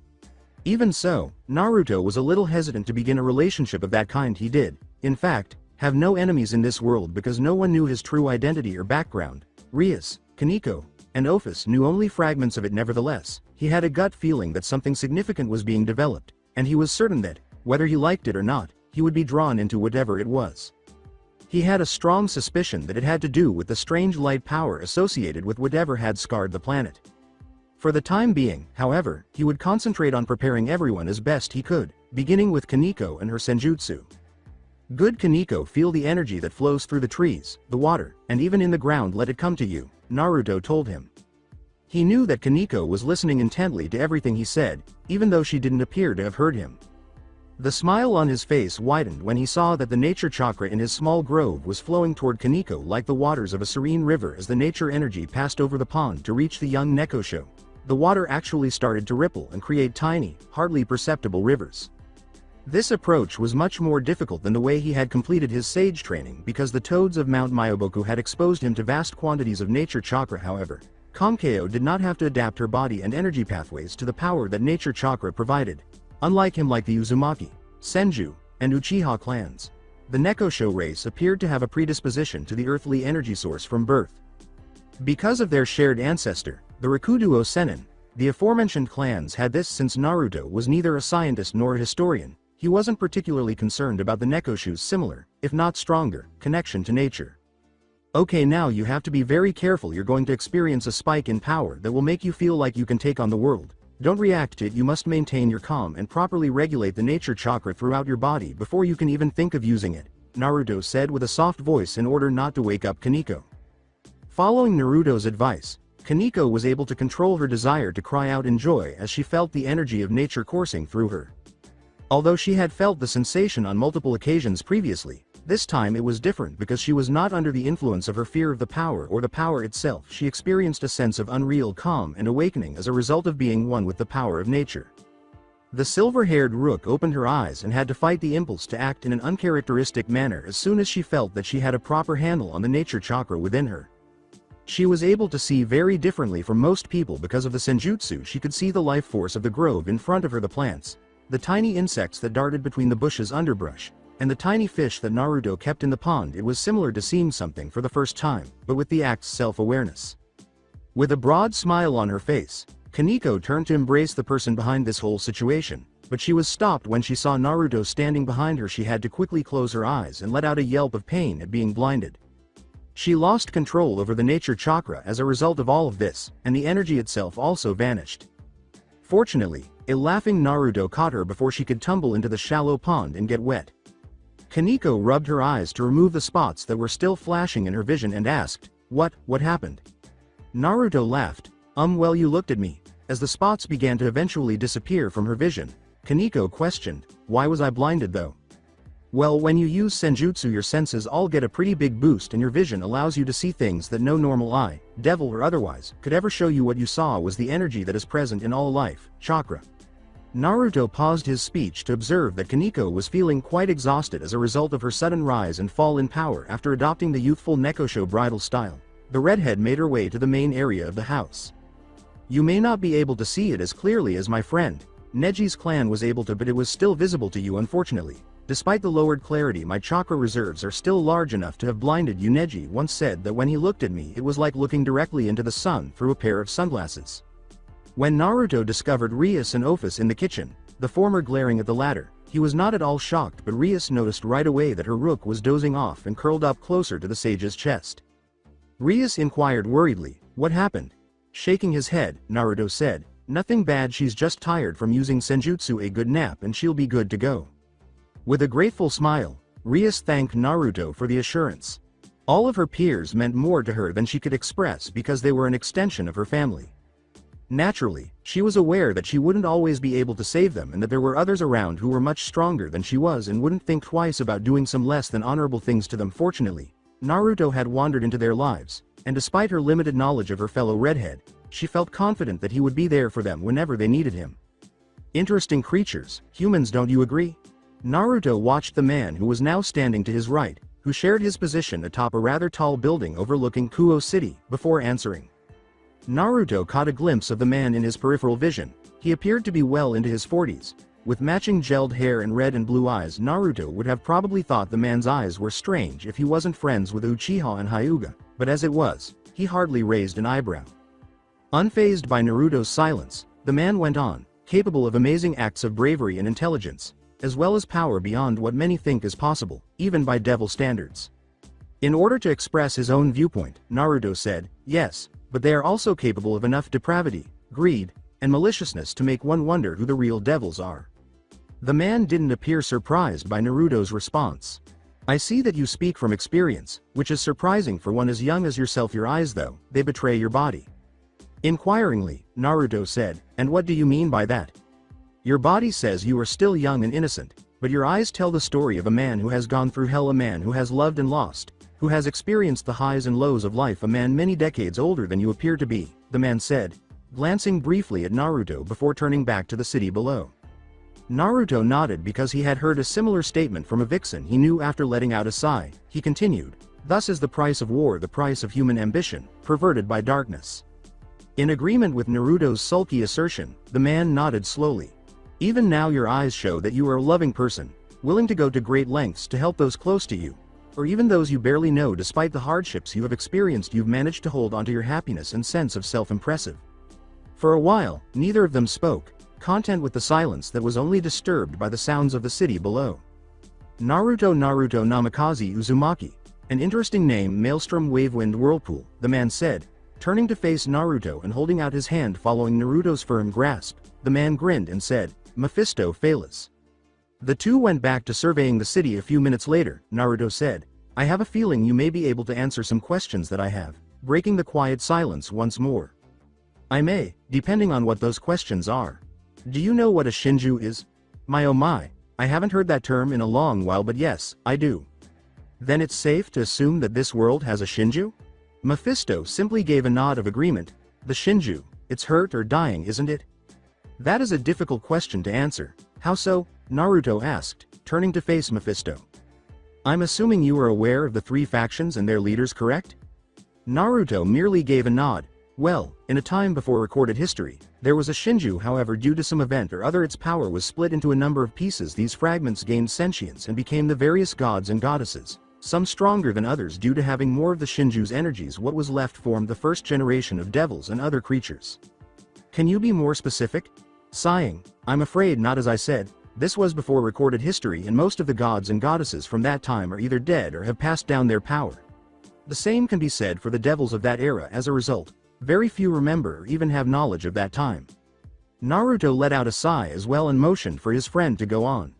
Even so, Naruto was a little hesitant to begin a relationship of that kind. He did, in fact, have no enemies in this world because no one knew his true identity or background. Rias, Kaneko, and Ophis knew only fragments of it. Nevertheless, he had a gut feeling that something significant was being developed, and he was certain that, whether he liked it or not, he would be drawn into whatever it was. He had a strong suspicion that it had to do with the strange light power associated with whatever had scarred the planet. For the time being, however, he would concentrate on preparing everyone as best he could, beginning with Kaneko and her senjutsu. Good Kaneko, feel the energy that flows through the trees, the water, and even in the ground. Let it come to you, Naruto told him. He knew that Kaneko was listening intently to everything he said, even though she didn't appear to have heard him. The smile on his face widened when he saw that the nature chakra in his small grove was flowing toward Kaneko like the waters of a serene river. As the nature energy passed over the pond to reach the young Nekosho, the water actually started to ripple and create tiny, hardly perceptible rivers. This approach was much more difficult than the way he had completed his sage training because the toads of Mount Myoboku had exposed him to vast quantities of nature chakra. However, Kankeo did not have to adapt her body and energy pathways to the power that nature chakra provided. Unlike him, like the Uzumaki, Senju, and Uchiha clans, the Nekosho race appeared to have a predisposition to the earthly energy source from birth. Because of their shared ancestor, the Rikuduo Sennin, the aforementioned clans had this. Since Naruto was neither a scientist nor a historian, he wasn't particularly concerned about the Nekosho's similar, if not stronger, connection to nature. Okay, now you have to be very careful. You're going to experience a spike in power that will make you feel like you can take on the world. Don't react to it. You must maintain your calm and properly regulate the nature chakra throughout your body before you can even think of using it, Naruto said with a soft voice in order not to wake up Kaneko. Following Naruto's advice, Kaneko was able to control her desire to cry out in joy as she felt the energy of nature coursing through her. Although she had felt the sensation on multiple occasions previously, this time it was different because she was not under the influence of her fear of the power or the power itself. She experienced a sense of unreal calm and awakening as a result of being one with the power of nature. The silver-haired Rook opened her eyes and had to fight the impulse to act in an uncharacteristic manner as soon as she felt that she had a proper handle on the nature chakra within her. She was able to see very differently from most people because of the senjutsu. She could see the life force of the grove in front of her, the plants, the tiny insects that darted between the bushes' underbrush, and the tiny fish that Naruto kept in the pond. It was similar to seeing something for the first time, but with the act's self-awareness. With a broad smile on her face, Kaneko turned to embrace the person behind this whole situation, but she was stopped when she saw Naruto standing behind her. She had to quickly close her eyes and let out a yelp of pain at being blinded. She lost control over the nature chakra as a result of all of this, and the energy itself also vanished. Fortunately, a laughing Naruto caught her before she could tumble into the shallow pond and get wet. Kaneko rubbed her eyes to remove the spots that were still flashing in her vision and asked, What happened?" Naruto laughed, Well, you looked at me." As the spots began to eventually disappear from her vision, Kaneko questioned, "Why was I blinded though?" "Well, when you use senjutsu, your senses all get a pretty big boost and your vision allows you to see things that no normal eye, devil or otherwise, could ever show you. What you saw was the energy that is present in all life, chakra." Naruto paused his speech to observe that Kaneko was feeling quite exhausted as a result of her sudden rise and fall in power after adopting the youthful Nekosho bridal style. The redhead made her way to the main area of the house. "You may not be able to see it as clearly as my friend Neji's clan was able to, but it was still visible to you. Unfortunately, despite the lowered clarity, my chakra reserves are still large enough to have blinded you." Neji once said that when he looked at me, it was like looking directly into the sun through a pair of sunglasses. When Naruto discovered Rias and Ophis in the kitchen, the former glaring at the latter, he was not at all shocked, but Rias noticed right away that her rook was dozing off and curled up closer to the sage's chest. Rias inquired worriedly, "What happened?" Shaking his head, Naruto said, "Nothing bad, she's just tired from using senjutsu. A good nap and she'll be good to go." With a grateful smile, Rias thanked Naruto for the assurance. All of her peers meant more to her than she could express because they were an extension of her family. Naturally, she was aware that she wouldn't always be able to save them and that there were others around who were much stronger than she was and wouldn't think twice about doing some less than honorable things to them. Fortunately, Naruto had wandered into their lives, and despite her limited knowledge of her fellow redhead, she felt confident that he would be there for them whenever they needed him. Interesting creatures, humans, don't you agree? Naruto watched the man who was now standing to his right, who shared his position atop a rather tall building overlooking Kuo City, before answering. Naruto caught a glimpse of the man in his peripheral vision. He appeared to be well into his 40s. With matching gelled hair and red and blue eyes, Naruto would have probably thought the man's eyes were strange if he wasn't friends with Uchiha and Hyuga, but as it was, he hardly raised an eyebrow. Unfazed by Naruto's silence, the man went on, capable of amazing acts of bravery and intelligence, as well as power beyond what many think is possible, even by devil standards. In order to express his own viewpoint, Naruto said, "Yes, but they are also capable of enough depravity, greed, and maliciousness to make one wonder who the real devils are." The man didn't appear surprised by Naruto's response. "I see that you speak from experience, which is surprising for one as young as yourself. Your eyes, though, they betray your body." Inquiringly, Naruto said, "And what do you mean by that?" "Your body says you are still young and innocent, but your eyes tell the story of a man who has gone through hell, a man who has loved and lost, who has experienced the highs and lows of life, a man many decades older than you appear to be," the man said, glancing briefly at Naruto before turning back to the city below. Naruto nodded because he had heard a similar statement from a vixen he knew. After letting out a sigh, he continued, "Thus is the price of war, the price of human ambition, perverted by darkness." In agreement with Naruto's sulky assertion, the man nodded slowly. "Even now your eyes show that you are a loving person, willing to go to great lengths to help those close to you, or even those you barely know. Despite the hardships you have experienced, you've managed to hold onto your happiness and sense of self-impressive." For a while, neither of them spoke, content with the silence that was only disturbed by the sounds of the city below. Naruto Namikaze Uzumaki, an interesting name, Maelstrom Wavewind Whirlpool, the man said, turning to face Naruto and holding out his hand. Following Naruto's firm grasp, the man grinned and said, "Mephisto Phalas." The two went back to surveying the city. A few minutes later, Naruto said, "I have a feeling you may be able to answer some questions that I have," breaking the quiet silence once more. "I may, depending on what those questions are. Do you know what a shinju is?" "My oh my, I haven't heard that term in a long while, but yes, I do." "Then it's safe to assume that this world has a shinju?" Mephisto simply gave a nod of agreement. "The shinju, it's hurt or dying, isn't it?" "That is a difficult question to answer." "How so?" Naruto asked, turning to face Mephisto. "I'm assuming you are aware of the three factions and their leaders, correct?" Naruto merely gave a nod. "Well, in a time before recorded history, there was a shinju. However, due to some event or other, its power was split into a number of pieces. These fragments gained sentience and became the various gods and goddesses, some stronger than others due to having more of the shinju's energies. What was left formed the first generation of devils and other creatures." "Can you be more specific?" Sighing, "I'm afraid not. As I said, this was before recorded history, and most of the gods and goddesses from that time are either dead or have passed down their power. The same can be said for the devils of that era. As a result, very few remember or even have knowledge of that time." Naruto let out a sigh as well and motioned for his friend to go on.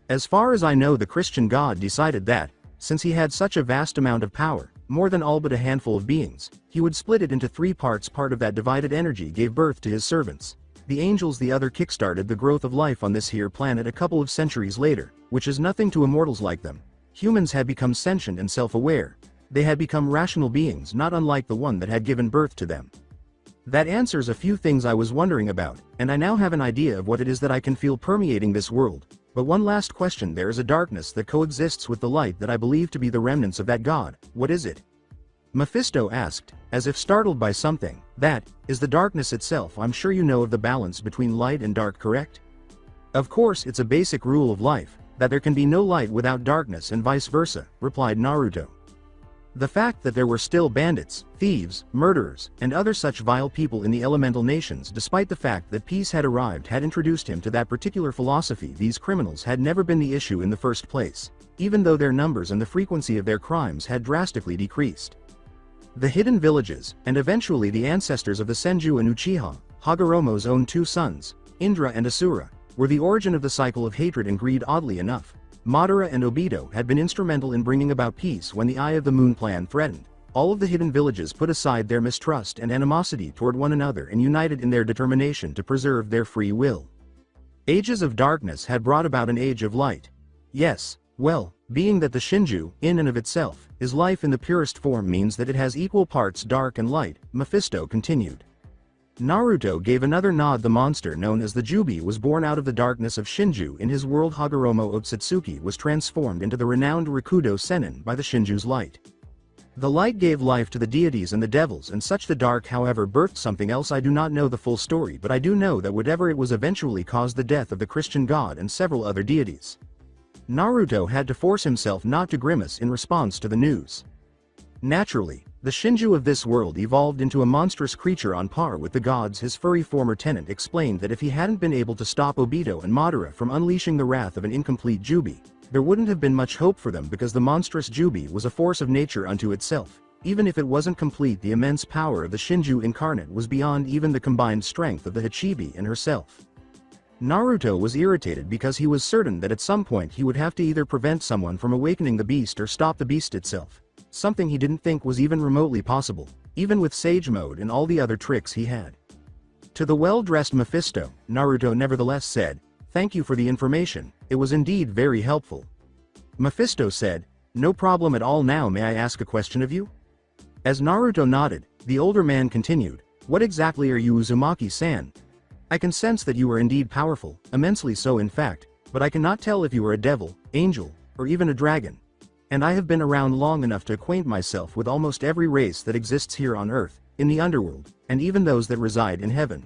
"As far as I know, the Christian God decided that, since he had such a vast amount of power, more than all but a handful of beings, he would split it into three parts. Part of that divided energy gave birth to his servants, the angels. The other kickstarted the growth of life on this here planet. A couple of centuries later, which is nothing to immortals like them, humans had become sentient and self-aware. They had become rational beings, not unlike the one that had given birth to them. That answers a few things I was wondering about, and I now have an idea of what it is that I can feel permeating this world. But one last question. There is a darkness that coexists with the light that I believe to be the remnants of that god. What is it?" Mephisto asked, as if startled by something. "That is the darkness itself. I'm sure you know of the balance between light and dark, correct?" "Of course, it's a basic rule of life, that there can be no light without darkness and vice versa," replied Naruto. The fact that there were still bandits, thieves, murderers, and other such vile people in the elemental nations, despite the fact that peace had arrived, had introduced him to that particular philosophy. These criminals had never been the issue in the first place, even though their numbers and the frequency of their crimes had drastically decreased. The hidden villages, and eventually the ancestors of the Senju and Uchiha, Hagoromo's own two sons, Indra and Asura, were the origin of the cycle of hatred and greed. Oddly enough, Madara and Obito had been instrumental in bringing about peace when the Eye of the Moon plan threatened. All of the hidden villages put aside their mistrust and animosity toward one another and united in their determination to preserve their free will. Ages of darkness had brought about an age of light. Yes, well, being that the Shinju, in and of itself, is life in the purest form, means that it has equal parts dark and light, Mephisto continued. Naruto gave another nod. The monster known as the Jubi was born out of the darkness of Shinju. In his world, Hagoromo Otsutsuki was transformed into the renowned Rikudo Sennin by the Shinju's light. The light gave life to the deities and the devils, and such the dark however birthed something else. I do not know the full story, but I do know that whatever it was eventually caused the death of the Christian god and several other deities. Naruto had to force himself not to grimace in response to the news. Naturally, the Shinju of this world evolved into a monstrous creature on par with the gods. His furry former tenant explained that if he hadn't been able to stop Obito and Madara from unleashing the wrath of an incomplete Jubi, there wouldn't have been much hope for them, because the monstrous Jubi was a force of nature unto itself. Even if it wasn't complete, the immense power of the Shinju incarnate was beyond even the combined strength of the Hachibi and herself. Naruto was irritated because he was certain that at some point he would have to either prevent someone from awakening the beast or stop the beast itself. Something he didn't think was even remotely possible, even with Sage Mode and all the other tricks he had. To the well-dressed Mephisto, Naruto nevertheless said, "Thank you for the information, it was indeed very helpful." Mephisto said, "No problem at all. Now may I ask a question of you?" As Naruto nodded, the older man continued, "What exactly are you, Uzumaki-san? I can sense that you are indeed powerful, immensely so in fact, but I cannot tell if you are a devil, angel, or even a dragon. And I have been around long enough to acquaint myself with almost every race that exists here on Earth, in the underworld, and even those that reside in heaven."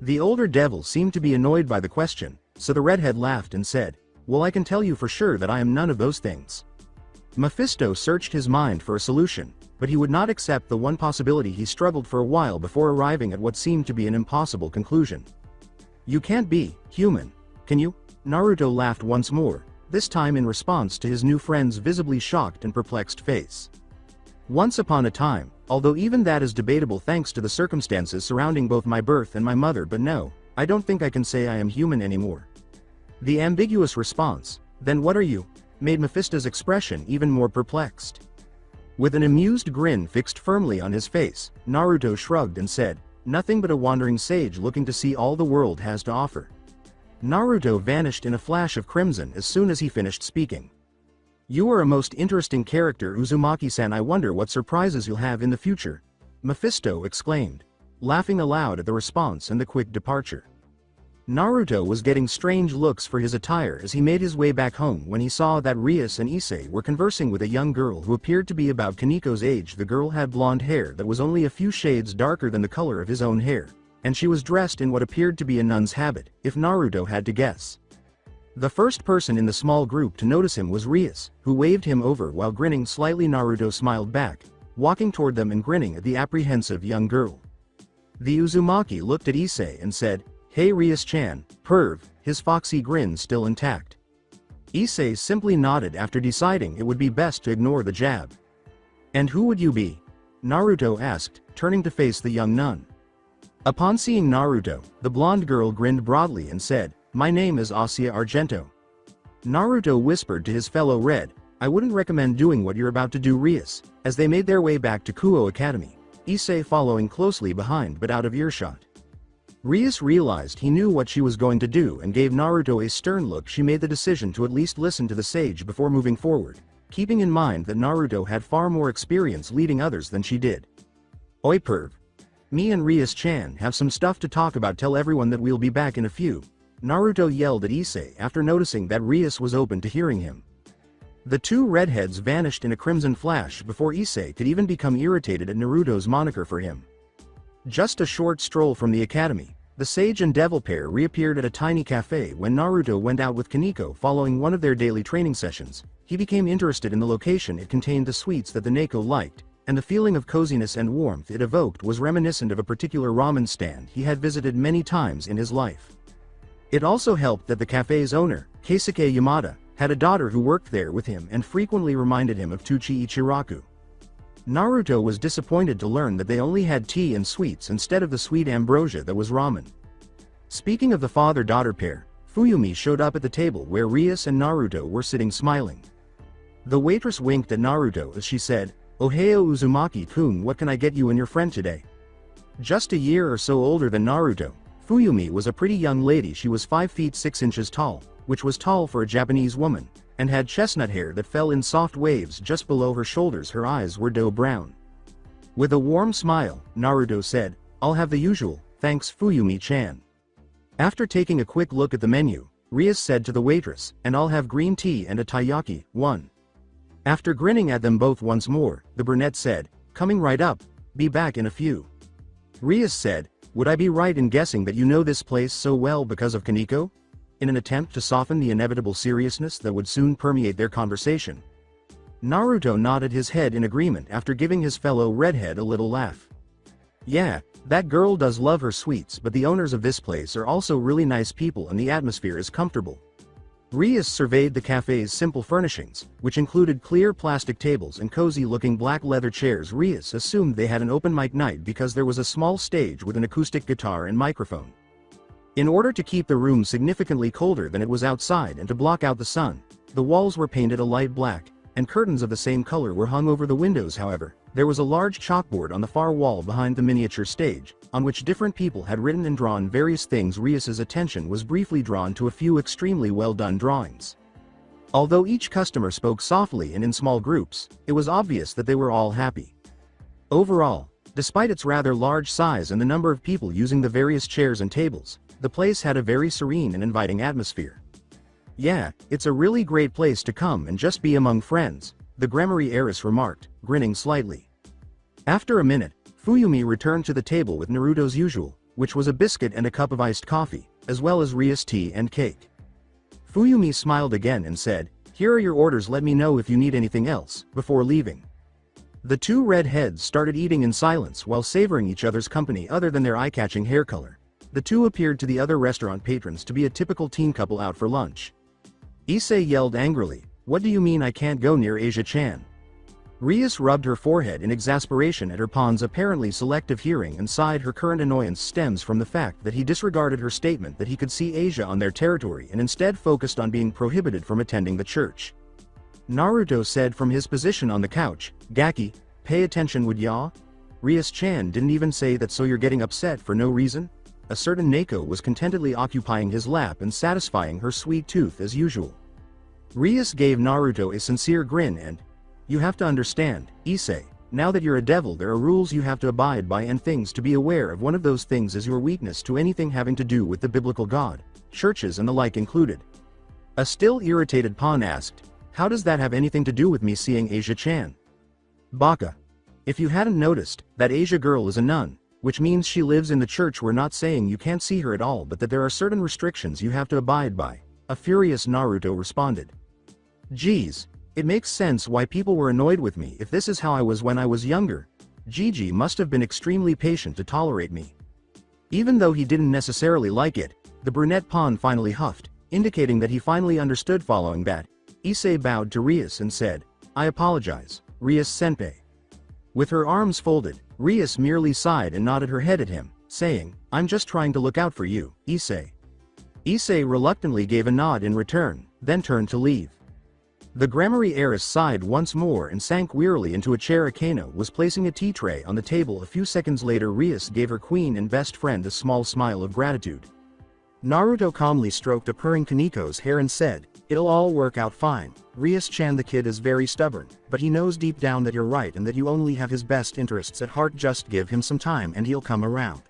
The older devil seemed to be annoyed by the question, so the redhead laughed and said, "Well, I can tell you for sure that I am none of those things." Mephisto searched his mind for a solution, but he would not accept the one possibility. He struggled for a while before arriving at what seemed to be an impossible conclusion. "You can't be human, can you?" Naruto laughed once more, this time in response to his new friend's visibly shocked and perplexed face. "Once upon a time, although even that is debatable thanks to the circumstances surrounding both my birth and my mother, but no, I don't think I can say I am human anymore." The ambiguous response, "Then what are you?" made Mephisto's expression even more perplexed. With an amused grin fixed firmly on his face, Naruto shrugged and said, "Nothing but a wandering sage looking to see all the world has to offer." Naruto vanished in a flash of crimson as soon as he finished speaking. "You are a most interesting character, Uzumaki-san. I wonder what surprises you'll have in the future," Mephisto exclaimed, laughing aloud at the response and the quick departure. Naruto was getting strange looks for his attire as he made his way back home when he saw that Rias and Issei were conversing with a young girl who appeared to be about Kaniko's age. The girl had blonde hair that was only a few shades darker than the color of his own hair, and she was dressed in what appeared to be a nun's habit, if Naruto had to guess. The first person in the small group to notice him was Rias, who waved him over while grinning slightly. Naruto smiled back, walking toward them and grinning at the apprehensive young girl. The Uzumaki looked at Issei and said, "Hey Rias-chan, perv," his foxy grin still intact. Issei simply nodded after deciding it would be best to ignore the jab. "And who would you be?" Naruto asked, turning to face the young nun. Upon seeing Naruto, the blonde girl grinned broadly and said, "My name is Asia Argento." Naruto whispered to his fellow Red, "I wouldn't recommend doing what you're about to do, Rias," as they made their way back to Kuo Academy, Issei following closely behind but out of earshot. Rias realized he knew what she was going to do and gave Naruto a stern look. She made the decision to at least listen to the sage before moving forward, keeping in mind that Naruto had far more experience leading others than she did. "Oi perv. Me and Rias-chan have some stuff to talk about. Tell everyone that we'll be back in a few," Naruto yelled at Issei after noticing that Rias was open to hearing him. The two redheads vanished in a crimson flash before Issei could even become irritated at Naruto's moniker for him. Just a short stroll from the academy, the sage and devil pair reappeared at a tiny cafe when Naruto went out with Kaniko following one of their daily training sessions. He became interested in the location. It contained the sweets that the Neko liked, and the feeling of coziness and warmth it evoked was reminiscent of a particular ramen stand he had visited many times in his life. It also helped that the cafe's owner, Keisuke Yamada, had a daughter who worked there with him and frequently reminded him of Tuchi Ichiraku. Naruto was disappointed to learn that they only had tea and sweets instead of the sweet ambrosia that was ramen. Speaking of the father-daughter pair, Fuyumi showed up at the table where Rias and Naruto were sitting smiling. The waitress winked at Naruto as she said, "Ohio Uzumaki-kun, what can I get you and your friend today?" Just a year or so older than Naruto, Fuyumi was a pretty young lady. She was 5 feet 6 inches tall, which was tall for a Japanese woman, and had chestnut hair that fell in soft waves just below her shoulders. Her eyes were dough brown. With a warm smile, Naruto said, "I'll have the usual, thanks Fuyumi-chan." After taking a quick look at the menu, Rias said to the waitress, "And I'll have green tea and a taiyaki, one." After grinning at them both once more, the brunette said, "Coming right up, be back in a few." Rias said, "Would I be right in guessing that you know this place so well because of Kaneko?" in an attempt to soften the inevitable seriousness that would soon permeate their conversation. Naruto nodded his head in agreement after giving his fellow redhead a little laugh. "Yeah, that girl does love her sweets, but the owners of this place are also really nice people and the atmosphere is comfortable." Rias surveyed the cafe's simple furnishings, which included clear plastic tables and cozy-looking black leather chairs. Rias assumed they had an open mic night because there was a small stage with an acoustic guitar and microphone. In order to keep the room significantly colder than it was outside and to block out the sun, the walls were painted a light black, and curtains of the same color were hung over the windows. However, there was a large chalkboard on the far wall behind the miniature stage, on which different people had written and drawn various things. Rias's attention was briefly drawn to a few extremely well-done drawings. Although each customer spoke softly and in small groups, it was obvious that they were all happy. Overall, despite its rather large size and the number of people using the various chairs and tables, the place had a very serene and inviting atmosphere. "Yeah, it's a really great place to come and just be among friends," the Grammary heiress remarked, grinning slightly. After a minute, Fuyumi returned to the table with Naruto's usual, which was a biscuit and a cup of iced coffee, as well as Rias tea and cake. Fuyumi smiled again and said, "Here are your orders, let me know if you need anything else," before leaving. The two redheads started eating in silence while savoring each other's company. Other than their eye-catching hair color, the two appeared to the other restaurant patrons to be a typical teen couple out for lunch. Issei yelled angrily, "What do you mean I can't go near Asia-chan?" Rias rubbed her forehead in exasperation at her pawn's apparently selective hearing and sighed. Her current annoyance stems from the fact that he disregarded her statement that he could see Asia on their territory and instead focused on being prohibited from attending the church. Naruto said from his position on the couch, "Gaki, pay attention would ya?" Rias-chan didn't even say that. "So you're getting upset for no reason?" A certain Neko was contentedly occupying his lap and satisfying her sweet tooth as usual. Rias gave Naruto a sincere grin and, "You have to understand, Issei, now that you're a devil there are rules you have to abide by and things to be aware of. One of those things is your weakness to anything having to do with the biblical God, churches and the like included." A still irritated pawn asked, "How does that have anything to do with me seeing Asia-chan?" "Baka. If you hadn't noticed, that Asia girl is a nun, which means she lives in the church. We're not saying you can't see her at all, but that there are certain restrictions you have to abide by," a furious Naruto responded. "Geez, it makes sense why people were annoyed with me if this is how I was when I was younger. Gigi must have been extremely patient to tolerate me." Even though he didn't necessarily like it, the brunette pawn finally huffed, indicating that he finally understood. Following that, Issei bowed to Rias and said, "I apologize, Rias-senpai." With her arms folded, Rias merely sighed and nodded her head at him, saying, "I'm just trying to look out for you, Issei." Issei reluctantly gave a nod in return, then turned to leave. The Grammary heiress sighed once more and sank wearily into a chair. Akano was placing a tea tray on the table. A few seconds later Rias gave her queen and best friend a small smile of gratitude. Naruto calmly stroked a purring Kaneko's hair and said, "It'll all work out fine. Rias-chan, the kid is very stubborn, but he knows deep down that you're right and that you only have his best interests at heart. Just give him some time and he'll come around."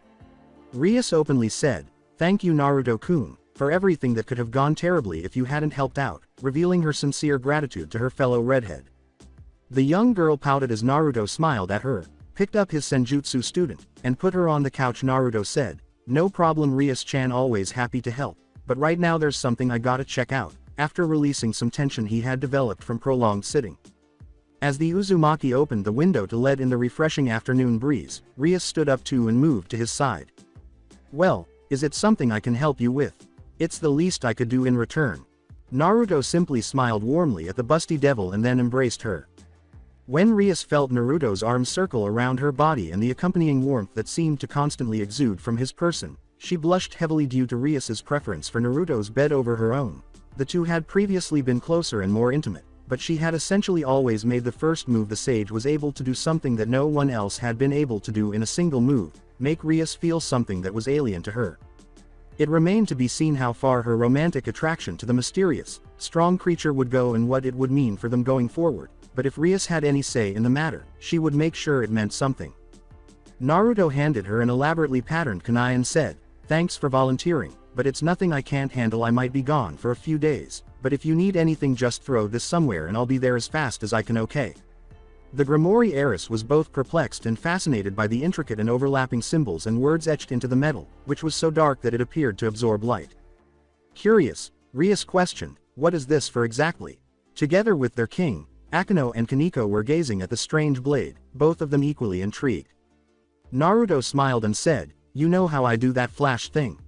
Rias openly said, "Thank you Naruto-kun, for everything that could have gone terribly if you hadn't helped out," revealing her sincere gratitude to her fellow redhead. The young girl pouted as Naruto smiled at her, picked up his senjutsu student, and put her on the couch. Naruto said, "No problem Rias-chan, always happy to help, but right now there's something I gotta check out," after releasing some tension he had developed from prolonged sitting. As the Uzumaki opened the window to let in the refreshing afternoon breeze, Rias stood up too and moved to his side. "Well, is it something I can help you with? It's the least I could do in return." Naruto simply smiled warmly at the busty devil and then embraced her. When Rias felt Naruto's arms circle around her body and the accompanying warmth that seemed to constantly exude from his person, she blushed heavily due to Rias's preference for Naruto's bed over her own. The two had previously been closer and more intimate, but she had essentially always made the first move. The sage was able to do something that no one else had been able to do in a single move, make Rias feel something that was alien to her. It remained to be seen how far her romantic attraction to the mysterious, strong creature would go and what it would mean for them going forward, but if Rias had any say in the matter, she would make sure it meant something. Naruto handed her an elaborately patterned kunai and said, "Thanks for volunteering, but it's nothing I can't handle. I might be gone for a few days," but if you need anything just throw this somewhere and I'll be there as fast as I can, okay? The Grimoire heiress was both perplexed and fascinated by the intricate and overlapping symbols and words etched into the metal, which was so dark that it appeared to absorb light. Curious, Rias questioned, what is this for exactly? Together with their king, Akeno and Kaneko were gazing at the strange blade, both of them equally intrigued. Naruto smiled and said, you know how I do that flash thing.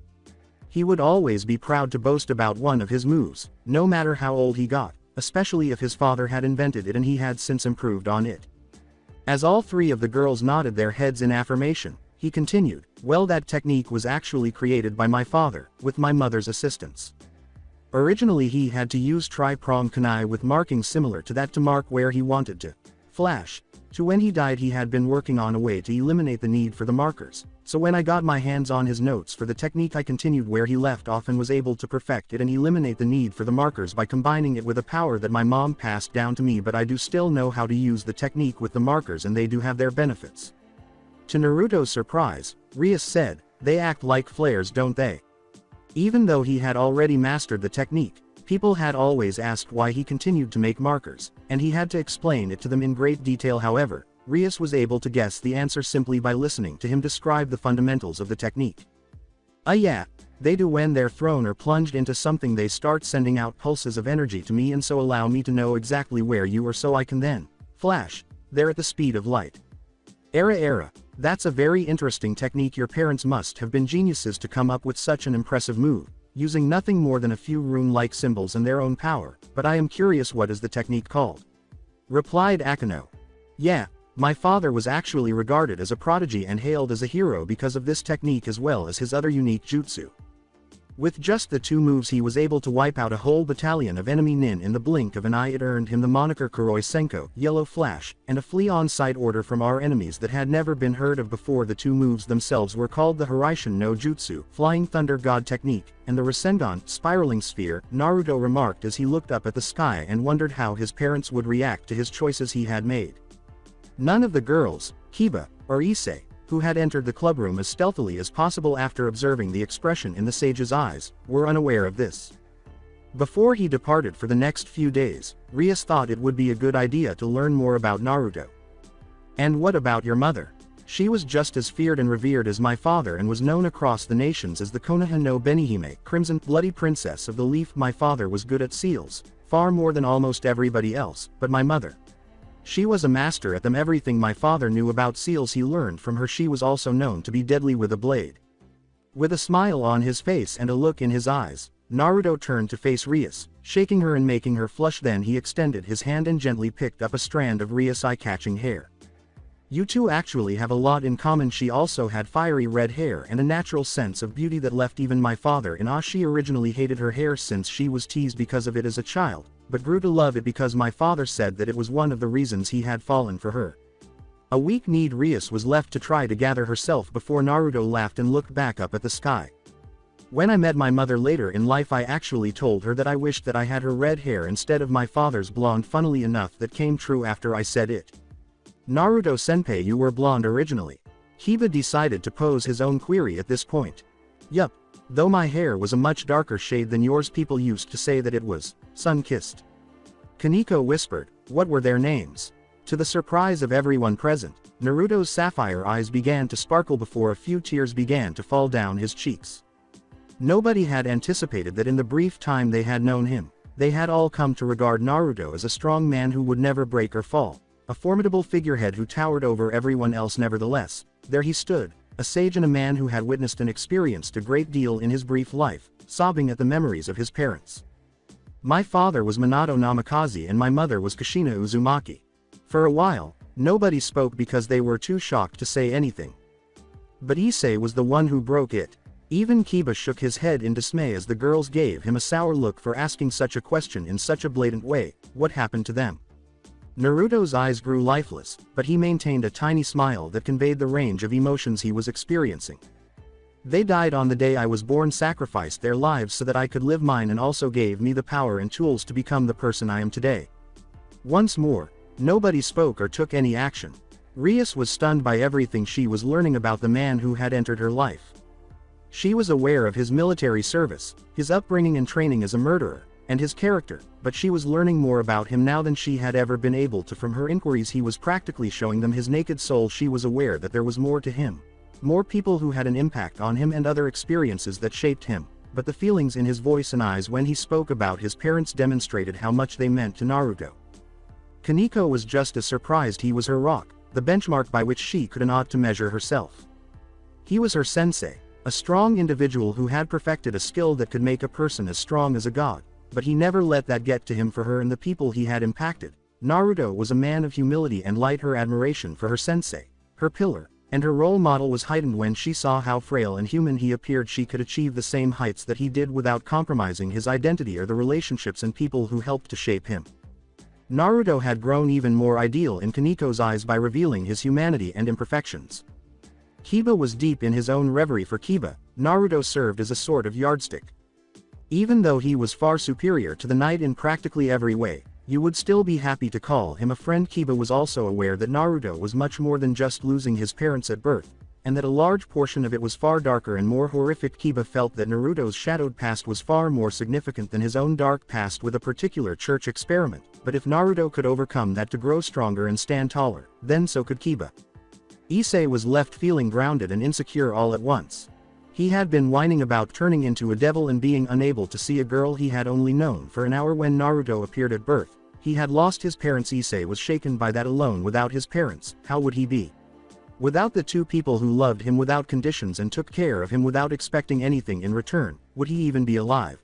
He would always be proud to boast about one of his moves, no matter how old he got, especially if his father had invented it and he had since improved on it. As all three of the girls nodded their heads in affirmation, he continued, well, that technique was actually created by my father, with my mother's assistance. Originally he had to use tri-prong kunai with markings similar to that to mark where he wanted to flash. To when he died he had been working on a way to eliminate the need for the markers, so when I got my hands on his notes for the technique I continued where he left off and was able to perfect it and eliminate the need for the markers by combining it with a power that my mom passed down to me, but I do still know how to use the technique with the markers and they do have their benefits. To Naruto's surprise, Rias said, they act like flares, don't they? Even though he had already mastered the technique, people had always asked why he continued to make markers, and he had to explain it to them in great detail. However, Rias was able to guess the answer simply by listening to him describe the fundamentals of the technique. Yeah, they do. When they're thrown or plunged into something they start sending out pulses of energy to me and so allow me to know exactly where you are so I can then flash. They're at the speed of light. Era. That's a very interesting technique. Your parents must have been geniuses to come up with such an impressive move, using nothing more than a few rune-like symbols and their own power, but I am curious, what is the technique called? Replied Akeno. Yeah, my father was actually regarded as a prodigy and hailed as a hero because of this technique as well as his other unique jutsu. With just the two moves he was able to wipe out a whole battalion of enemy nin in the blink of an eye. It earned him the moniker Kuroi Senko, Yellow Flash, and a flee on-sight order from our enemies that had never been heard of before. The two moves themselves were called the Hiraishin no Jutsu, Flying Thunder God Technique, and the Rasengan, Spiraling Sphere. Naruto remarked as he looked up at the sky and wondered how his parents would react to his choices he had made. None of the girls, Kiba, or Issei, who had entered the clubroom as stealthily as possible after observing the expression in the sage's eyes, were unaware of this. Before he departed for the next few days, Rias thought it would be a good idea to learn more about Naruto. And what about your mother? She was just as feared and revered as my father and was known across the nations as the Konoha no Benihime, Crimson Bloody Princess of the Leaf. My father was good at seals, far more than almost everybody else, but my mother, she was a master at them. Everything my father knew about seals he learned from her. She was also known to be deadly with a blade. With a smile on his face and a look in his eyes, Naruto turned to face Rias, shaking her and making her flush. Then he extended his hand and gently picked up a strand of Rias' eye-catching hair. You two actually have a lot in common. She also had fiery red hair and a natural sense of beauty that left even my father in awe. She originally hated her hair since she was teased because of it as a child, but grew to love it because my father said that it was one of the reasons he had fallen for her. A weak-kneed Rias was left to try to gather herself before Naruto laughed and looked back up at the sky. When I met my mother later in life, I actually told her that I wished that I had her red hair instead of my father's blonde. Funnily enough, that came true after I said it. Naruto senpai, you were blonde originally. Kiba decided to pose his own query at this point. Yup, though my hair was a much darker shade than yours. People used to say that it was sun-kissed. Kaneko whispered, what were their names? To the surprise of everyone present, Naruto's sapphire eyes began to sparkle before a few tears began to fall down his cheeks. Nobody had anticipated that in the brief time they had known him, they had all come to regard Naruto as a strong man who would never break or fall, a formidable figurehead who towered over everyone else. Nevertheless, there he stood, a sage and a man who had witnessed and experienced a great deal in his brief life, sobbing at the memories of his parents. My father was Minato Namikaze and my mother was Kushina Uzumaki. For a while, nobody spoke because they were too shocked to say anything. But Issei was the one who broke it. Even Kiba shook his head in dismay as the girls gave him a sour look for asking such a question in such a blatant way. What happened to them? Naruto's eyes grew lifeless, but he maintained a tiny smile that conveyed the range of emotions he was experiencing. They died on the day I was born, sacrificed their lives so that I could live mine, and also gave me the power and tools to become the person I am today. Once more, nobody spoke or took any action. Rias was stunned by everything she was learning about the man who had entered her life. She was aware of his military service, his upbringing and training as a murderer, and his character, but she was learning more about him now than she had ever been able to. From her inquiries, he was practically showing them his naked soul. She was aware that there was more to him. More people who had an impact on him and other experiences that shaped him, but the feelings in his voice and eyes when he spoke about his parents demonstrated how much they meant to Naruto. Kaneko was just as surprised. He was her rock, the benchmark by which she could and ought to measure herself. He was her sensei, a strong individual who had perfected a skill that could make a person as strong as a god, but he never let that get to him. For her and the people he had impacted, Naruto was a man of humility and light. Her admiration for her sensei, her pillar, and her role model was heightened when she saw how frail and human he appeared. She could achieve the same heights that he did without compromising his identity or the relationships and people who helped to shape him. Naruto had grown even more ideal in Kaneko's eyes by revealing his humanity and imperfections. Kiba was deep in his own reverie. For Kiba, Naruto served as a sort of yardstick. Even though he was far superior to the knight in practically every way, you would still be happy to call him a friend. Kiba was also aware that Naruto was much more than just losing his parents at birth, and that a large portion of it was far darker and more horrific. Kiba felt that Naruto's shadowed past was far more significant than his own dark past with a particular church experiment, but if Naruto could overcome that to grow stronger and stand taller, then so could Kiba. Issei was left feeling grounded and insecure all at once. He had been whining about turning into a devil and being unable to see a girl he had only known for an hour when Naruto appeared at birth. He had lost his parents. Issei was shaken by that. Alone without his parents, how would he be? Without the two people who loved him without conditions and took care of him without expecting anything in return, would he even be alive?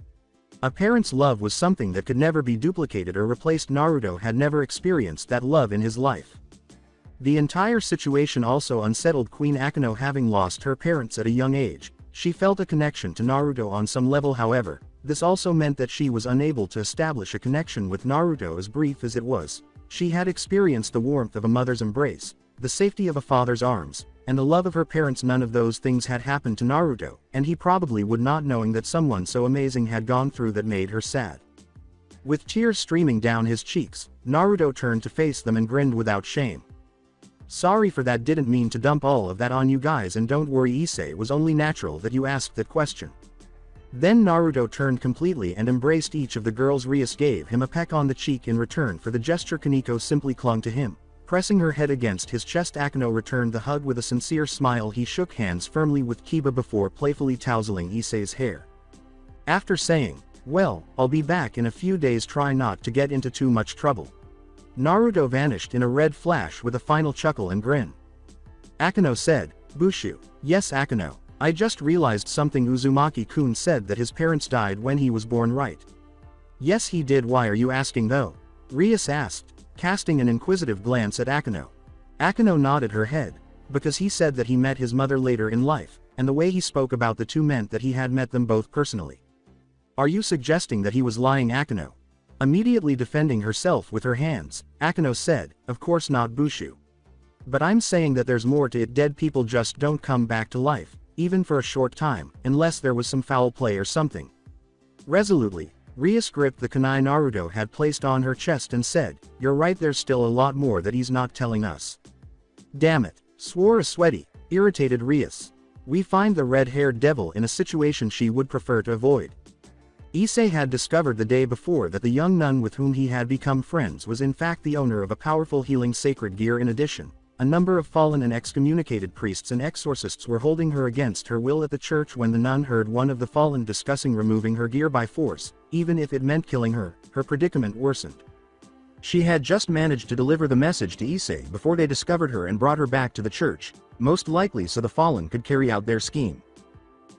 A parent's love was something that could never be duplicated or replaced. Naruto had never experienced that love in his life. The entire situation also unsettled Queen Akeno. Having lost her parents at a young age, she felt a connection to Naruto on some level. However, this also meant that she was unable to establish a connection with Naruto. As brief as it was, she had experienced the warmth of a mother's embrace, the safety of a father's arms, and the love of her parents. None of those things had happened to Naruto, and he probably would not, knowing that someone so amazing had gone through that made her sad. With tears streaming down his cheeks, Naruto turned to face them and grinned without shame. Sorry for that, didn't mean to dump all of that on you guys, and don't worry Issei, it was only natural that you asked that question. Then Naruto turned completely and embraced each of the girls. Rias gave him a peck on the cheek in return for the gesture. Kaneko simply clung to him, pressing her head against his chest. Akeno returned the hug with a sincere smile. He shook hands firmly with Kiba before playfully tousling Issei's hair. After saying, "Well, I'll be back in a few days, try not to get into too much trouble," Naruto vanished in a red flash with a final chuckle and grin. Akeno said, "Bushu." "Yes Akeno, I just realized something. Uzumaki-kun said that his parents died when he was born, right?" "Yes he did. Why are you asking though?" Rias asked, casting an inquisitive glance at Akeno. Akeno nodded her head, because he said that he met his mother later in life, and the way he spoke about the two meant that he had met them both personally. "Are you suggesting that he was lying?" Akeno, immediately defending herself with her hands, Akeno said, "Of course not Bushu. But I'm saying that there's more to it. Dead people just don't come back to life, even for a short time, unless there was some foul play or something." Resolutely, Rias gripped the kunai Naruto had placed on her chest and said, "You're right, there's still a lot more that he's not telling us." "Damn it," swore a sweaty, irritated Rias. "We find the red-haired devil in a situation she would prefer to avoid." Issei had discovered the day before that the young nun with whom he had become friends was in fact the owner of a powerful healing sacred gear. In addition, a number of fallen and excommunicated priests and exorcists were holding her against her will at the church. When the nun heard one of the fallen discussing removing her gear by force, even if it meant killing her, her predicament worsened. She had just managed to deliver the message to Issei before they discovered her and brought her back to the church, most likely so the fallen could carry out their scheme.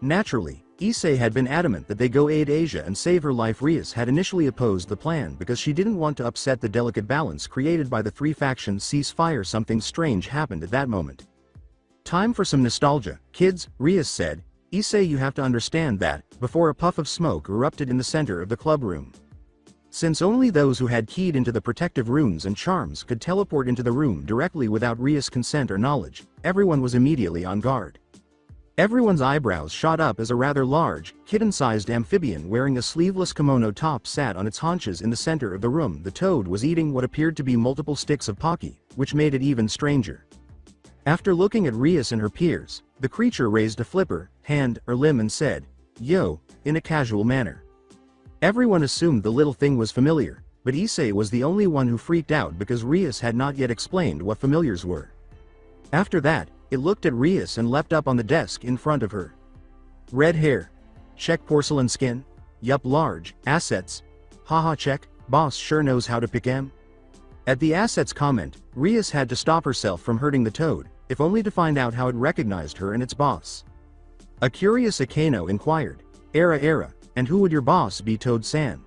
Naturally, Issei had been adamant that they go aid Asia and save her life. Rias had initially opposed the plan because she didn't want to upset the delicate balance created by the three factions' ceasefire. Something strange happened at that moment. "Time for some nostalgia, kids," Rias said. "Issei, you have to understand that," before a puff of smoke erupted in the center of the club room. Since only those who had keyed into the protective runes and charms could teleport into the room directly without Rias' consent or knowledge, everyone was immediately on guard. Everyone's eyebrows shot up as a rather large, kitten-sized amphibian wearing a sleeveless kimono top sat on its haunches in the center of the room. The toad was eating what appeared to be multiple sticks of pocky, which made it even stranger. After looking at Rias and her peers, the creature raised a flipper, hand, or limb and said, "Yo," in a casual manner. Everyone assumed the little thing was familiar, but Issei was the only one who freaked out because Rias had not yet explained what familiars were. After that, it looked at Rias and leapt up on the desk in front of her. Red hair. Check porcelain skin. Yup, large. Assets. Haha, check. Boss sure knows how to pick 'em. At the assets comment, Rias had to stop herself from hurting the toad, if only to find out how it recognized her and its boss. A curious Akano inquired, Era, and who would your boss be, Toad-san?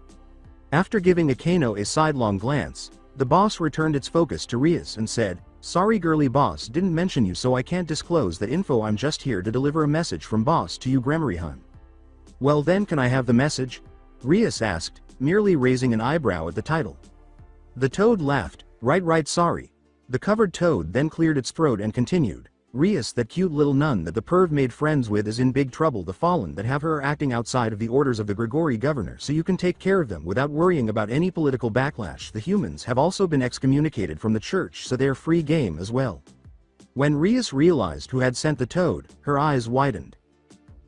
After giving Akano a sidelong glance, the boss returned its focus to Rias and said, sorry girly boss didn't mention you so I can't disclose that info, I'm just here to deliver a message from boss to you Gremory-hun. Well then can I have the message? Rias asked, merely raising an eyebrow at the title. The toad laughed, right sorry. The covered toad then cleared its throat and continued, Rias, that cute little nun that the perv made friends with is in big trouble, the fallen that have her acting outside of the orders of the Grigori governor so you can take care of them without worrying about any political backlash. The humans have also been excommunicated from the church so they're free game as well. When Rias realized who had sent the toad, her eyes widened.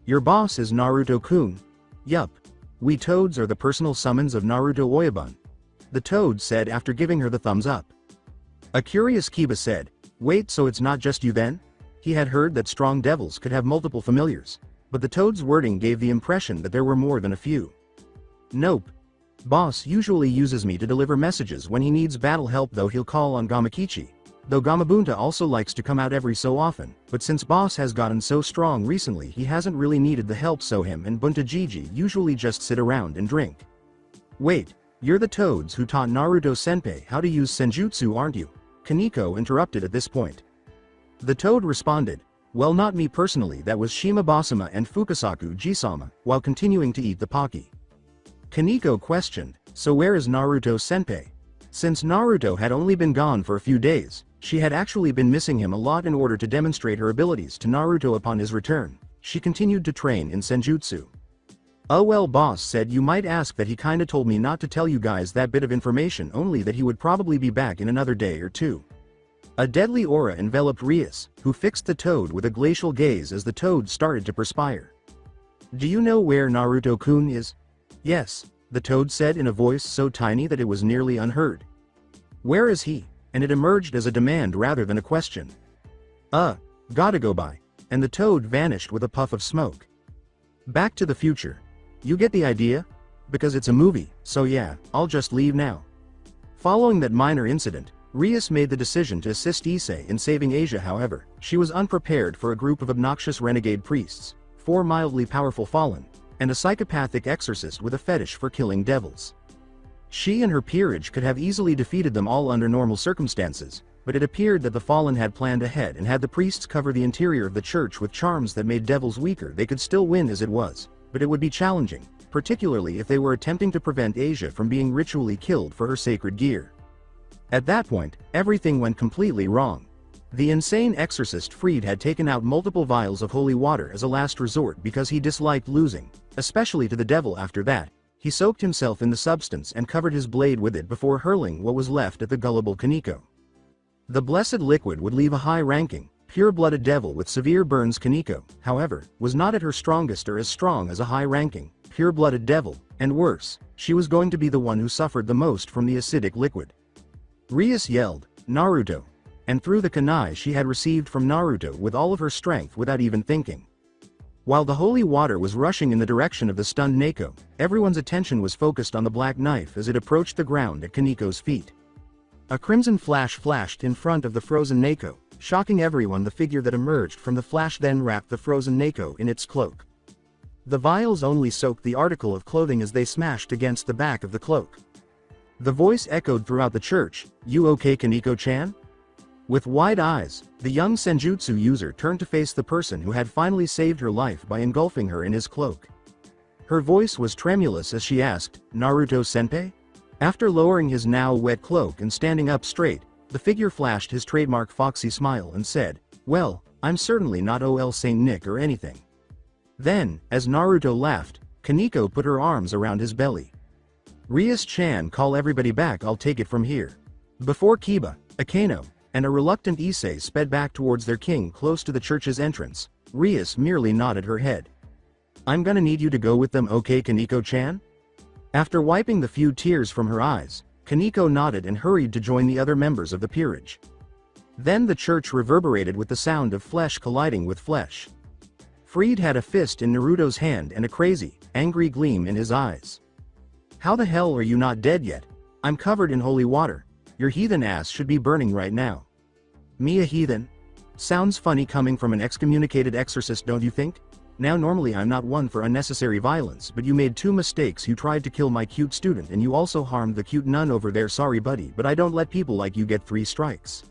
Your boss is Naruto-kun? Yup. We toads are the personal summons of Naruto Oyabun. The toad said after giving her the thumbs up. A curious Kiba said, wait, so it's not just you then? He had heard that strong devils could have multiple familiars, but the toad's wording gave the impression that there were more than a few. Nope. Boss usually uses me to deliver messages when he needs battle help, though he'll call on Gamakichi. Though Gamabunta also likes to come out every so often, but since boss has gotten so strong recently he hasn't really needed the help, so him and Bunta Gigi usually just sit around and drink. Wait, you're the toads who taught Naruto-senpai how to use senjutsu, aren't you? Kaneko interrupted at this point. The toad responded, well, not me personally, that was Shima Basama and Fukasaku Jisama, while continuing to eat the Pocky. Kaneko questioned, so where is Naruto-senpai? Since Naruto had only been gone for a few days, she had actually been missing him a lot. In order to demonstrate her abilities to Naruto upon his return, she continued to train in senjutsu. Oh well, boss said you might ask that. He kinda told me not to tell you guys that bit of information, only that he would probably be back in another day or two. A deadly aura enveloped Rias, who fixed the toad with a glacial gaze as the toad started to perspire. Do you know where Naruto-kun is? Yes, the toad said in a voice so tiny that it was nearly unheard. Where is he? And it emerged as a demand rather than a question. Gotta go by. And the toad vanished with a puff of smoke. Back to the Future. You get the idea? Because it's a movie, so yeah, I'll just leave now. Following that minor incident, Rias made the decision to assist Issei in saving Asia. However, she was unprepared for a group of obnoxious renegade priests, 4 mildly powerful fallen, and a psychopathic exorcist with a fetish for killing devils. She and her peerage could have easily defeated them all under normal circumstances, but it appeared that the fallen had planned ahead and had the priests cover the interior of the church with charms that made devils weaker. They could still win as it was, but it would be challenging, particularly if they were attempting to prevent Asia from being ritually killed for her sacred gear. At that point, everything went completely wrong. The insane exorcist Fried had taken out multiple vials of holy water as a last resort because he disliked losing, especially to the devil. After that, he soaked himself in the substance and covered his blade with it before hurling what was left at the gullible Kaneko. The blessed liquid would leave a high-ranking, pure-blooded devil with severe burns. Kaneko, however, was not at her strongest or as strong as a high-ranking, pure-blooded devil, and worse, she was going to be the one who suffered the most from the acidic liquid. Rias yelled, Naruto, and threw the kunai she had received from Naruto with all of her strength without even thinking. While the holy water was rushing in the direction of the stunned Neko, everyone's attention was focused on the black knife as it approached the ground at Kaneko's feet. A crimson flash flashed in front of the frozen Neko, shocking everyone. The figure that emerged from the flash then wrapped the frozen Neko in its cloak. The vials only soaked the article of clothing as they smashed against the back of the cloak. The voice echoed throughout the church, "You okay, Kaneko-chan?" With wide eyes, the young senjutsu user turned to face the person who had finally saved her life by engulfing her in his cloak. Her voice was tremulous as she asked, Naruto-senpai? After lowering his now wet cloak and standing up straight, the figure flashed his trademark foxy smile and said, well, I'm certainly not OL Saint Nick or anything. Then, as Naruto laughed, Kaneko put her arms around his belly. Rias-chan, call everybody back, I'll take it from here. Before Kiba, Akano, and a reluctant Issei sped back towards their king close to the church's entrance, Rias merely nodded her head. I'm gonna need you to go with them, okay, Kaneko-chan? After wiping the few tears from her eyes, Kaneko nodded and hurried to join the other members of the peerage. Then the church reverberated with the sound of flesh colliding with flesh. Freed had a fist in Naruto's hand and a crazy, angry gleam in his eyes. "How the hell are you not dead yet? I'm covered in holy water. Your heathen ass should be burning right now." "Me a heathen? Sounds funny coming from an excommunicated exorcist, don't you think? Now normally I'm not one for unnecessary violence, but you made 2 mistakes. You tried to kill my cute student and you also harmed the cute nun over there. Sorry buddy, but I don't let people like you get 3 strikes."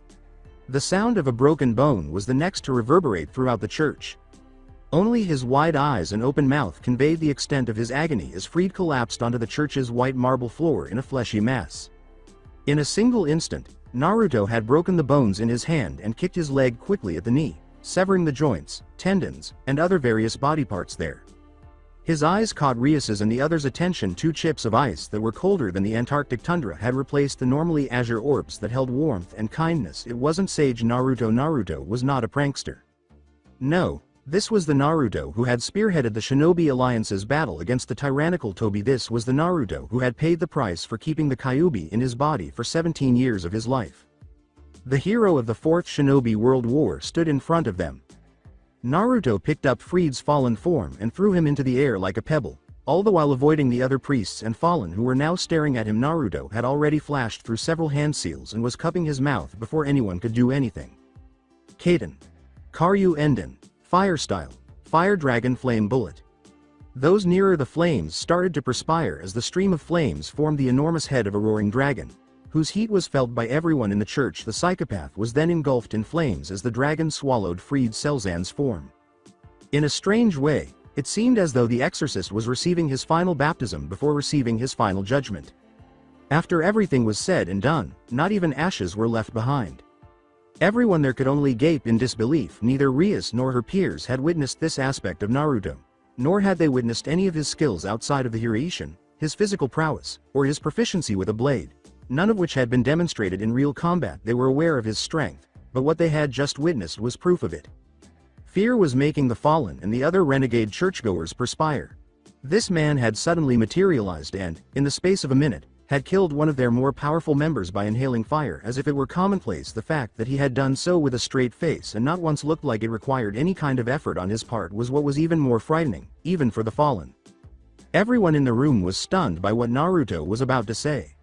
The sound of a broken bone was the next to reverberate throughout the church. Only his wide eyes and open mouth conveyed the extent of his agony as Freed collapsed onto the church's white marble floor in a fleshy mass. In a single instant, Naruto had broken the bones in his hand and kicked his leg quickly at the knee, severing the joints, tendons, and other various body parts there. His eyes caught Rias's and the others' attention. 2 chips of ice that were colder than the Antarctic tundra had replaced the normally azure orbs that held warmth and kindness. It wasn't Sage Naruto. Naruto was not a prankster. No. This was the Naruto who had spearheaded the Shinobi Alliance's battle against the tyrannical Tobi. This was the Naruto who had paid the price for keeping the Kyuubi in his body for 17 years of his life. The hero of the 4th Shinobi World War stood in front of them. Naruto picked up Freed's fallen form and threw him into the air like a pebble, all the while avoiding the other priests and fallen who were now staring at him. Naruto had already flashed through several hand seals and was cupping his mouth before anyone could do anything. Katen. Karyu Enden. Fire style, Fire Dragon Flame Bullet. Those nearer the flames started to perspire as the stream of flames formed the enormous head of a roaring dragon, whose heat was felt by everyone in the church. The psychopath was then engulfed in flames as the dragon swallowed Freed Selzan's form. In a strange way, it seemed as though the exorcist was receiving his final baptism before receiving his final judgment. After everything was said and done, not even ashes were left behind. Everyone there could only gape in disbelief. Neither Rias nor her peers had witnessed this aspect of Naruto, nor had they witnessed any of his skills outside of the Hiraishin, his physical prowess, or his proficiency with a blade, none of which had been demonstrated in real combat. They were aware of his strength, but what they had just witnessed was proof of it. Fear was making the fallen and the other renegade churchgoers perspire. This man had suddenly materialized and, in the space of a minute, had killed one of their more powerful members by inhaling fire as if it were commonplace. The fact that he had done so with a straight face and not once looked like it required any kind of effort on his part was what was even more frightening, even for the fallen. Everyone in the room was stunned by what Naruto was about to say.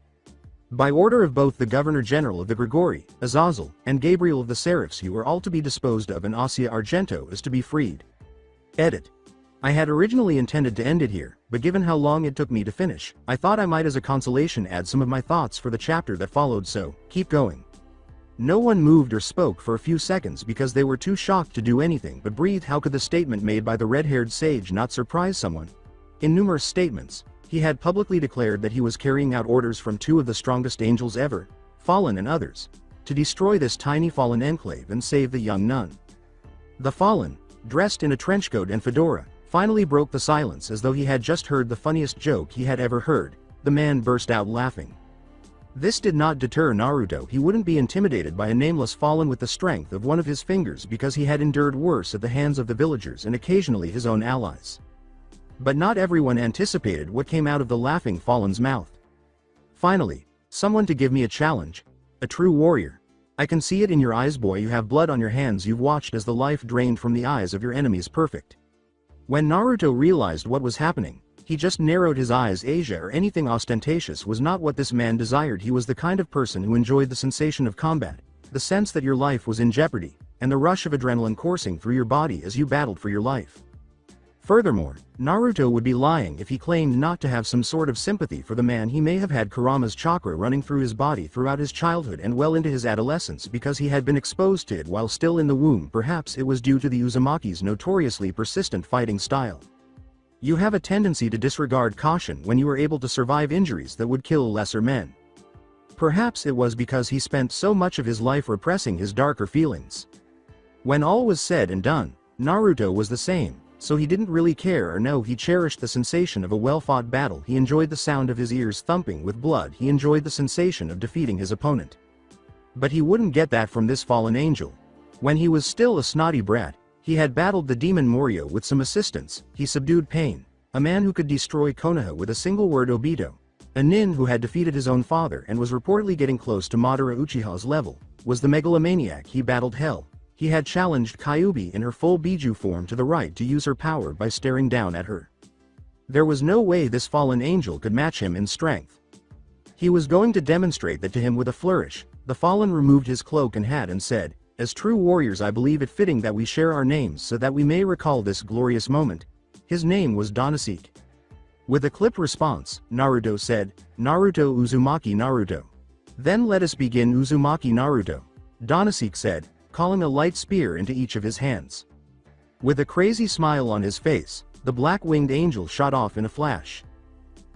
By order of both the Governor General of the Grigori, Azazel, and Gabriel of the Seraphs, you are all to be disposed of and Asia Argento is to be freed. Edit. I had originally intended to end it here, but given how long it took me to finish, I thought I might as a consolation add some of my thoughts for the chapter that followed, so, keep going. No one moved or spoke for a few seconds because they were too shocked to do anything but breathe. How could the statement made by the red-haired sage not surprise someone? In numerous statements, he had publicly declared that he was carrying out orders from 2 of the strongest angels ever, Fallen and others, to destroy this tiny fallen enclave and save the young nun. The Fallen, dressed in a trenchcoat and fedora, finally broke the silence as though he had just heard the funniest joke he had ever heard. The man burst out laughing. This did not deter Naruto. He wouldn't be intimidated by a nameless fallen with the strength of one of his fingers because he had endured worse at the hands of the villagers and occasionally his own allies. But not everyone anticipated what came out of the laughing fallen's mouth. Finally, someone to give me a challenge. A true warrior. I can see it in your eyes, boy. You have blood on your hands. You've watched as the life drained from the eyes of your enemies. Perfect. When Naruto realized what was happening, he just narrowed his eyes. Asia or anything ostentatious was not what this man desired. He was the kind of person who enjoyed the sensation of combat, the sense that your life was in jeopardy, and the rush of adrenaline coursing through your body as you battled for your life. Furthermore, Naruto would be lying if he claimed not to have some sort of sympathy for the man. He may have had Kurama's chakra running through his body throughout his childhood and well into his adolescence because he had been exposed to it while still in the womb. Perhaps it was due to the Uzumaki's notoriously persistent fighting style. You have a tendency to disregard caution when you are able to survive injuries that would kill lesser men. Perhaps it was because he spent so much of his life repressing his darker feelings. When all was said and done, Naruto was the same. So he didn't really care or know. He cherished the sensation of a well-fought battle. He enjoyed the sound of his ears thumping with blood. He enjoyed the sensation of defeating his opponent. But he wouldn't get that from this fallen angel. When he was still a snotty brat, he had battled the demon Morio with some assistance. He subdued pain, a man who could destroy Konoha with a single word Obito, a nin who had defeated his own father and was reportedly getting close to Madara Uchiha's level, was the megalomaniac he battled hell. He had challenged Kyuubi in her full Biju form to the right to use her power by staring down at her. There was no way this fallen angel could match him in strength. He was going to demonstrate that to him with a flourish. The fallen removed his cloak and hat and said, "As true warriors I believe it fitting that we share our names so that we may recall this glorious moment." His name was Donasek. With a clipped response, Naruto said, "Naruto Uzumaki Naruto." "Then let us begin Uzumaki Naruto," Donasek said, calling a light spear into each of his hands. With a crazy smile on his face, the black-winged angel shot off in a flash.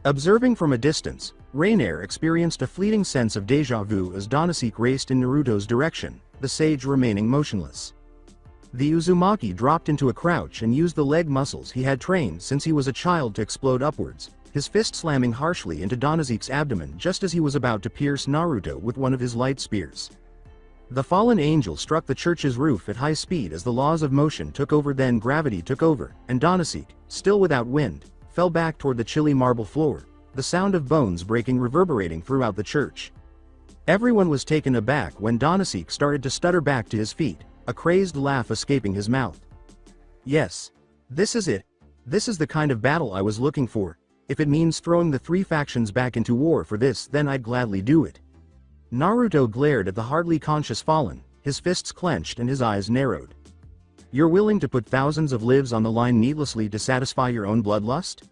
Observing from a distance, Rainier experienced a fleeting sense of déjà vu as Donasek raced in Naruto's direction, the sage remaining motionless. The Uzumaki dropped into a crouch and used the leg muscles he had trained since he was a child to explode upwards, his fist slamming harshly into Donasek's abdomen just as he was about to pierce Naruto with one of his light spears. The fallen angel struck the church's roof at high speed as the laws of motion took over, then gravity took over, and Donasek, still without wind, fell back toward the chilly marble floor, the sound of bones breaking reverberating throughout the church. Everyone was taken aback when Donasek started to stutter back to his feet, a crazed laugh escaping his mouth. "Yes. This is it. This is the kind of battle I was looking for. If it means throwing the three factions back into war for this, then I'd gladly do it." Naruto glared at the hardly conscious fallen, his fists clenched and his eyes narrowed. "You're willing to put thousands of lives on the line needlessly to satisfy your own bloodlust?"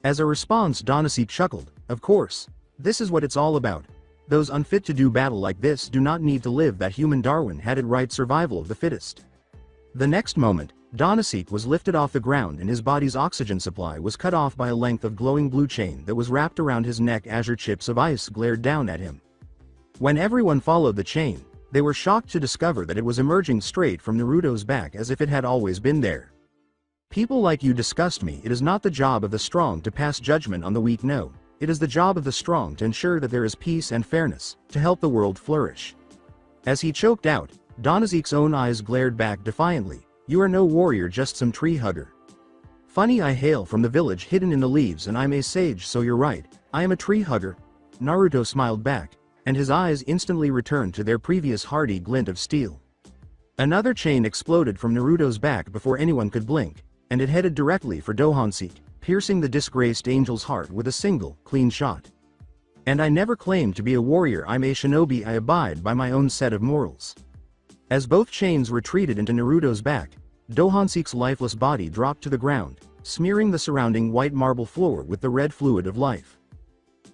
As a response, Donasek chuckled, "Of course. This is what it's all about. Those unfit to do battle like this do not need to live. That human Darwin had it right, survival of the fittest." The next moment, Donasek was lifted off the ground and his body's oxygen supply was cut off by a length of glowing blue chain that was wrapped around his neck. Azure chips of ice glared down at him. When everyone followed the chain, they were shocked to discover that it was emerging straight from Naruto's back as if it had always been there. "People like you disgust me. It is not the job of the strong to pass judgment on the weak, no. It is the job of the strong to ensure that there is peace and fairness, to help the world flourish." As he choked out, Donasek's own eyes glared back defiantly, "You are no warrior, just some tree hugger. Funny, I hail from the village hidden in the leaves and I'm a sage, so you're right, I am a tree hugger." Naruto smiled back, and his eyes instantly returned to their previous hardy glint of steel. Another chain exploded from Naruto's back before anyone could blink, and it headed directly for Dohansek, piercing the disgraced angel's heart with a single, clean shot. "And I never claimed to be a warrior, I'm a shinobi, I abide by my own set of morals." As both chains retreated into Naruto's back, Dohansek's lifeless body dropped to the ground, smearing the surrounding white marble floor with the red fluid of life.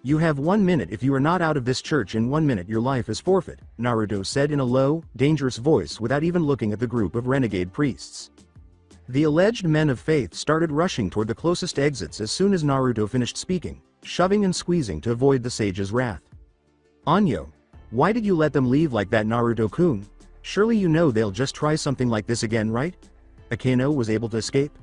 "You have 1 minute. If you are not out of this church in 1 minute, your life is forfeit," Naruto said in a low, dangerous voice without even looking at the group of renegade priests. The alleged men of faith started rushing toward the closest exits as soon as Naruto finished speaking, shoving and squeezing to avoid the sage's wrath. "Anyo, why did you let them leave like that, Naruto-kun? Surely you know they'll just try something like this again, right? Akeno was able to escape.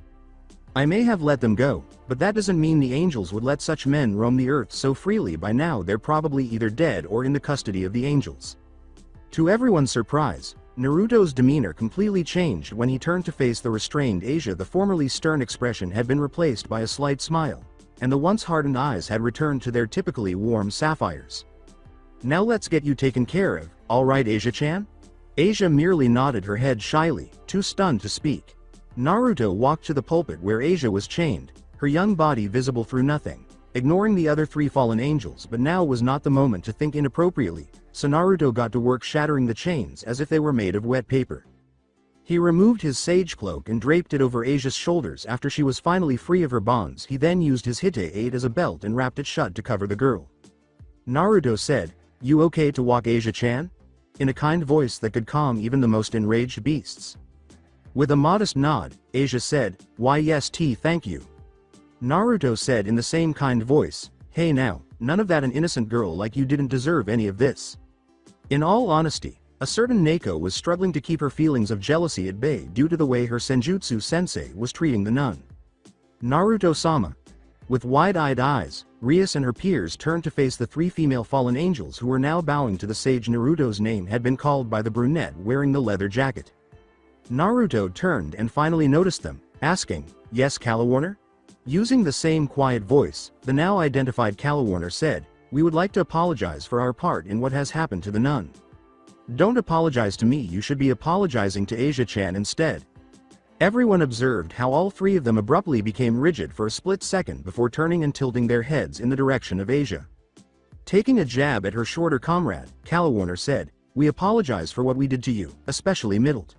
I may have let them go, but that doesn't mean the angels would let such men roam the earth so freely. By now they're probably either dead or in the custody of the angels." To everyone's surprise, Naruto's demeanor completely changed when he turned to face the restrained Asia. The formerly stern expression had been replaced by a slight smile, and the once hardened eyes had returned to their typically warm sapphires. "Now let's get you taken care of, all right, Asia-chan?" Asia merely nodded her head shyly, too stunned to speak. Naruto walked to the pulpit where Asia was chained, her young body visible through nothing, ignoring the other three fallen angels. But now was not the moment to think inappropriately, so Naruto got to work shattering the chains as if they were made of wet paper. He removed his sage cloak and draped it over Asia's shoulders. After she was finally free of her bonds, he then used his hite-8 as a belt and wrapped it shut to cover the girl. Naruto said, "You okay to walk, Asia-chan?" in a kind voice that could calm even the most enraged beasts. With a modest nod, Asia said, "Why yes, thank you." Naruto said in the same kind voice, "Hey now, none of that, an innocent girl like you didn't deserve any of this." In all honesty, a certain Neko was struggling to keep her feelings of jealousy at bay due to the way her senjutsu sensei was treating the nun. Naruto-sama. With wide-eyed eyes, Rias and her peers turned to face the three female fallen angels who were now bowing to the sage. Naruto's name had been called by the brunette wearing the leather jacket. Naruto turned and finally noticed them, asking, "Yes, Calawarner?" Using the same quiet voice, the now identified Calawarner said, "We would like to apologize for our part in what has happened to the nun." "Don't apologize to me, you should be apologizing to Asia-chan instead." Everyone observed how all three of them abruptly became rigid for a split second before turning and tilting their heads in the direction of Asia. Taking a jab at her shorter comrade, Calawarner said, "We apologize for what we did to you, especially Middled."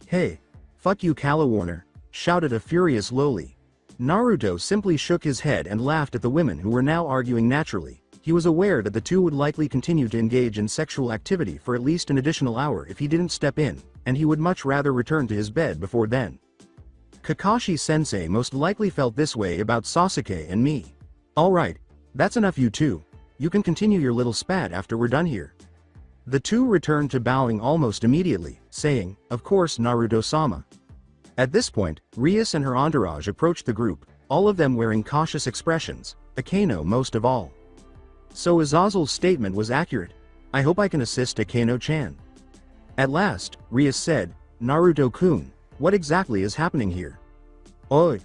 "Hey, fuck you Calawarner," shouted a furious Loli. Naruto simply shook his head and laughed at the women who were now arguing naturally. He was aware that the two would likely continue to engage in sexual activity for at least an additional hour if he didn't step in, and he would much rather return to his bed before then. Kakashi-sensei most likely felt this way about Sasuke and me. "Alright, that's enough you two. You can continue your little spat after we're done here." The two returned to bowing almost immediately, saying, "Of course Naruto-sama." At this point, Rias and her entourage approached the group, all of them wearing cautious expressions, Akeno most of all. So Azazel's statement was accurate. "I hope I can assist Akeno-chan." At last, Rias said, "Naruto-kun, what exactly is happening here?" "Oi!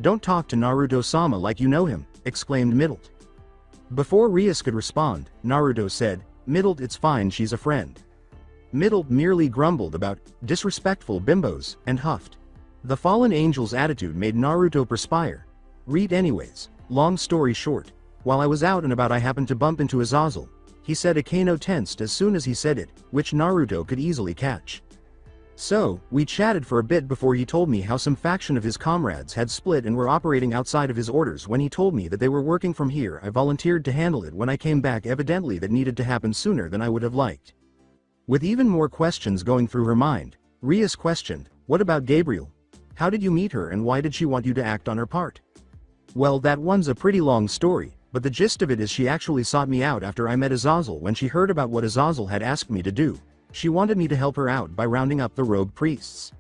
Don't talk to Naruto-sama like you know him," exclaimed Middled. Before Rias could respond, Naruto said, "Middled, it's fine, she's a friend." Middled merely grumbled about disrespectful bimbos and huffed. The fallen angel's attitude made Naruto perspire. "Read anyways, long story short, while I was out and about I happened to bump into Azazel," he said. Akeno tensed as soon as he said it, which Naruto could easily catch. "So, we chatted for a bit before he told me how some faction of his comrades had split and were operating outside of his orders. When he told me that they were working from here, I volunteered to handle it when I came back. Evidently that needed to happen sooner than I would have liked." With even more questions going through her mind, Rias questioned, "What about Gabriel? How did you meet her and why did she want you to act on her part?" "Well, that one's a pretty long story, but the gist of it is she actually sought me out after I met Azazel. When she heard about what Azazel had asked me to do, she wanted me to help her out by rounding up the rogue priests."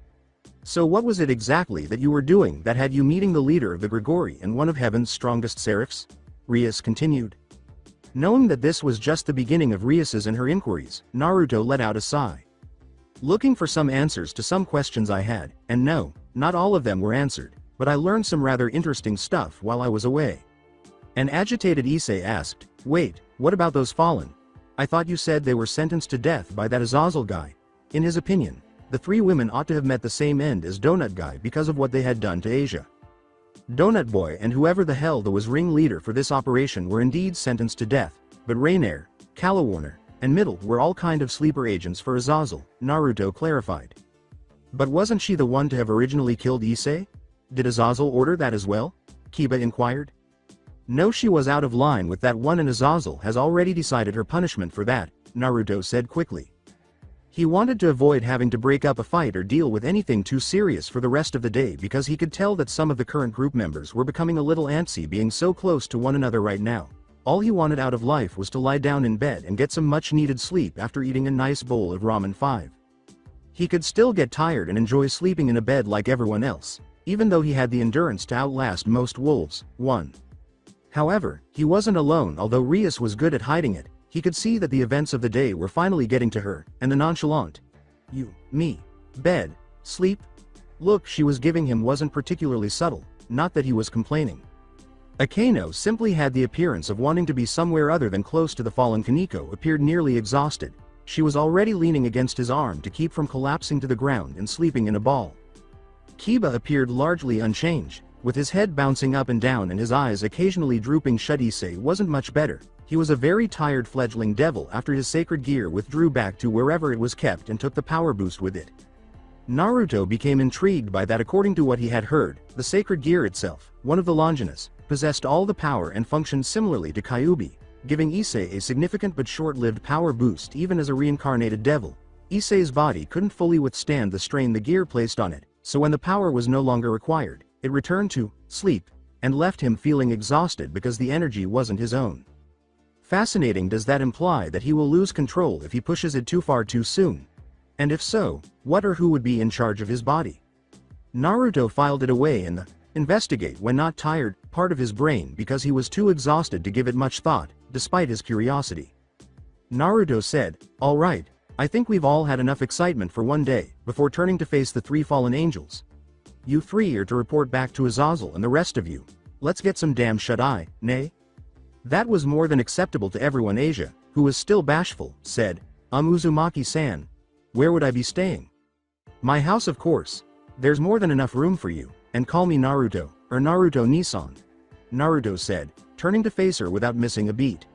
"So what was it exactly that you were doing that had you meeting the leader of the Grigori and one of heaven's strongest seraphs?" Rias continued. Knowing that this was just the beginning of Rias's and her inquiries, Naruto let out a sigh. "Looking for some answers to some questions I had, and no, not all of them were answered, but I learned some rather interesting stuff while I was away." An agitated Issei asked, "Wait, what about those fallen? I thought you said they were sentenced to death by that Azazel guy." In his opinion, the three women ought to have met the same end as Donut Guy because of what they had done to Asia. Donut Boy and whoever the hell was ringleader for this operation were indeed sentenced to death, but Rainier, Calawarner, and Middle were all kind of sleeper agents for Azazel, Naruto clarified. "But wasn't she the one to have originally killed Issei? Did Azazel order that as well?" Kiba inquired. "No, she was out of line with that one and Azazel has already decided her punishment for that," Naruto said quickly. He wanted to avoid having to break up a fight or deal with anything too serious for the rest of the day because he could tell that some of the current group members were becoming a little antsy being so close to one another right now. All he wanted out of life was to lie down in bed and get some much-needed sleep after eating a nice bowl of ramen 5. He could still get tired and enjoy sleeping in a bed like everyone else, even though he had the endurance to outlast most wolves. 1. However, he wasn't alone. Although Rias was good at hiding it, he could see that the events of the day were finally getting to her, and the nonchalant "you, me, bed, sleep" look she was giving him wasn't particularly subtle, not that he was complaining. Akeno simply had the appearance of wanting to be somewhere other than close to the fallen. Kaneko appeared nearly exhausted. She was already leaning against his arm to keep from collapsing to the ground and sleeping in a ball. Kiba appeared largely unchanged, with his head bouncing up and down and his eyes occasionally drooping shut. Issei wasn't much better. He was a very tired fledgling devil after his sacred gear withdrew back to wherever it was kept and took the power boost with it. Naruto became intrigued by that. According to what he had heard, the sacred gear itself, one of the Longinus, possessed all the power and functioned similarly to Kyuubi, giving Issei a significant but short-lived power boost even as a reincarnated devil. Issei's body couldn't fully withstand the strain the gear placed on it, so when the power was no longer required, it returned to sleep, and left him feeling exhausted because the energy wasn't his own. Fascinating. Does that imply that he will lose control if he pushes it too far too soon? And if so, what or who would be in charge of his body? Naruto filed it away in the investigate when not tired part of his brain because he was too exhausted to give it much thought, despite his curiosity. Naruto said, "All right, I think we've all had enough excitement for one day," before turning to face the three fallen angels. "You three are to report back to Azazel, and the rest of you, let's get some damn shut-eye, nay? That was more than acceptable to everyone. Asia, who was still bashful, said, Uzumaki-san. Where would I be staying? My house, of course. There's more than enough room for you, and call me Naruto, or Naruto-Nisan. Naruto said, turning to face her without missing a beat.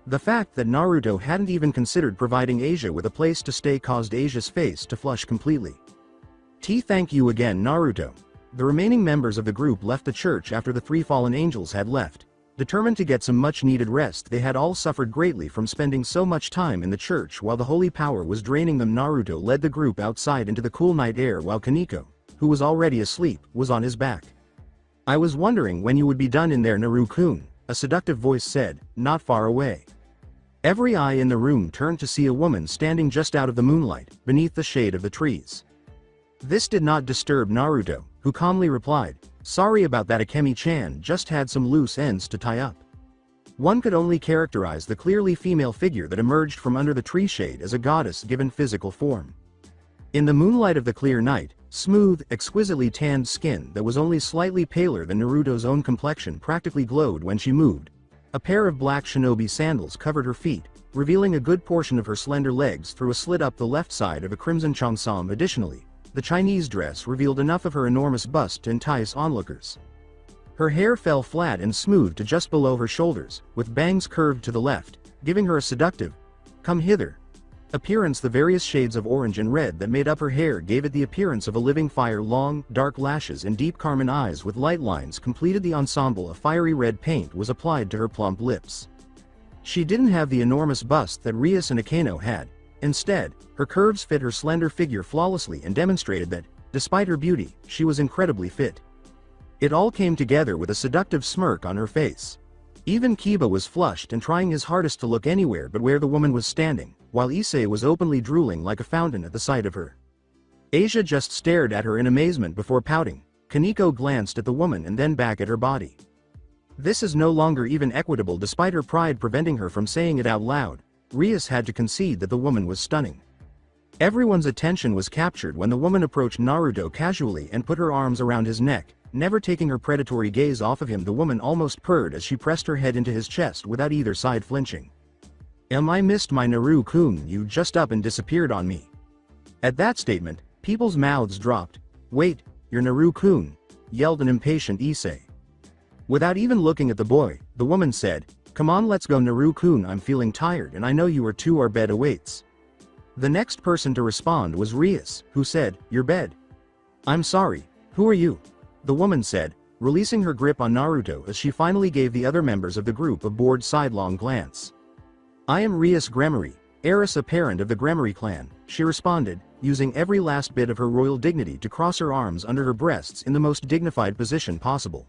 The fact that Naruto hadn't even considered providing Asia with a place to stay caused Asia's face to flush completely. Thank you again, Naruto. The remaining members of the group left the church after the three fallen angels had left. Determined to get some much-needed rest, they had all suffered greatly from spending so much time in the church while the holy power was draining them. Naruto led the group outside into the cool night air while Kaneko, who was already asleep, was on his back. I was wondering when you would be done in there, Naru-kun, a seductive voice said, not far away. Every eye in the room turned to see a woman standing just out of the moonlight, beneath the shade of the trees. This did not disturb Naruto, who calmly replied, sorry about that, Akemi-chan just had some loose ends to tie up. One could only characterize the clearly female figure that emerged from under the tree shade as a goddess given physical form. In the moonlight of the clear night, smooth, exquisitely tanned skin that was only slightly paler than Naruto's own complexion practically glowed when she moved. A pair of black shinobi sandals covered her feet, revealing a good portion of her slender legs through a slit up the left side of a crimson cheongsam. Additionally, the Chinese dress revealed enough of her enormous bust to entice onlookers. Her hair fell flat and smooth to just below her shoulders, with bangs curved to the left, giving her a seductive, come hither, appearance. The various shades of orange and red that made up her hair gave it the appearance of a living fire. Long, dark lashes and deep carmine eyes with light lines completed the ensemble. A fiery red paint was applied to her plump lips. She didn't have the enormous bust that Rias and Akeno had. Instead, her curves fit her slender figure flawlessly and demonstrated that, despite her beauty, she was incredibly fit. It all came together with a seductive smirk on her face. Even Kiba was flushed and trying his hardest to look anywhere but where the woman was standing, while Issei was openly drooling like a fountain at the sight of her. Asia just stared at her in amazement before pouting. Kaneko glanced at the woman and then back at her body. This is no longer even equitable. Despite her pride preventing her from saying it out loud, Rias had to concede that the woman was stunning. Everyone's attention was captured when the woman approached Naruto casually and put her arms around his neck, never taking her predatory gaze off of him. The woman almost purred as she pressed her head into his chest without either side flinching. I missed my Naru-kun, you just up and disappeared on me. At that statement, people's mouths dropped. Wait, you're Naru-kun, yelled an impatient Issei. Without even looking at the boy, the woman said, come on, let's go, Naru-kun, I'm feeling tired and I know you are too, our bed awaits. The next person to respond was Rias, who said, your bed. I'm sorry, who are you? The woman said, releasing her grip on Naruto as she finally gave the other members of the group a bored sidelong glance. I am Rias Gremory, heiress apparent of the Gremory clan, she responded, using every last bit of her royal dignity to cross her arms under her breasts in the most dignified position possible.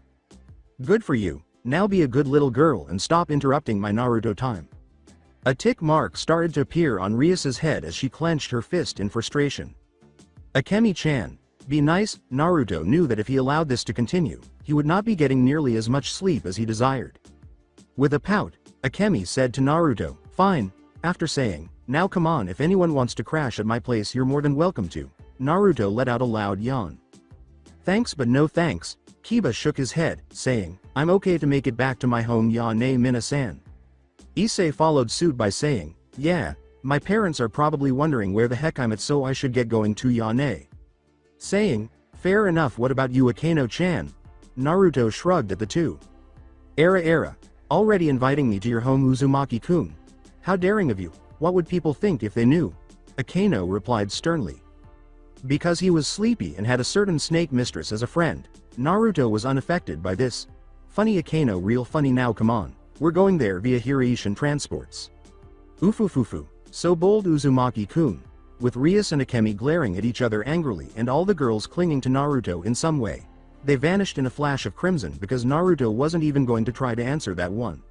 Good for you, now be a good little girl and stop interrupting my Naruto time. A tick mark started to appear on Rias's head as she clenched her fist in frustration. Akemi-chan, be nice. Naruto knew that if he allowed this to continue, he would not be getting nearly as much sleep as he desired. With a pout, Akemi said to Naruto, fine, after saying, now come on, if anyone wants to crash at my place you're more than welcome to. Naruto let out a loud yawn. Thanks but no thanks. Kiba shook his head, saying, I'm okay to make it back to my home, ya-ne Mina-san. Issei followed suit by saying, yeah, my parents are probably wondering where the heck I'm at, so I should get going to, ya-ne. Saying, fair enough, what about you, Akeno-chan? Naruto shrugged at the two. Era, already inviting me to your home, Uzumaki-kun. How daring of you, what would people think if they knew? Akeno replied sternly. Because he was sleepy and had a certain snake mistress as a friend, Naruto was unaffected by this. Funny Akeno, real funny, now come on, we're going there via Hiraishin transports. Ufufufu, so bold Uzumaki-kun. With Rias and Akemi glaring at each other angrily and all the girls clinging to Naruto in some way, they vanished in a flash of crimson because Naruto wasn't even going to try to answer that one.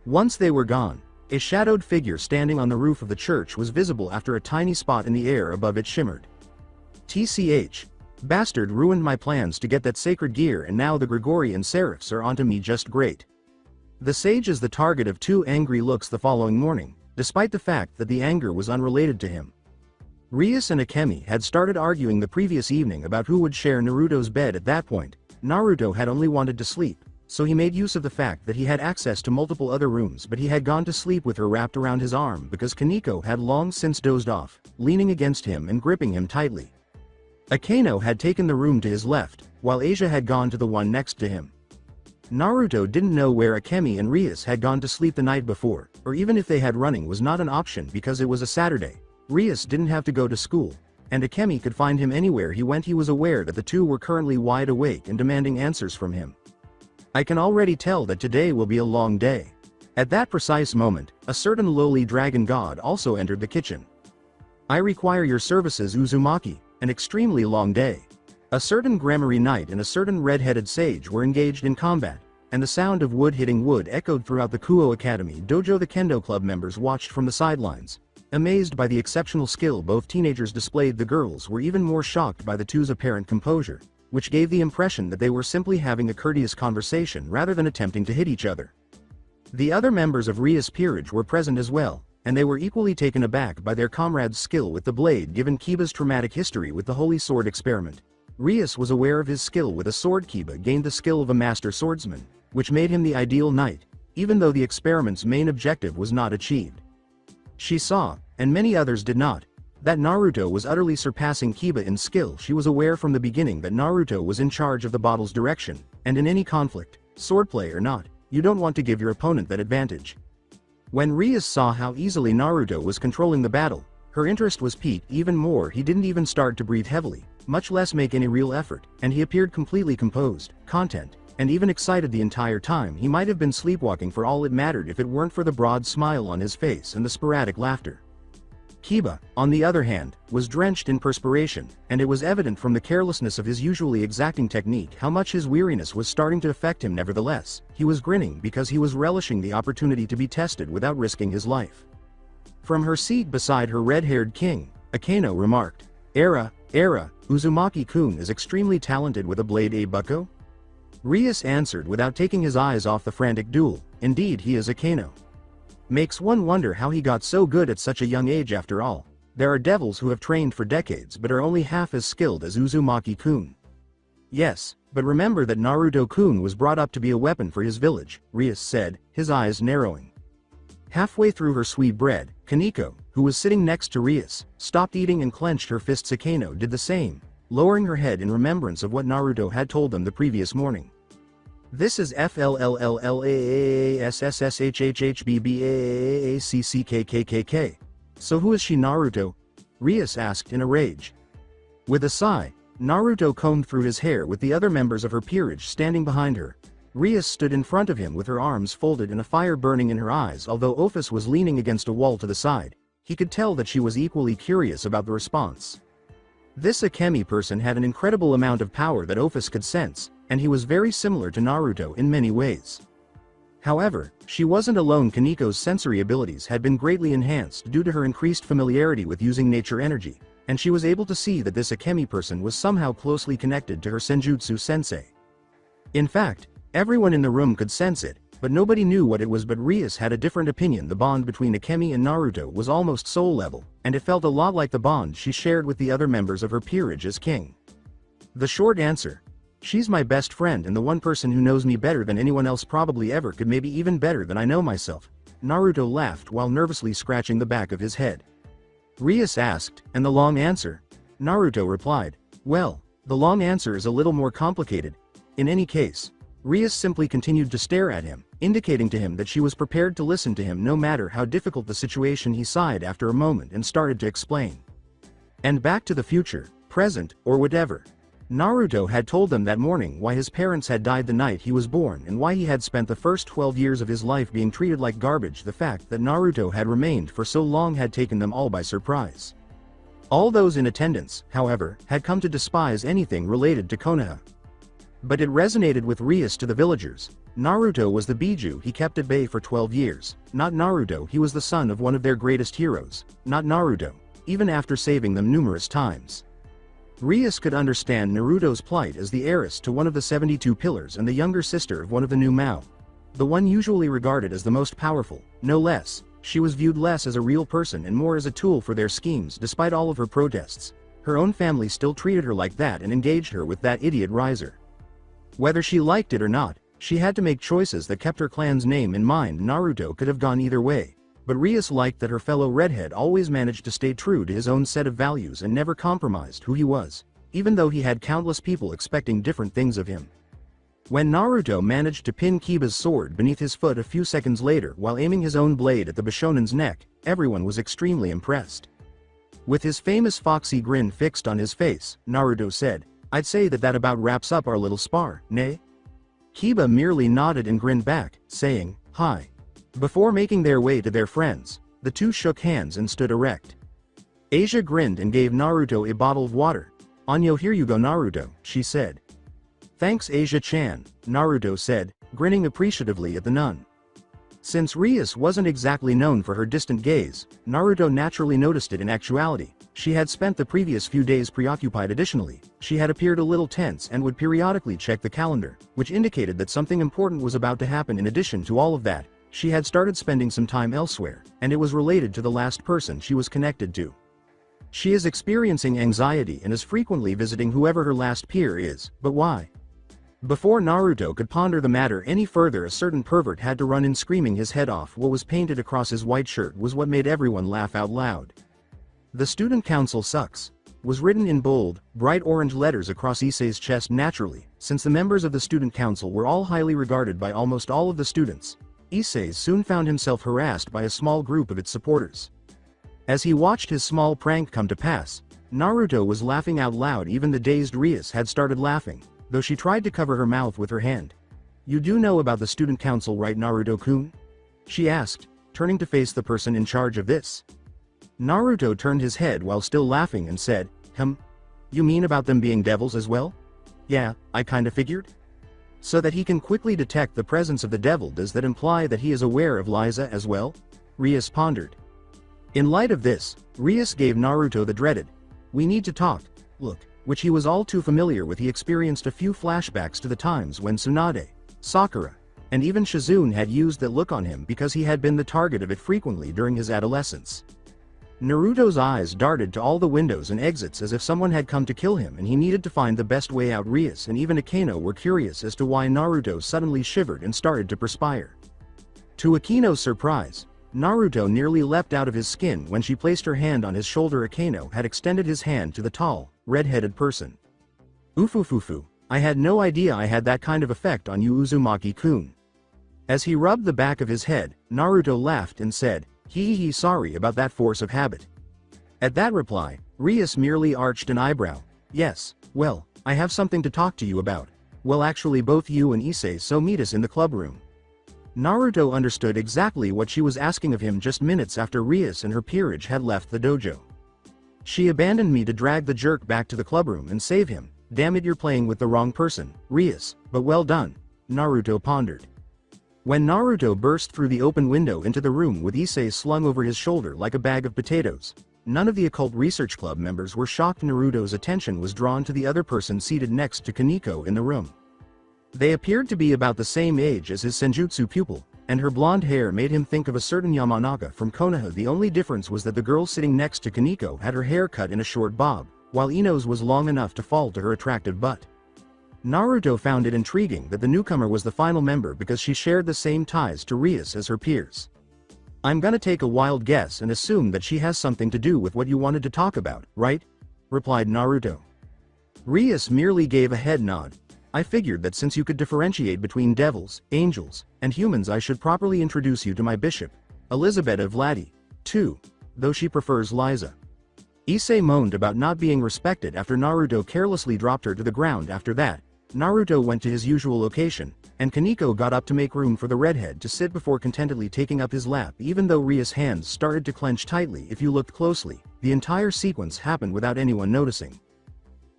Once they were gone, a shadowed figure standing on the roof of the church was visible after a tiny spot in the air above it shimmered. TCH. Bastard ruined my plans to get that sacred gear and now the Gregorian seraphs are onto me just great. The sage is the target of two angry looks the following morning, despite the fact that the anger was unrelated to him. Rias and Akemi had started arguing the previous evening about who would share Naruto's bed. At that point, Naruto had only wanted to sleep, so he made use of the fact that he had access to multiple other rooms, but he had gone to sleep with her wrapped around his arm because Kaneko had long since dozed off, leaning against him and gripping him tightly. Akeno had taken the room to his left, while Asia had gone to the one next to him. Naruto didn't know where Akemi and Rias had gone to sleep the night before, or even if they had. Running was not an option because it was a Saturday. Rias didn't have to go to school, and Akemi could find him anywhere he went. He was aware that the two were currently wide awake and demanding answers from him. I can already tell that today will be a long day. At that precise moment, a certain lowly dragon god also entered the kitchen. I require your services, Uzumaki. An extremely long day. A certain grammary knight and a certain red-headed sage were engaged in combat, and the sound of wood hitting wood echoed throughout the Kuo Academy dojo. The Kendo Club members watched from the sidelines. Amazed by the exceptional skill both teenagers displayed, the girls were even more shocked by the two's apparent composure, which gave the impression that they were simply having a courteous conversation rather than attempting to hit each other. The other members of Rias' peerage were present as well, and they were equally taken aback by their comrade's skill with the blade given Kiba's traumatic history with the holy sword experiment. Rias was aware of his skill with a sword. Kiba gained the skill of a master swordsman, which made him the ideal knight, even though the experiment's main objective was not achieved. She saw, and many others did not, that Naruto was utterly surpassing Kiba in skill. She was aware from the beginning that Naruto was in charge of the battle's direction, and in any conflict, swordplay or not, you don't want to give your opponent that advantage. When Rias saw how easily Naruto was controlling the battle, her interest was piqued even more. He didn't even start to breathe heavily, much less make any real effort, and he appeared completely composed, content, and even excited the entire time. He might have been sleepwalking for all it mattered if it weren't for the broad smile on his face and the sporadic laughter. Kiba, on the other hand, was drenched in perspiration, and it was evident from the carelessness of his usually exacting technique how much his weariness was starting to affect him. Nevertheless, he was grinning because he was relishing the opportunity to be tested without risking his life. From her seat beside her red-haired king, Akeno remarked, Era, Uzumaki-kun is extremely talented with a blade, bucko? Rias answered without taking his eyes off the frantic duel, indeed he is Akeno. Makes one wonder how he got so good at such a young age. After all, there are devils who have trained for decades but are only half as skilled as Uzumaki-kun. Yes, but remember that Naruto-kun was brought up to be a weapon for his village, Rias said, his eyes narrowing. Halfway through her sweet bread, Kaneko, who was sitting next to Rias, stopped eating and clenched her fists. Akeno did the same, lowering her head in remembrance of what Naruto had told them the previous morning. This is FLLLLAASSSHHHBBAACCKKKK. So who is she? Naruto? Rias asked in a rage. With a sigh, Naruto combed through his hair with the other members of her peerage standing behind her. Rias stood in front of him with her arms folded and a fire burning in her eyes. Although Ophis was leaning against a wall to the side, he could tell that she was equally curious about the response. This Akemi person had an incredible amount of power that Ophis could sense, and he was very similar to Naruto in many ways. However, she wasn't alone. Kaneko's sensory abilities had been greatly enhanced due to her increased familiarity with using nature energy, and she was able to see that this Akemi person was somehow closely connected to her Senjutsu sensei. In fact, everyone in the room could sense it, but nobody knew what it was. But Rias had a different opinion. The bond between Akemi and Naruto was almost soul level, and it felt a lot like the bond she shared with the other members of her peerage as king. The short answer: she's my best friend and the one person who knows me better than anyone else probably ever could, maybe even better than I know myself. Naruto laughed while nervously scratching the back of his head. Rias asked, and the long answer? Naruto replied, well, the long answer is a little more complicated. In any case, Rias simply continued to stare at him, indicating to him that she was prepared to listen to him no matter how difficult the situation. He sighed after a moment and started to explain. And back to the future, present, or whatever. Naruto had told them that morning why his parents had died the night he was born and why he had spent the first 12 years of his life being treated like garbage. The fact that Naruto had remained for so long had taken them all by surprise. All those in attendance, however, had come to despise anything related to Konoha. But it resonated with Rias. To the villagers, Naruto was the Biju he kept at bay for 12 years, not Naruto. He was the son of one of their greatest heroes, not Naruto, even after saving them numerous times. Rias could understand Naruto's plight as the heiress to one of the 72 pillars and the younger sister of one of the new Mao. The one usually regarded as the most powerful, no less, she was viewed less as a real person and more as a tool for their schemes. Despite all of her protests, her own family still treated her like that and engaged her with that idiot Riser. Whether she liked it or not, She had to make choices that kept her clan's name in mind. Naruto could have gone either way, but Rias liked that her fellow redhead always managed to stay true to his own set of values and never compromised who he was, even though he had countless people expecting different things of him. When Naruto managed to pin Kiba's sword beneath his foot a few seconds later while aiming his own blade at the Bishonen's neck, everyone was extremely impressed. With his famous foxy grin fixed on his face, Naruto said, "I'd say that about wraps up our little spar, nay?" Kiba merely nodded and grinned back, saying, "Hi." Before making their way to their friends, the two shook hands and stood erect. Asia grinned and gave Naruto a bottle of water. "Anyo, here you go, Naruto," she said. "Thanks, Asia-chan," Naruto said, grinning appreciatively at the nun. Since Rias wasn't exactly known for her distant gaze, Naruto naturally noticed it in actuality. She had spent the previous few days preoccupied. Additionally, she had appeared a little tense and would periodically check the calendar, which indicated that something important was about to happen. In addition to all of that, she had started spending some time elsewhere, and it was related to the last person she was connected to. She is experiencing anxiety and is frequently visiting whoever her last peer is, but why? Before Naruto could ponder the matter any further, a certain pervert had to run in screaming his head off. What was painted across his white shirt was what made everyone laugh out loud. "The student council sucks," was written in bold, bright orange letters across Issei's chest. Naturally, since the members of the student council were all highly regarded by almost all of the students, Issei soon found himself harassed by a small group of its supporters. As he watched his small prank come to pass, Naruto was laughing out loud. Even the dazed Rias had started laughing, though she tried to cover her mouth with her hand. "You do know about the student council, right, Naruto-kun?" she asked, turning to face the person in charge of this. Naruto turned his head while still laughing and said, You mean about them being devils as well?" "Yeah, I kinda figured." "So that he can quickly detect the presence of the devil, does that imply that he is aware of Liza as well?" Rias pondered. In light of this, Rias gave Naruto the dreaded, "We need to talk," look, which he was all too familiar with. He experienced a few flashbacks to the times when Tsunade, Sakura, and even Shizune had used that look on him because he had been the target of it frequently during his adolescence. Naruto's eyes darted to all the windows and exits as if someone had come to kill him and he needed to find the best way out. Rias and even Akeno were curious as to why Naruto suddenly shivered and started to perspire. To Akeno's surprise, Naruto nearly leapt out of his skin when she placed her hand on his shoulder. Akeno had extended his hand to the tall, red-headed person. "Ufufufu, I had no idea I had that kind of effect on you, Uzumaki-kun." As he rubbed the back of his head, Naruto laughed and said, Hee, sorry about that force of habit." At that reply, Rias merely arched an eyebrow. "Yes, well, I have something to talk to you about. Well, actually both you and Issei, so meet us in the club room." Naruto understood exactly what she was asking of him just minutes after Rias and her peerage had left the dojo. "She abandoned me to drag the jerk back to the clubroom and save him. Damn it, you're playing with the wrong person, Rias, but well done," Naruto pondered. When Naruto burst through the open window into the room with Issei slung over his shoulder like a bag of potatoes, none of the Occult Research Club members were shocked. Naruto's attention was drawn to the other person seated next to Kaneko in the room. They appeared to be about the same age as his senjutsu pupil, and her blonde hair made him think of a certain Yamanaka from Konoha. The only difference was that the girl sitting next to Kaneko had her hair cut in a short bob, while Ino's was long enough to fall to her attractive butt. Naruto found it intriguing that the newcomer was the final member because she shared the same ties to Rias as her peers. "I'm gonna take a wild guess and assume that she has something to do with what you wanted to talk about, right?" replied Naruto. Rias merely gave a head nod. "I figured that since you could differentiate between devils, angels, and humans, I should properly introduce you to my bishop, Elizabeta Vladi, too, though she prefers Liza." Issei moaned about not being respected after Naruto carelessly dropped her to the ground. After that, Naruto went to his usual location, and Kaneko got up to make room for the redhead to sit before contentedly taking up his lap. Even though Rias' hands started to clench tightly, if you looked closely, the entire sequence happened without anyone noticing.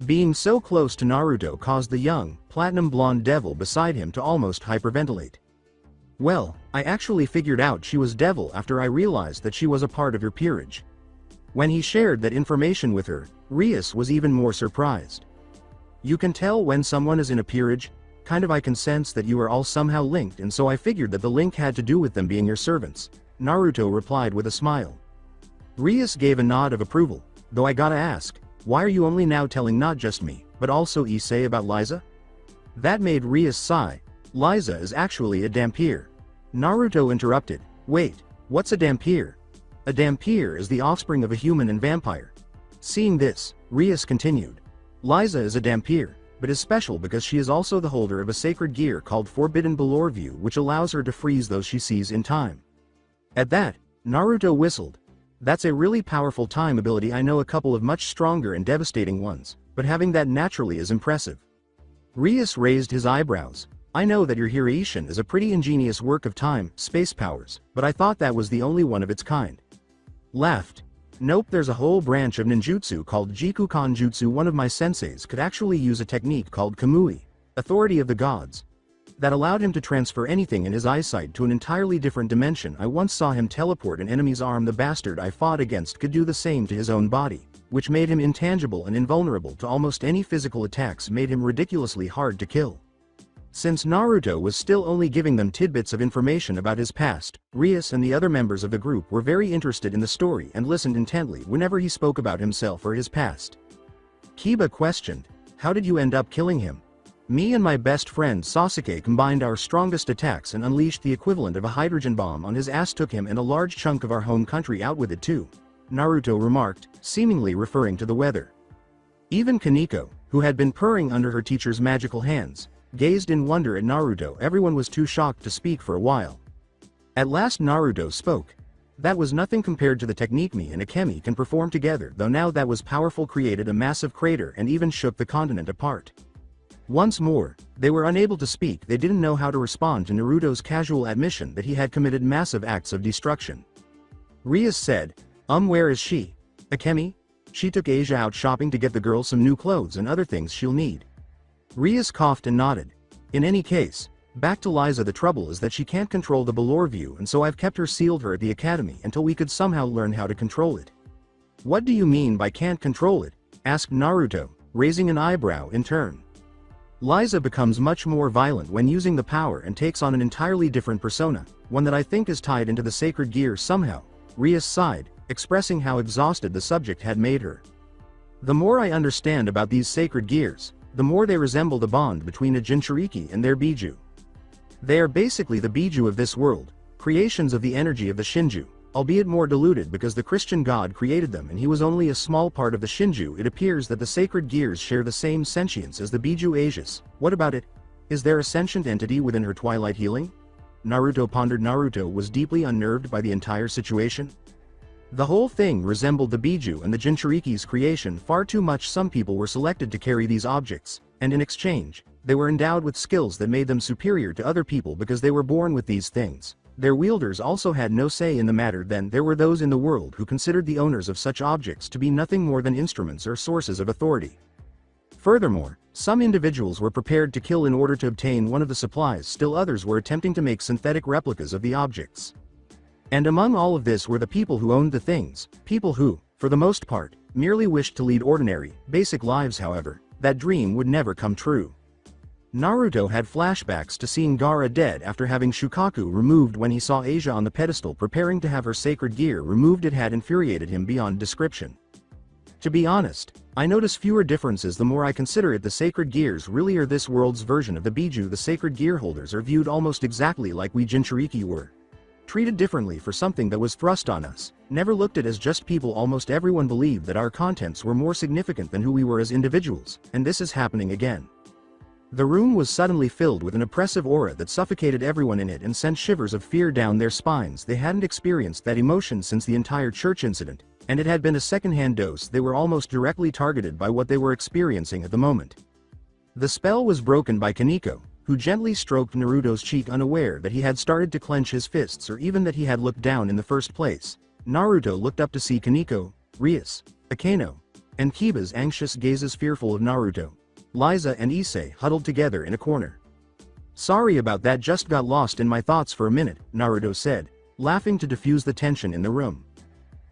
Being so close to Naruto caused the young, platinum blonde devil beside him to almost hyperventilate. "Well, I actually figured out she was devil after I realized that she was a part of your peerage." When he shared that information with her, Rias was even more surprised. "You can tell when someone is in a peerage? Kind of. I can sense that you are all somehow linked, and so I figured that the link had to do with them being your servants," Naruto replied with a smile. Rias gave a nod of approval, "Though I gotta ask, why are you only now telling not just me, but also Issei about Liza?" That made Rias sigh. Liza is actually a Dhampir. Naruto interrupted. Wait, what's a Dhampir? A Dhampir is the offspring of a human and vampire. Seeing this, Rias continued. Liza is a Dhampir, but is special because she is also the holder of a sacred gear called Forbidden Balor View, which allows her to freeze those she sees in time. At that, Naruto whistled. That's a really powerful time ability. I know a couple of much stronger and devastating ones, but having that naturally is impressive. Rias raised his eyebrows. I know that your Hiraishin is a pretty ingenious work of time, space powers, but I thought that was the only one of its kind. Laughed. Nope, there's a whole branch of ninjutsu called Jikukan Jutsu. One of my senseis could actually use a technique called Kamui, Authority of the Gods, that allowed him to transfer anything in his eyesight to an entirely different dimension. I once saw him teleport an enemy's arm. The bastard I fought against could do the same to his own body, which made him intangible and invulnerable to almost any physical attacks, made him ridiculously hard to kill. Since Naruto was still only giving them tidbits of information about his past, Rias and the other members of the group were very interested in the story and listened intently whenever he spoke about himself or his past. Kiba questioned, how did you end up killing him? Me and my best friend Sasuke combined our strongest attacks and unleashed the equivalent of a hydrogen bomb on his ass. Took him and a large chunk of our home country out with it too, Naruto remarked, seemingly referring to the weather. Even Kaneko, who had been purring under her teacher's magical hands, gazed in wonder at Naruto. Everyone was too shocked to speak for a while. At last Naruto spoke. That was nothing compared to the technique me and Akemi can perform together, though now that was powerful, created a massive crater and even shook the continent apart. Once more, they were unable to speak. They didn't know how to respond to Naruto's casual admission that he had committed massive acts of destruction. Rias said, where is she? Akemi? She took Asia out shopping to get the girl some new clothes and other things she'll need. Rias coughed and nodded. In any case, back to Liza. The trouble is that she can't control the Balor View, and so I've kept her sealed at the academy until we could somehow learn how to control it. What do you mean by can't control it? Asked Naruto, raising an eyebrow in turn. Liza becomes much more violent when using the power and takes on an entirely different persona, one that I think is tied into the sacred gear somehow. Rias sighed, expressing how exhausted the subject had made her. The more I understand about these sacred gears, the more they resemble the bond between a Jinchuriki and their Biju. They are basically the Biju of this world, creations of the energy of the Shinju, albeit more diluted because the Christian god created them and he was only a small part of the Shinju. It appears that the sacred gears share the same sentience as the Biju Asius. What about it? Is there a sentient entity within her twilight healing? Naruto pondered. Naruto was deeply unnerved by the entire situation. The whole thing resembled the Biju and the Jinchuriki's creation far too much. Some people were selected to carry these objects, and in exchange, they were endowed with skills that made them superior to other people because they were born with these things. Their wielders also had no say in the matter. Then there were those in the world who considered the owners of such objects to be nothing more than instruments or sources of authority. Furthermore, some individuals were prepared to kill in order to obtain one of the supplies. Still others were attempting to make synthetic replicas of the objects. And among all of this were the people who owned the things, people who, for the most part, merely wished to lead ordinary, basic lives. However, that dream would never come true. Naruto had flashbacks to seeing Gaara dead after having Shukaku removed. When he saw Asia on the pedestal preparing to have her sacred gear removed, it had infuriated him beyond description. To be honest, I notice fewer differences the more I consider it. The sacred gears really are this world's version of the Biju. The sacred gear holders are viewed almost exactly like we Jinchuriki were. Treated differently for something that was thrust on us, never looked at as just people. Almost everyone believed that our contents were more significant than who we were as individuals, and this is happening again. The room was suddenly filled with an oppressive aura that suffocated everyone in it and sent shivers of fear down their spines. They hadn't experienced that emotion since the entire church incident, and it had been a second-hand dose. They were almost directly targeted by what they were experiencing at the moment. The spell was broken by Kaneko, who gently stroked Naruto's cheek, unaware that he had started to clench his fists or even that he had looked down in the first place. Naruto looked up to see Kaneko, Rias, Akeno, and Kiba's anxious gazes, fearful of Naruto. Liza and Issei huddled together in a corner. Sorry about that, just got lost in my thoughts for a minute, Naruto said, laughing to diffuse the tension in the room.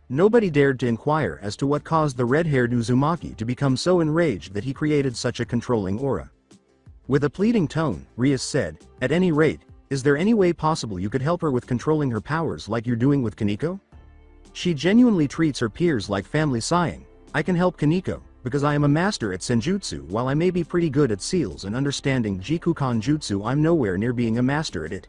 Nobody dared to inquire as to what caused the red-haired Uzumaki to become so enraged that he created such a controlling aura. With a pleading tone, Rias said, at any rate, is there any way possible you could help her with controlling her powers like you're doing with Kaneko? She genuinely treats her peers like family. Sighing, I can help Kaneko, because I am a master at senjutsu. While I may be pretty good at seals and understanding Jikukan jutsu, I'm nowhere near being a master at it.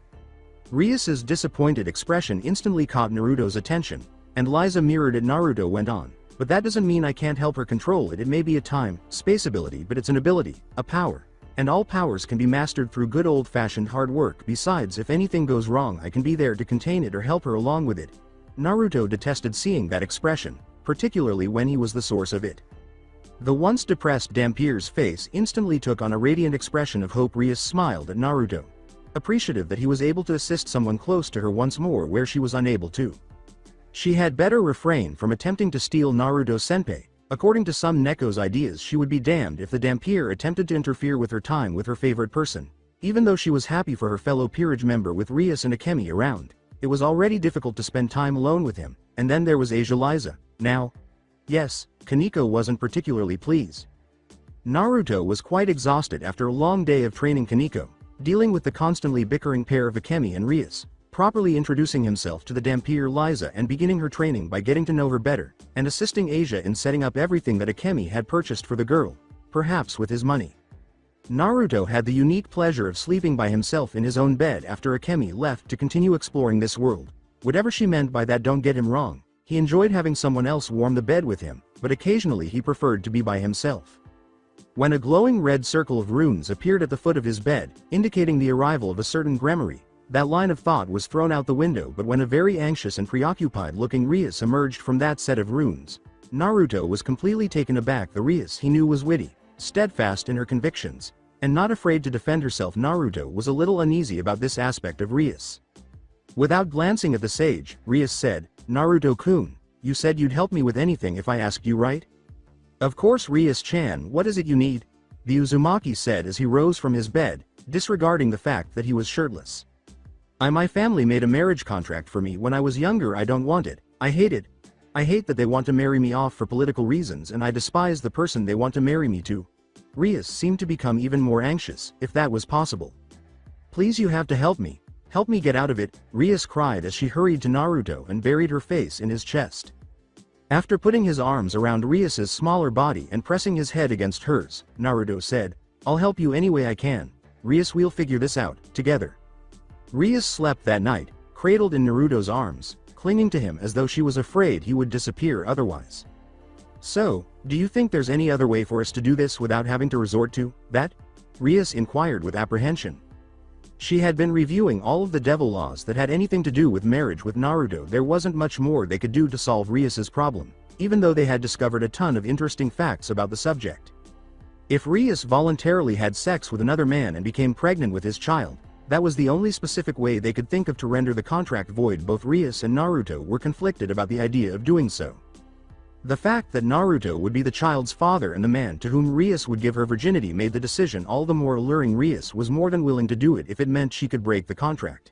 Rias's disappointed expression instantly caught Naruto's attention, and Liza mirrored at Naruto went on. But that doesn't mean I can't help her control it. It may be a time, space ability, but it's an ability, a power. And all powers can be mastered through good old-fashioned hard work. Besides, if anything goes wrong, I can be there to contain it or help her along with it. Naruto detested seeing that expression, particularly when he was the source of it. The once depressed Dampier's face instantly took on a radiant expression of hope. Rias smiled at Naruto, appreciative that he was able to assist someone close to her once more where she was unable to. She had better refrain from attempting to steal Naruto-senpai. According to some Neko's ideas, she would be damned if the Dampier attempted to interfere with her time with her favorite person. Even though she was happy for her fellow peerage member with Rias and Akemi around, it was already difficult to spend time alone with him, and then there was Asia Liza. Now, yes, Kaneko wasn't particularly pleased. Naruto was quite exhausted after a long day of training Kaneko, dealing with the constantly bickering pair of Akemi and Rias, properly introducing himself to the Dampier Liza and beginning her training by getting to know her better, and assisting Asia in setting up everything that Akemi had purchased for the girl, perhaps with his money. Naruto had the unique pleasure of sleeping by himself in his own bed after Akemi left to continue exploring this world. Whatever she meant by that, don't get him wrong, he enjoyed having someone else warm the bed with him, but occasionally he preferred to be by himself. When a glowing red circle of runes appeared at the foot of his bed, indicating the arrival of a certain Gremory, that line of thought was thrown out the window. But when a very anxious and preoccupied-looking Rias emerged from that set of runes, Naruto was completely taken aback. The Rias he knew was witty, steadfast in her convictions, and not afraid to defend herself. Naruto was a little uneasy about this aspect of Rias. Without glancing at the sage, Rias said, "Naruto-kun, you said you'd help me with anything if I asked you, right?" "Of course, Rias-chan. What is it you need?" the Uzumaki said as he rose from his bed, disregarding the fact that he was shirtless. My family made a marriage contract for me when I was younger. I don't want it. I hate it. I hate that they want to marry me off for political reasons, and I despise the person they want to marry me to." Rias seemed to become even more anxious, if that was possible. "Please, you have to help me. Help me get out of it," Rias cried as she hurried to Naruto and buried her face in his chest. After putting his arms around Rias's smaller body and pressing his head against hers, Naruto said, "I'll help you any way I can. Rias, we'll figure this out, together." Rias slept that night, cradled in Naruto's arms, clinging to him as though she was afraid he would disappear otherwise. "So, do you think there's any other way for us to do this without having to resort to that?" Rias inquired with apprehension. She had been reviewing all of the devil laws that had anything to do with marriage with Naruto. There wasn't much more they could do to solve Rias's problem, even though they had discovered a ton of interesting facts about the subject. If Rias voluntarily had sex with another man and became pregnant with his child, that was the only specific way they could think of to render the contract void. Both Rias and Naruto were conflicted about the idea of doing so. The fact that Naruto would be the child's father and the man to whom Rias would give her virginity made the decision all the more alluring. Rias was more than willing to do it if it meant she could break the contract.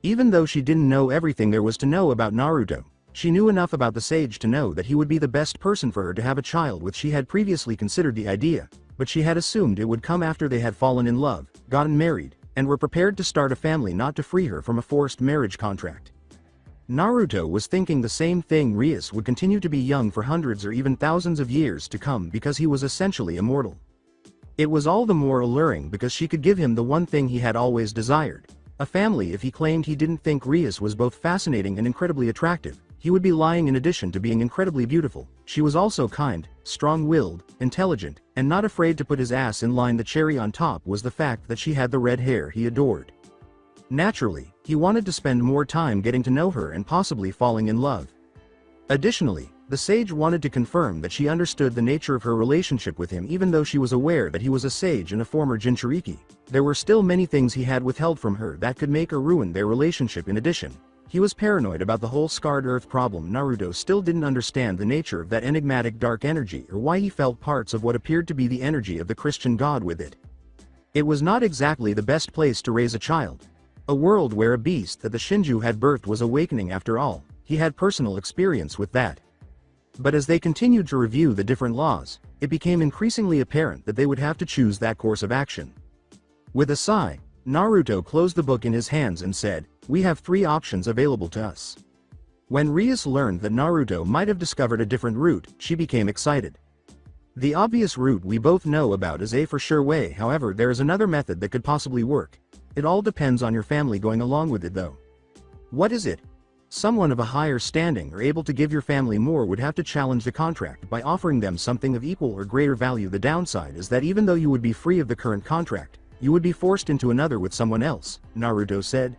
Even though she didn't know everything there was to know about Naruto, she knew enough about the sage to know that he would be the best person for her to have a child with. She had previously considered the idea, but she had assumed it would come after they had fallen in love, gotten married, and were prepared to start a family, not to free her from a forced marriage contract. Naruto was thinking the same thing. Rias would continue to be young for hundreds or even thousands of years to come because he was essentially immortal. It was all the more alluring because she could give him the one thing he had always desired, a family. If he claimed he didn't think Rias was both fascinating and incredibly attractive, he would be lying. In addition to being incredibly beautiful, she was also kind, strong-willed, intelligent, and not afraid to put his ass in line. The cherry on top was the fact that she had the red hair he adored. Naturally, he wanted to spend more time getting to know her and possibly falling in love. Additionally, the sage wanted to confirm that she understood the nature of her relationship with him. Even though she was aware that he was a sage and a former Jinchuriki, there were still many things he had withheld from her that could make or ruin their relationship. In addition, he was paranoid about the whole scarred earth problem. Naruto still didn't understand the nature of that enigmatic dark energy or why he felt parts of what appeared to be the energy of the Christian god with it. It was not exactly the best place to raise a child. A world where a beast that the Shinju had birthed was awakening. After all, he had personal experience with that. But as they continued to review the different laws, it became increasingly apparent that they would have to choose that course of action. With a sigh, Naruto closed the book in his hands and said, "We have 3 options available to us." When Rias learned that Naruto might have discovered a different route, she became excited. The obvious route we both know about is a for sure way, however there is another method that could possibly work. It all depends on your family going along with it though. What is it? Someone of a higher standing or able to give your family more would have to challenge the contract by offering them something of equal or greater value. The downside is that even though you would be free of the current contract, you would be forced into another with someone else, Naruto said.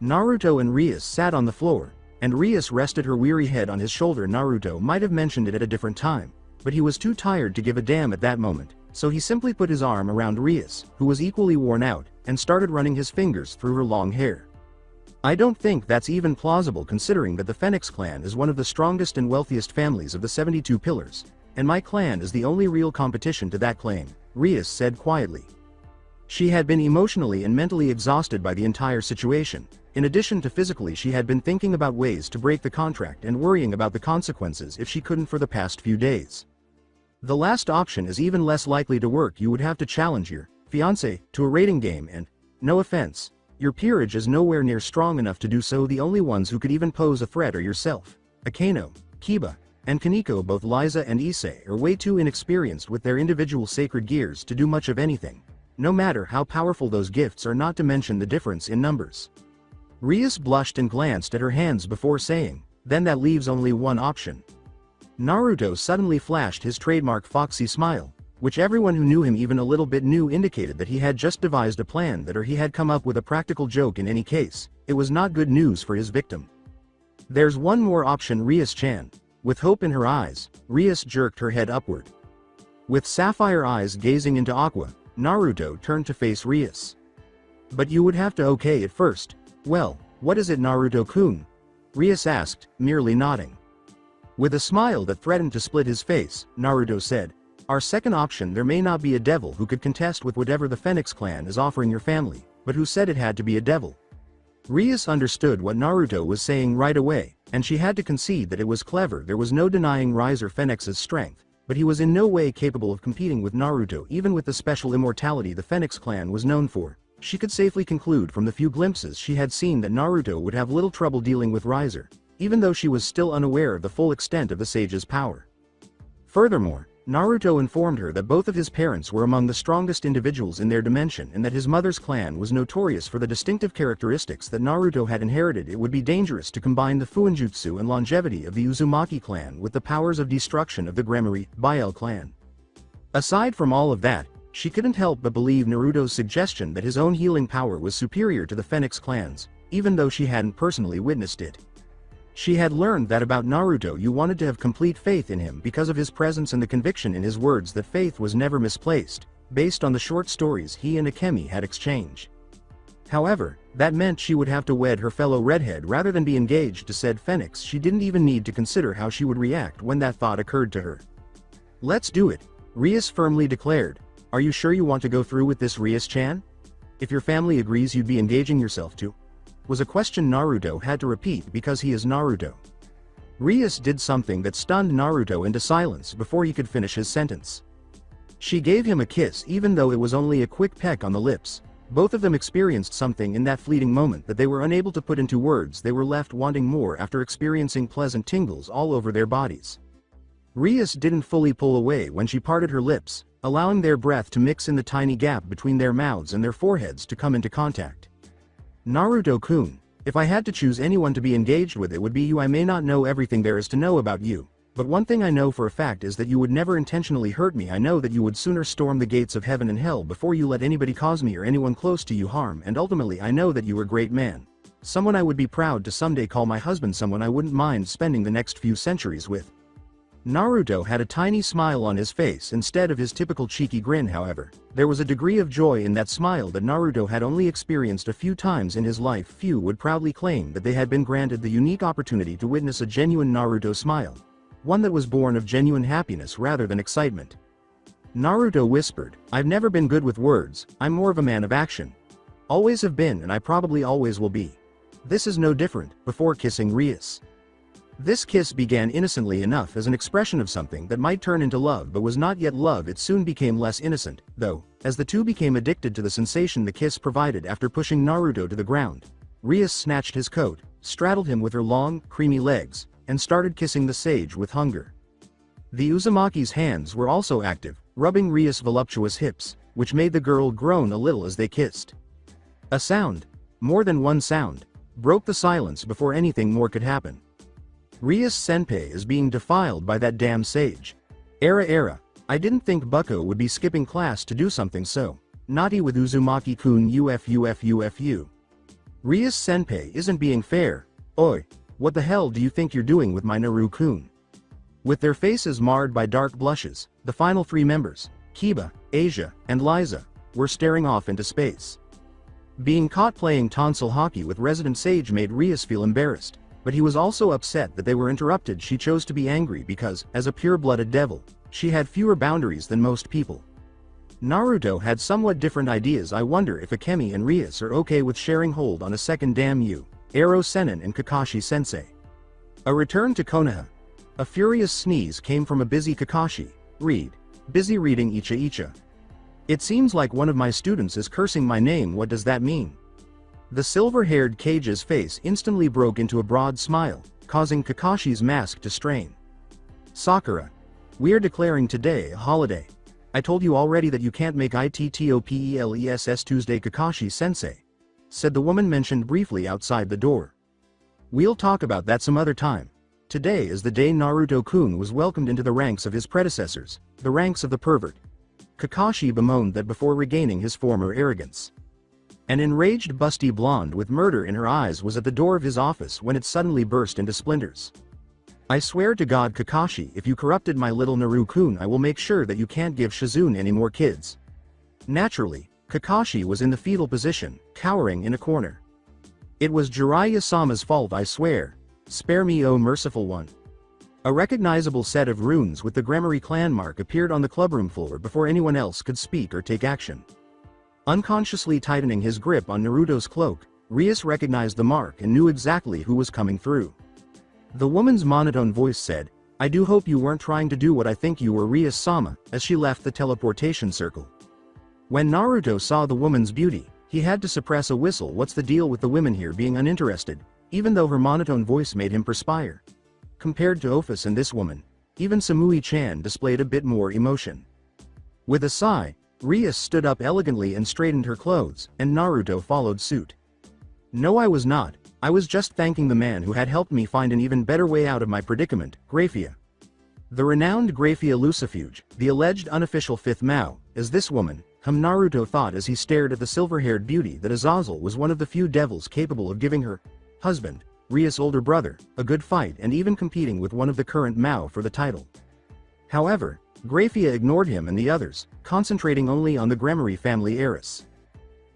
Naruto and Rias sat on the floor, and Rias rested her weary head on his shoulder. Naruto might have mentioned it at a different time, but he was too tired to give a damn at that moment, so he simply put his arm around Rias, who was equally worn out, and started running his fingers through her long hair. I don't think that's even plausible considering that the Phoenix clan is one of the strongest and wealthiest families of the 72 pillars, and my clan is the only real competition to that claim, Rias said quietly. She had been emotionally and mentally exhausted by the entire situation. In addition to physically, she had been thinking about ways to break the contract and worrying about the consequences if she couldn't for the past few days. The last option is even less likely to work. You would have to challenge your fiancé to a rating game and, no offense, your peerage is nowhere near strong enough to do so. The only ones who could even pose a threat are yourself, Akano, Kiba, and Kaneko. Both Liza and Issei are way too inexperienced with their individual sacred gears to do much of anything, no matter how powerful those gifts are, not to mention the difference in numbers. Rias blushed and glanced at her hands before saying, then that leaves only one option. Naruto suddenly flashed his trademark foxy smile, which everyone who knew him even a little bit knew indicated that he had just devised a plan that, or he had come up with a practical joke. In any case, it was not good news for his victim. There's one more option, Rias-chan. With hope in her eyes, Rias jerked her head upward. With sapphire eyes gazing into Aqua, Naruto turned to face Rias. But you would have to okay it first. Well, what is it, Naruto-kun? Rias asked, merely nodding. With a smile that threatened to split his face, Naruto said, our second option, there may not be a devil who could contest with whatever the Phoenix clan is offering your family, but who said it had to be a devil? Rias understood what Naruto was saying right away, and she had to concede that it was clever. There was no denying Riser Phoenix's strength, but he was in no way capable of competing with Naruto. Even with the special immortality the Phoenix clan was known for, she could safely conclude from the few glimpses she had seen that Naruto would have little trouble dealing with Riser, even though she was still unaware of the full extent of the sage's power. Furthermore, Naruto informed her that both of his parents were among the strongest individuals in their dimension and that his mother's clan was notorious for the distinctive characteristics that Naruto had inherited. It would be dangerous to combine the Fuinjutsu and longevity of the Uzumaki clan with the powers of destruction of the Gremory Biel clan. Aside from all of that, she couldn't help but believe Naruto's suggestion that his own healing power was superior to the Phoenix clan's, even though she hadn't personally witnessed it. She had learned that about Naruto. You wanted to have complete faith in him because of his presence and the conviction in his words that faith was never misplaced, based on the short stories he and Akemi had exchanged. However, that meant she would have to wed her fellow redhead rather than be engaged to said Phoenix. She didn't even need to consider how she would react when that thought occurred to her. Let's do it, Rias firmly declared. Are you sure you want to go through with this, Rias-chan? If your family agrees, you'd be engaging yourself to? Was a question Naruto had to repeat because he is Naruto. Rias did something that stunned Naruto into silence before he could finish his sentence. She gave him a kiss, even though it was only a quick peck on the lips. Both of them experienced something in that fleeting moment that they were unable to put into words. They were left wanting more after experiencing pleasant tingles all over their bodies. Rias didn't fully pull away when she parted her lips, allowing their breath to mix in the tiny gap between their mouths and their foreheads to come into contact. Naruto-kun, if I had to choose anyone to be engaged with, it would be you. I may not know everything there is to know about you, but one thing I know for a fact is that you would never intentionally hurt me. I know that you would sooner storm the gates of heaven and hell before you let anybody cause me or anyone close to you harm, and ultimately I know that you are a great man. Someone I would be proud to someday call my husband, someone I wouldn't mind spending the next few centuries with. Naruto had a tiny smile on his face instead of his typical cheeky grin. However, there was a degree of joy in that smile that Naruto had only experienced a few times in his life. Few would proudly claim that they had been granted the unique opportunity to witness a genuine Naruto smile, one that was born of genuine happiness rather than excitement. Naruto whispered, I've never been good with words, I'm more of a man of action. Always have been, and I probably always will be. This is no different. Before kissing Rias. This kiss began innocently enough as an expression of something that might turn into love but was not yet love. It soon became less innocent, though, as the two became addicted to the sensation the kiss provided. After pushing Naruto to the ground, Rias snatched his coat, straddled him with her long, creamy legs, and started kissing the sage with hunger. The Uzumaki's hands were also active, rubbing Ria's voluptuous hips, which made the girl groan a little as they kissed. A sound, more than one sound, broke the silence before anything more could happen. Ria's senpai is being defiled by that damn sage. Era, I didn't think Bucko would be skipping class to do something so naughty with Uzumaki-kun uff. Ria's senpai isn't being fair. Oi, what the hell do you think you're doing with my Naru-kun? With their faces marred by dark blushes, the final three members, Kiba, Asia, and Liza, were staring off into space. Being caught playing tonsil hockey with Resident Sage made Rias feel embarrassed, but he was also upset that they were interrupted. She chose to be angry because, as a pure-blooded devil, she had fewer boundaries than most people. Naruto had somewhat different ideas. I wonder if Akemi and Rias are okay with sharing hold on a second. Damn you, Ero Sennin and Kakashi-sensei. A return to Konoha. A furious sneeze came from a busy Kakashi. Busy reading Icha. It seems like one of my students is cursing my name. What does that mean? The silver-haired Kage's face instantly broke into a broad smile, causing Kakashi's mask to strain. Sakura. We're declaring today a holiday. I told you already that you can't make ITTOPELESS Tuesday, Kakashi-sensei, said the woman mentioned briefly outside the door. We'll talk about that some other time. Today is the day Naruto-kun was welcomed into the ranks of his predecessors, the ranks of the pervert. Kakashi bemoaned that before regaining his former arrogance. An enraged busty blonde with murder in her eyes was at the door of his office when it suddenly burst into splinters. I swear to God, Kakashi, if you corrupted my little Naru-kun, I will make sure that you can't give Shizune any more kids. Naturally, Kakashi was in the fetal position, cowering in a corner. It was Jiraiya-sama's fault, I swear. Spare me, oh merciful one. A recognizable set of runes with the Gremory clan mark appeared on the clubroom floor before anyone else could speak or take action. Unconsciously tightening his grip on Naruto's cloak, Rias recognized the mark and knew exactly who was coming through. The woman's monotone voice said, I do hope you weren't trying to do what I think you were, Rias-sama, as she left the teleportation circle. When Naruto saw the woman's beauty, he had to suppress a whistle. What's the deal with the women here being uninterested, even though her monotone voice made him perspire? Compared to Office and this woman, even Samui-chan displayed a bit more emotion. With a sigh, Rias stood up elegantly and straightened her clothes, and Naruto followed suit. No, I was not. I was just thanking the man who had helped me find an even better way out of my predicament, Graphia. The renowned Graphia Lucifuge, the alleged unofficial fifth Mao, is this woman, whom Naruto thought as he stared at the silver-haired beauty that Azazel was one of the few devils capable of giving her husband, Rias' older brother, a good fight and even competing with one of the current Mao for the title. However, Graphia ignored him and the others, concentrating only on the Gremory family heiress.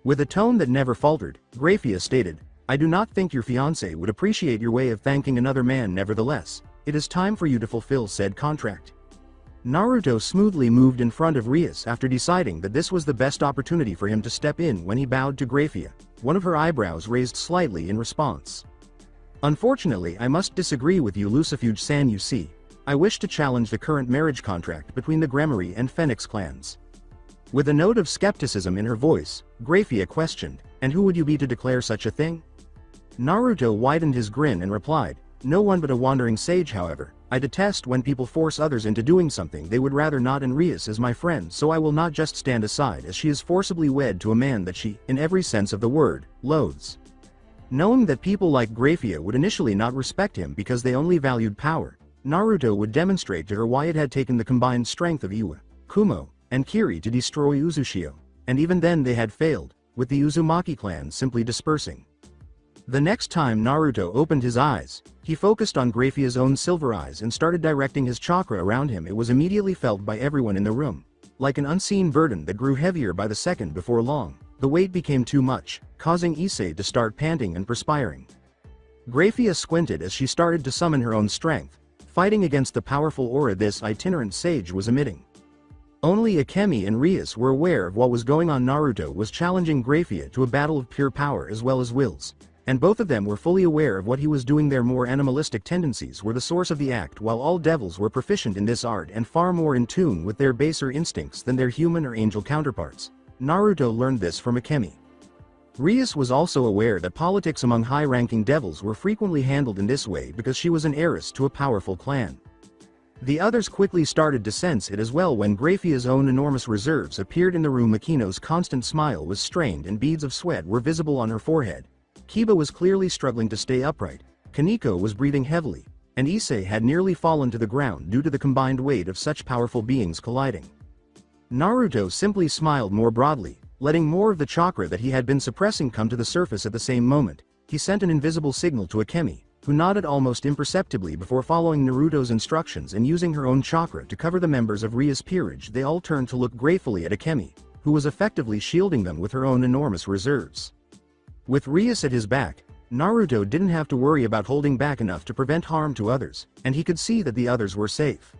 With a tone that never faltered, Graphia stated, I do not think your fiancé would appreciate your way of thanking another man. Nevertheless, it is time for you to fulfill said contract. Naruto smoothly moved in front of Rias after deciding that this was the best opportunity for him to step in. When he bowed to Graphia, one of her eyebrows raised slightly in response. Unfortunately, I must disagree with you, Lucifuge-san. You see, I wish to challenge the current marriage contract between the Gremory and Phoenix clans. With a note of skepticism in her voice, Graphia questioned, and who would you be to declare such a thing? Naruto widened his grin and replied, no one but a wandering sage. However, I detest when people force others into doing something they would rather not, and Rias is my friend, so I will not just stand aside as she is forcibly wed to a man that she, in every sense of the word, loathes. Knowing that people like Graphia would initially not respect him because they only valued power, Naruto would demonstrate to her why it had taken the combined strength of Iwa, Kumo, and Kiri to destroy Uzushio, and even then they had failed, with the Uzumaki clan simply dispersing. The next time Naruto opened his eyes, he focused on Graphia's own silver eyes and started directing his chakra around him. It was immediately felt by everyone in the room, like an unseen burden that grew heavier by the second. Before long, the weight became too much, causing Issei to start panting and perspiring. Graphia squinted as she started to summon her own strength, fighting against the powerful aura this itinerant sage was emitting. Only Akemi and Rias were aware of what was going on. Naruto was challenging Graphia to a battle of pure power as well as wills, and both of them were fully aware of what he was doing. Their more animalistic tendencies were the source of the act, while all devils were proficient in this art and far more in tune with their baser instincts than their human or angel counterparts. Naruto learned this from Akemi. Rias was also aware that politics among high-ranking devils were frequently handled in this way because she was an heiress to a powerful clan. The others quickly started to sense it as well when Graphia's own enormous reserves appeared in the room. Makino's constant smile was strained and beads of sweat were visible on her forehead. Kiba was clearly struggling to stay upright, Kaneko was breathing heavily, and Issei had nearly fallen to the ground due to the combined weight of such powerful beings colliding. Naruto simply smiled more broadly, letting more of the chakra that he had been suppressing come to the surface at the same moment. He sent an invisible signal to Akemi, who nodded almost imperceptibly before following Naruto's instructions and using her own chakra to cover the members of Ria's peerage. They all turned to look gratefully at Akemi, who was effectively shielding them with her own enormous reserves. With Rias at his back, Naruto didn't have to worry about holding back enough to prevent harm to others, and he could see that the others were safe.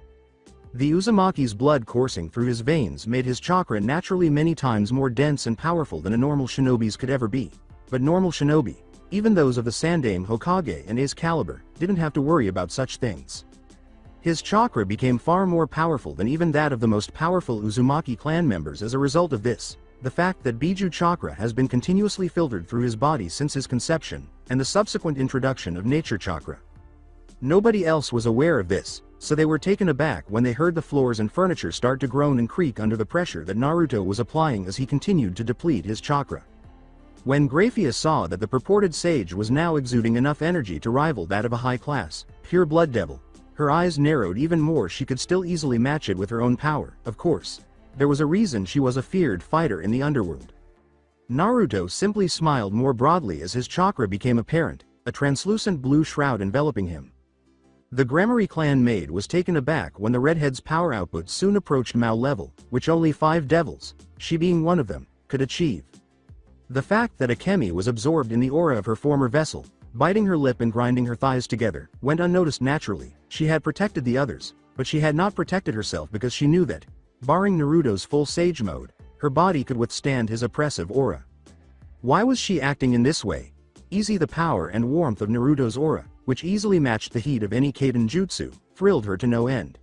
The Uzumaki's blood coursing through his veins made his chakra naturally many times more dense and powerful than a normal shinobi's could ever be. But normal shinobi, even those of the Sandaime Hokage and Ace caliber, didn't have to worry about such things. His chakra became far more powerful than even that of the most powerful Uzumaki clan members as a result of this. The fact that Biju chakra has been continuously filtered through his body since his conception, and the subsequent introduction of nature chakra. Nobody else was aware of this, so they were taken aback when they heard the floors and furniture start to groan and creak under the pressure that Naruto was applying as he continued to deplete his chakra. When Graphia saw that the purported sage was now exuding enough energy to rival that of a high-class, pure blood devil, her eyes narrowed even more. She could still easily match it with her own power, of course. There was a reason she was a feared fighter in the underworld. Naruto simply smiled more broadly as his chakra became apparent, a translucent blue shroud enveloping him. The Gramarye clan maid was taken aback when the redhead's power output soon approached Mao level, which only 5 devils, she being one of them, could achieve. The fact that Akemi was absorbed in the aura of her former vessel, biting her lip and grinding her thighs together, went unnoticed naturally. She had protected the others, but she had not protected herself because she knew that, barring Naruto's full sage mode, her body could withstand his oppressive aura. Why was she acting in this way? Easy. The power and warmth of Naruto's aura, which easily matched the heat of any Kaiden jutsu, thrilled her to no end.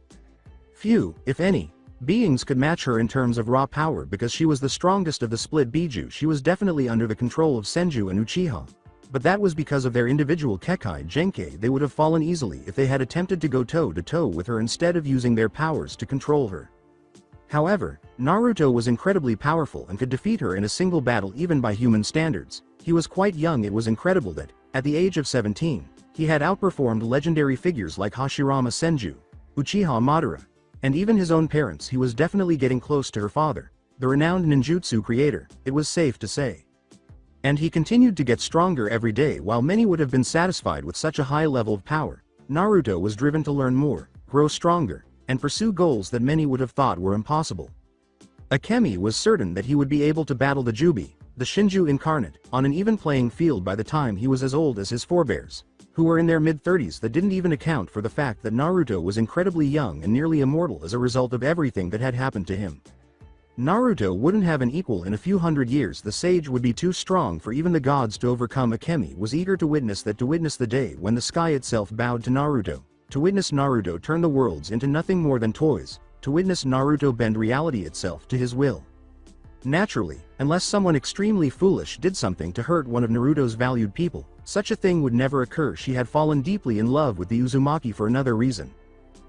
Few, if any, beings could match her in terms of raw power because she was the strongest of the split Biju. She was definitely under the control of Senju and Uchiha. But that was because of their individual Kekkei Genkai. They would have fallen easily if they had attempted to go toe-to-toe with her instead of using their powers to control her. However, Naruto was incredibly powerful and could defeat her in a single battle even by human standards. He was quite young. It was incredible that, at the age of 17, he had outperformed legendary figures like Hashirama Senju, Uchiha Madara, and even his own parents. He was definitely getting close to her father, the renowned ninjutsu creator, it was safe to say. And he continued to get stronger every day. While many would have been satisfied with such a high level of power, Naruto was driven to learn more, grow stronger, and pursue goals that many would have thought were impossible. Akemi was certain that he would be able to battle the Jubi, the Shinju incarnate, on an even playing field by the time he was as old as his forebears, who were in their mid-30s. That didn't even account for the fact that Naruto was incredibly young and nearly immortal as a result of everything that had happened to him. Naruto wouldn't have an equal in a few hundred years. The sage would be too strong for even the gods to overcome. Akemi was eager to witness that, to witness the day when the sky itself bowed to Naruto, to witness Naruto turn the worlds into nothing more than toys, to witness Naruto bend reality itself to his will. Naturally, unless someone extremely foolish did something to hurt one of Naruto's valued people, such a thing would never occur. She had fallen deeply in love with the Uzumaki for another reason.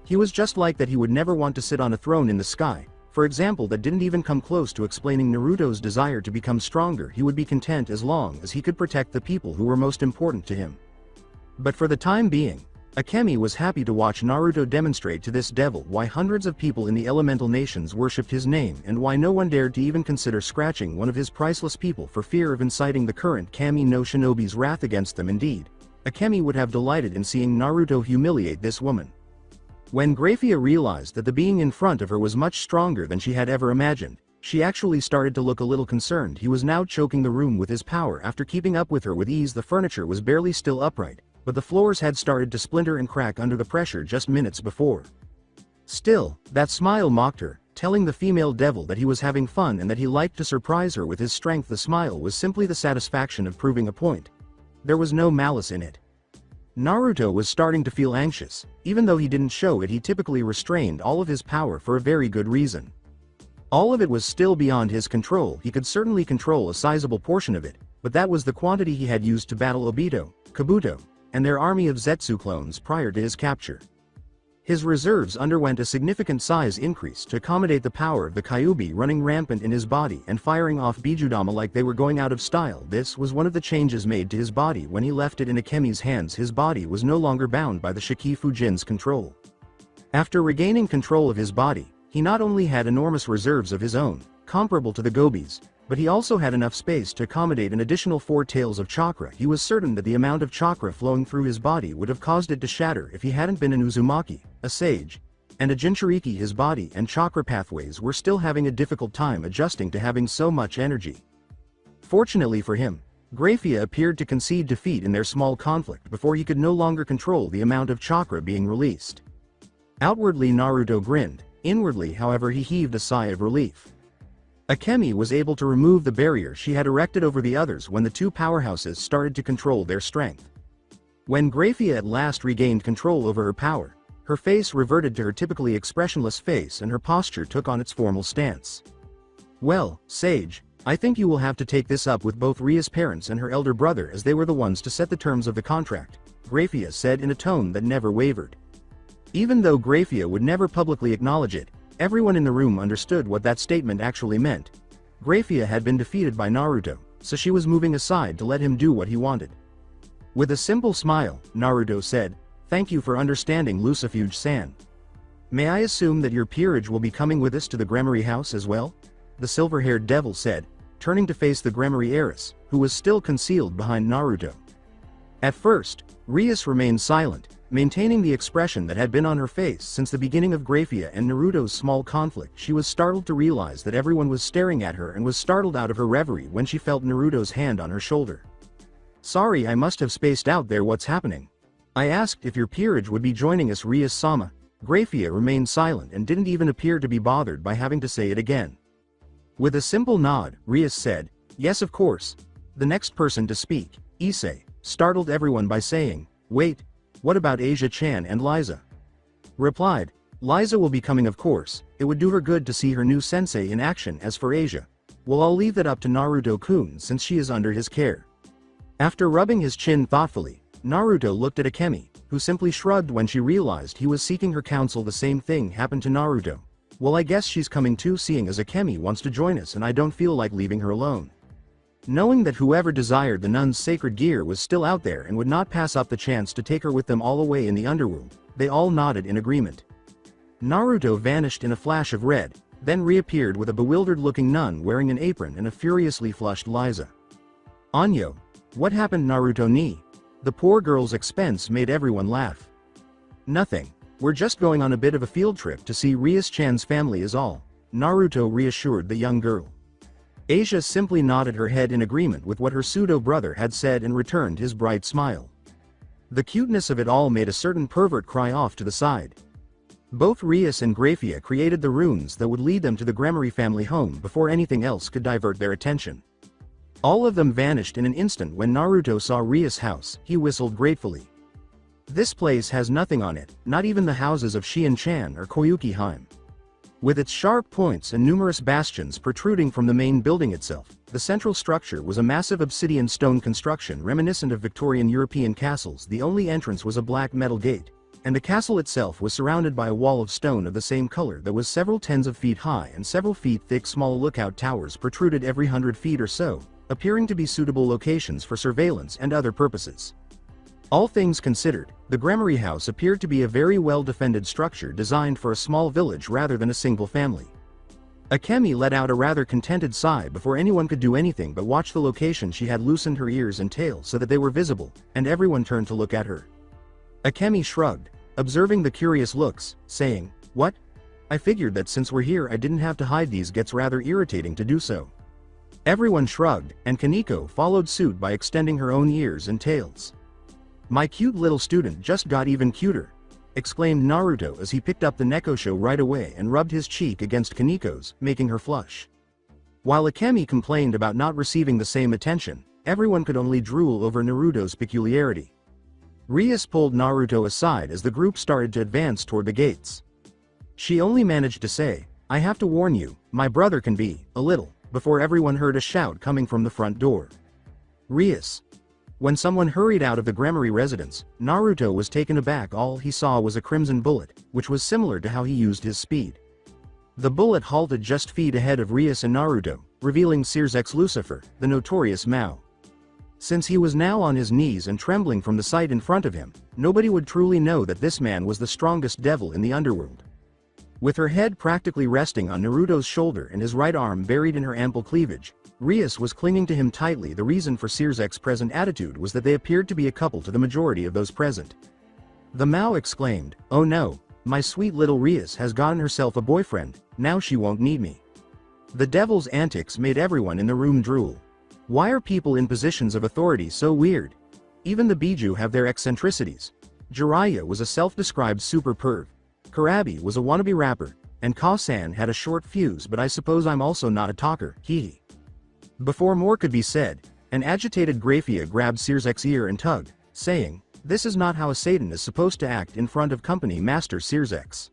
He was just like that. He would never want to sit on a throne in the sky, for example. That didn't even come close to explaining Naruto's desire to become stronger. He would be content as long as he could protect the people who were most important to him. But for the time being, Akemi was happy to watch Naruto demonstrate to this devil why hundreds of people in the elemental nations worshipped his name and why no one dared to even consider scratching one of his priceless people for fear of inciting the current Kami no Shinobi's wrath against them. Indeed, Akemi would have delighted in seeing Naruto humiliate this woman. When Graphia realized that the being in front of her was much stronger than she had ever imagined, she actually started to look a little concerned. He was now choking the room with his power. After keeping up with her with ease, the furniture was barely still upright, but the floors had started to splinter and crack under the pressure just minutes before. Still, that smile mocked her, telling the female devil that he was having fun and that he liked to surprise her with his strength. The smile was simply the satisfaction of proving a point. There was no malice in it. Naruto was starting to feel anxious. Even though he didn't show it, he typically restrained all of his power for a very good reason. All of it was still beyond his control. He could certainly control a sizable portion of it, but that was the quantity he had used to battle Obito, Kabuto, and their army of Zetsu clones prior to his capture. His reserves underwent a significant size increase to accommodate the power of the Kyuubi running rampant in his body and firing off Bijudama like they were going out of style. This was one of the changes made to his body when he left it in Akemi's hands. His body was no longer bound by the Shiki Fujin's control. After regaining control of his body, he not only had enormous reserves of his own, comparable to the Gobis, but he also had enough space to accommodate an additional 4 tails of chakra. He was certain that the amount of chakra flowing through his body would have caused it to shatter if he hadn't been an Uzumaki, a sage, and a Jinchuriki. His body and chakra pathways were still having a difficult time adjusting to having so much energy. Fortunately for him, Graphia appeared to concede defeat in their small conflict before he could no longer control the amount of chakra being released. Outwardly Naruto grinned, inwardly however he heaved a sigh of relief. Akemi was able to remove the barrier she had erected over the others when the two powerhouses started to control their strength. When Graphia at last regained control over her power, her face reverted to her typically expressionless face and her posture took on its formal stance. "Well, Sage, I think you will have to take this up with both Ria's parents and her elder brother as they were the ones to set the terms of the contract," Graphia said in a tone that never wavered. Even though Graphia would never publicly acknowledge it, everyone in the room understood what that statement actually meant. Graphia had been defeated by Naruto, so she was moving aside to let him do what he wanted. With a simple smile, Naruto said, "Thank you for understanding, Lucifuge-san. May I assume that your peerage will be coming with us to the Gremory house as well?" the silver-haired devil said, turning to face the Gremory heiress, who was still concealed behind Naruto. At first, Rias remained silent, maintaining the expression that had been on her face since the beginning of Graphia and Naruto's small conflict. She was startled to realize that everyone was staring at her and was startled out of her reverie when she felt Naruto's hand on her shoulder. "Sorry, I must have spaced out there. What's happening? I asked if your peerage would be joining us, Rias-sama." Graphia remained silent and didn't even appear to be bothered by having to say it again. With a simple nod, Rias said, "Yes, of course." The next person to speak, Issei, startled everyone by saying, "Wait, what about Asia-chan and Liza?" Replied, "Liza will be coming, of course. It would do her good to see her new sensei in action. As for Asia, well, I'll leave that up to Naruto-kun since she is under his care." After rubbing his chin thoughtfully, Naruto looked at Akemi, who simply shrugged when she realized he was seeking her counsel. The same thing happened to Naruto. "Well, I guess she's coming too, seeing as Akemi wants to join us and I don't feel like leaving her alone." Knowing that whoever desired the nun's sacred gear was still out there and would not pass up the chance to take her with them all away in the underworld, they all nodded in agreement. Naruto vanished in a flash of red, then reappeared with a bewildered-looking nun wearing an apron and a furiously flushed Liza. "Anyo, what happened, Naruto-ni?" The poor girl's expense made everyone laugh. "Nothing. We're just going on a bit of a field trip to see Rias-chan's family is all," Naruto reassured the young girl. Asia simply nodded her head in agreement with what her pseudo-brother had said and returned his bright smile. The cuteness of it all made a certain pervert cry off to the side. Both Rias and Graphia created the runes that would lead them to the Gremory family home before anything else could divert their attention. All of them vanished in an instant when Naruto saw Rias' house. He whistled gratefully. This place has nothing on it, not even the houses of Shion-chan or Koyuki-heim. With its sharp points and numerous bastions protruding from the main building itself, the central structure was a massive obsidian stone construction reminiscent of Victorian European castles. The only entrance was a black metal gate, and the castle itself was surrounded by a wall of stone of the same color that was several tens of feet high and several feet thick. Small lookout towers protruded every 100 feet or so, appearing to be suitable locations for surveillance and other purposes. All things considered, the Gremory house appeared to be a very well-defended structure designed for a small village rather than a single family. Akemi let out a rather contented sigh before anyone could do anything but watch the location. She had loosened her ears and tail so that they were visible, and everyone turned to look at her. Akemi shrugged, observing the curious looks, saying, "What? I figured that since we're here I didn't have to hide. These gets rather irritating to do so." Everyone shrugged, and Kaneko followed suit by extending her own ears and tails. "My cute little student just got even cuter," exclaimed Naruto as he picked up the Nekosho right away and rubbed his cheek against Kaneko's, making her flush. While Akemi complained about not receiving the same attention, everyone could only drool over Naruto's peculiarity. Rias pulled Naruto aside as the group started to advance toward the gates. She only managed to say, "I have to warn you, my brother can be, a little," before everyone heard a shout coming from the front door. "Rias! When someone hurried out of the Gremory residence, Naruto was taken aback. All he saw was a crimson bullet, which was similar to how he used his speed. The bullet halted just feet ahead of Rias and Naruto, revealing Sears X Lucifer, the notorious Mao. Since he was now on his knees and trembling from the sight in front of him, nobody would truly know that this man was the strongest devil in the underworld. With her head practically resting on Naruto's shoulder and his right arm buried in her ample cleavage, Rias was clinging to him tightly. The reason for Sears X's present attitude was that they appeared to be a couple to the majority of those present. The Mao exclaimed, "Oh no, my sweet little Rias has gotten herself a boyfriend, now she won't need me." The devil's antics made everyone in the room drool. Why are people in positions of authority so weird? Even the Biju have their eccentricities. Jiraiya was a self-described super perv. Karabi was a wannabe rapper, and Ka-san had a short fuse, but I suppose I'm also not a talker, hehe. Before more could be said, an agitated Graphia grabbed Sears X's ear and tugged, saying, "This is not how a Satan is supposed to act in front of company master Sears X."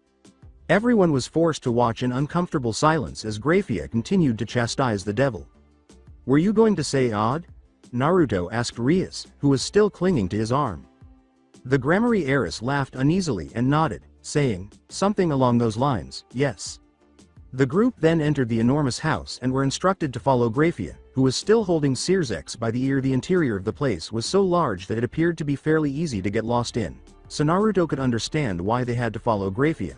Everyone was forced to watch in uncomfortable silence as Graphia continued to chastise the devil. "Were you going to say odd?" Naruto asked Rias, who was still clinging to his arm. The Gremory heiress laughed uneasily and nodded, saying, "Something along those lines, yes." The group then entered the enormous house and were instructed to follow Graphia, who was still holding Sears X by the ear. The interior of the place was so large that it appeared to be fairly easy to get lost in, so Naruto could understand why they had to follow Graphia.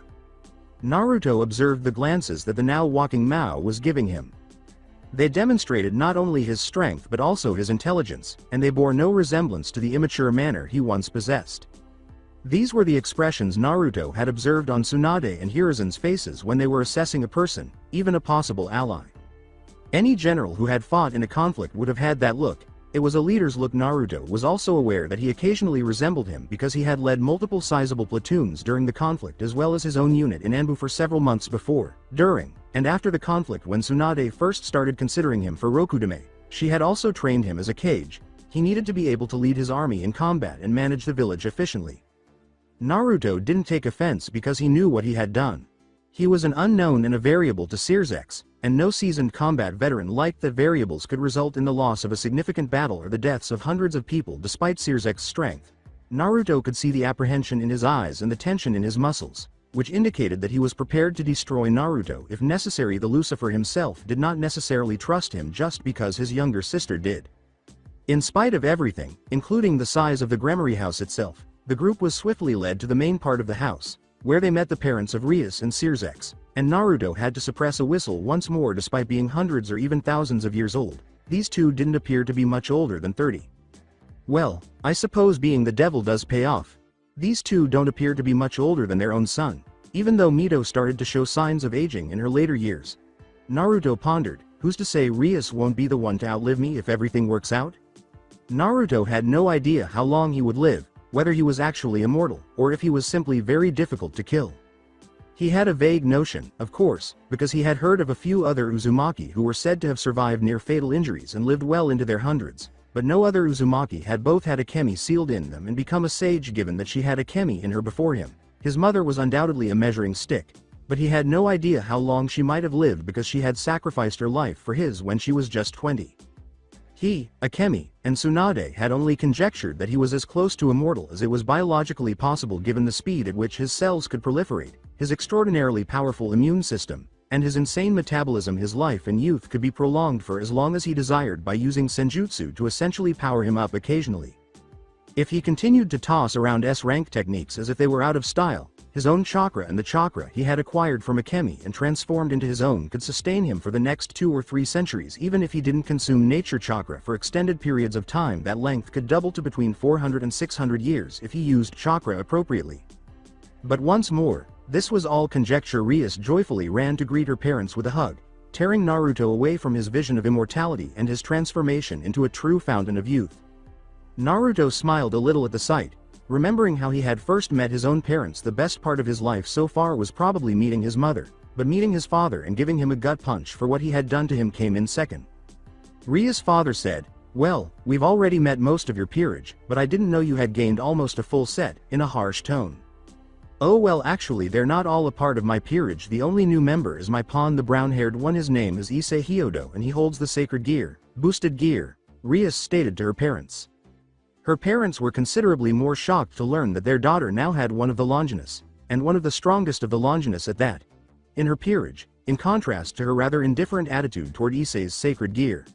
Naruto observed the glances that the now walking Mao was giving him. They demonstrated not only his strength but also his intelligence, and they bore no resemblance to the immature manner he once possessed. These were the expressions Naruto had observed on Tsunade and Hiruzen's faces when they were assessing a person, even a possible ally. Any general who had fought in a conflict would have had that look. It was a leader's look. Naruto was also aware that he occasionally resembled him because he had led multiple sizable platoons during the conflict as well as his own unit in Anbu for several months before, during, and after the conflict. When Tsunade first started considering him for Rokudame, she had also trained him as a kage. He needed to be able to lead his army in combat and manage the village efficiently. Naruto didn't take offense because he knew what he had done. He was an unknown and a variable to Sears X, and no seasoned combat veteran liked that variables could result in the loss of a significant battle or the deaths of hundreds of people despite Sears X's strength. Naruto could see the apprehension in his eyes and the tension in his muscles, which indicated that he was prepared to destroy Naruto if necessary. The Lucifer himself did not necessarily trust him just because his younger sister did. In spite of everything, including the size of the Gremory house itself, the group was swiftly led to the main part of the house, where they met the parents of Rias and Sears X, and Naruto had to suppress a whistle once more. Despite being hundreds or even thousands of years old, these two didn't appear to be much older than 30. Well, I suppose being the devil does pay off. These two don't appear to be much older than their own son, even though Mito started to show signs of aging in her later years. Naruto pondered, who's to say Rias won't be the one to outlive me if everything works out? Naruto had no idea how long he would live, whether he was actually immortal, or if he was simply very difficult to kill. He had a vague notion, of course, because he had heard of a few other Uzumaki who were said to have survived near-fatal injuries and lived well into their hundreds, but no other Uzumaki had both had a kemi sealed in them and become a sage. Given that she had a kemi in her before him, his mother was undoubtedly a measuring stick, but he had no idea how long she might have lived because she had sacrificed her life for his when she was just 20. He, Akemi, and Tsunade had only conjectured that he was as close to immortal as it was biologically possible given the speed at which his cells could proliferate, his extraordinarily powerful immune system, and his insane metabolism. His life and youth could be prolonged for as long as he desired by using senjutsu to essentially power him up occasionally. If he continued to toss around S-rank techniques as if they were out of style, his own chakra and the chakra he had acquired from Akemi and transformed into his own could sustain him for the next 2 or 3 centuries. Even if he didn't consume nature chakra for extended periods of time, that length could double to between 400 and 600 years if he used chakra appropriately. But once more, this was all conjecture. Rias joyfully ran to greet her parents with a hug, tearing Naruto away from his vision of immortality and his transformation into a true fountain of youth. Naruto smiled a little at the sight, remembering how he had first met his own parents. The best part of his life so far was probably meeting his mother, but meeting his father and giving him a gut punch for what he had done to him came in second. Ria's father said, "Well, we've already met most of your peerage, but I didn't know you had gained almost a full set," in a harsh tone. "Oh well, actually they're not all a part of my peerage. The only new member is my pawn, the brown-haired one. His name is Issei Hyodo and he holds the sacred gear, boosted gear," Rias stated to her parents. Her parents were considerably more shocked to learn that their daughter now had one of the Longinus, and one of the strongest of the Longinus at that, in her peerage, in contrast to her rather indifferent attitude toward Issei's sacred gear.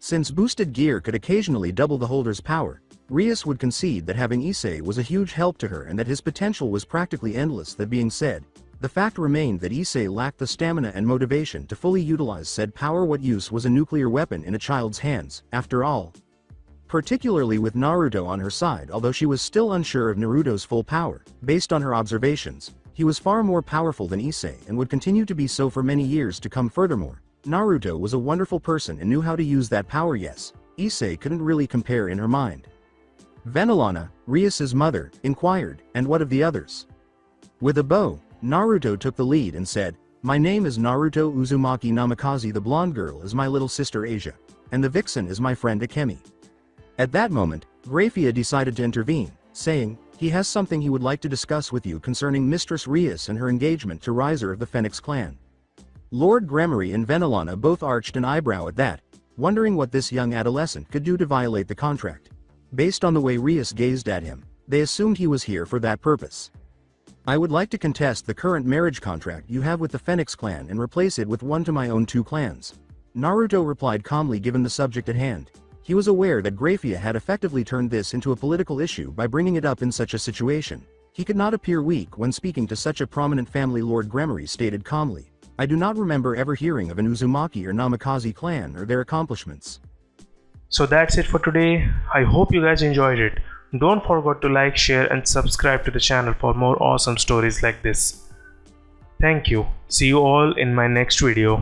Since boosted gear could occasionally double the holder's power, Rias would concede that having Issei was a huge help to her and that his potential was practically endless. That being said, the fact remained that Issei lacked the stamina and motivation to fully utilize said power. What use was a nuclear weapon in a child's hands, after all? Particularly with Naruto on her side. Although she was still unsure of Naruto's full power, based on her observations, he was far more powerful than Issei and would continue to be so for many years to come. Furthermore, Naruto was a wonderful person and knew how to use that power. Yes, Issei couldn't really compare in her mind. Venelana, Rias's mother, inquired, and what of the others? With a bow, Naruto took the lead and said, "My name is Naruto Uzumaki Namikaze. The blonde girl is my little sister Asia, and the vixen is my friend Akemi." At that moment, Graphia decided to intervene, saying, "He has something he would like to discuss with you concerning Mistress Rias and her engagement to Riser of the Phoenix clan." Lord Gremory and Venelana both arched an eyebrow at that, wondering what this young adolescent could do to violate the contract. Based on the way Rias gazed at him, they assumed he was here for that purpose. "I would like to contest the current marriage contract you have with the Phoenix clan and replace it with one to my own two clans," Naruto replied calmly. Given the subject at hand, he was aware that Graphia had effectively turned this into a political issue by bringing it up in such a situation. He could not appear weak when speaking to such a prominent family. Lord Gremory stated calmly, "I do not remember ever hearing of an Uzumaki or Namikaze clan or their accomplishments." So that's it for today. I hope you guys enjoyed it. Don't forget to like, share and subscribe to the channel for more awesome stories like this. Thank you. See you all in my next video.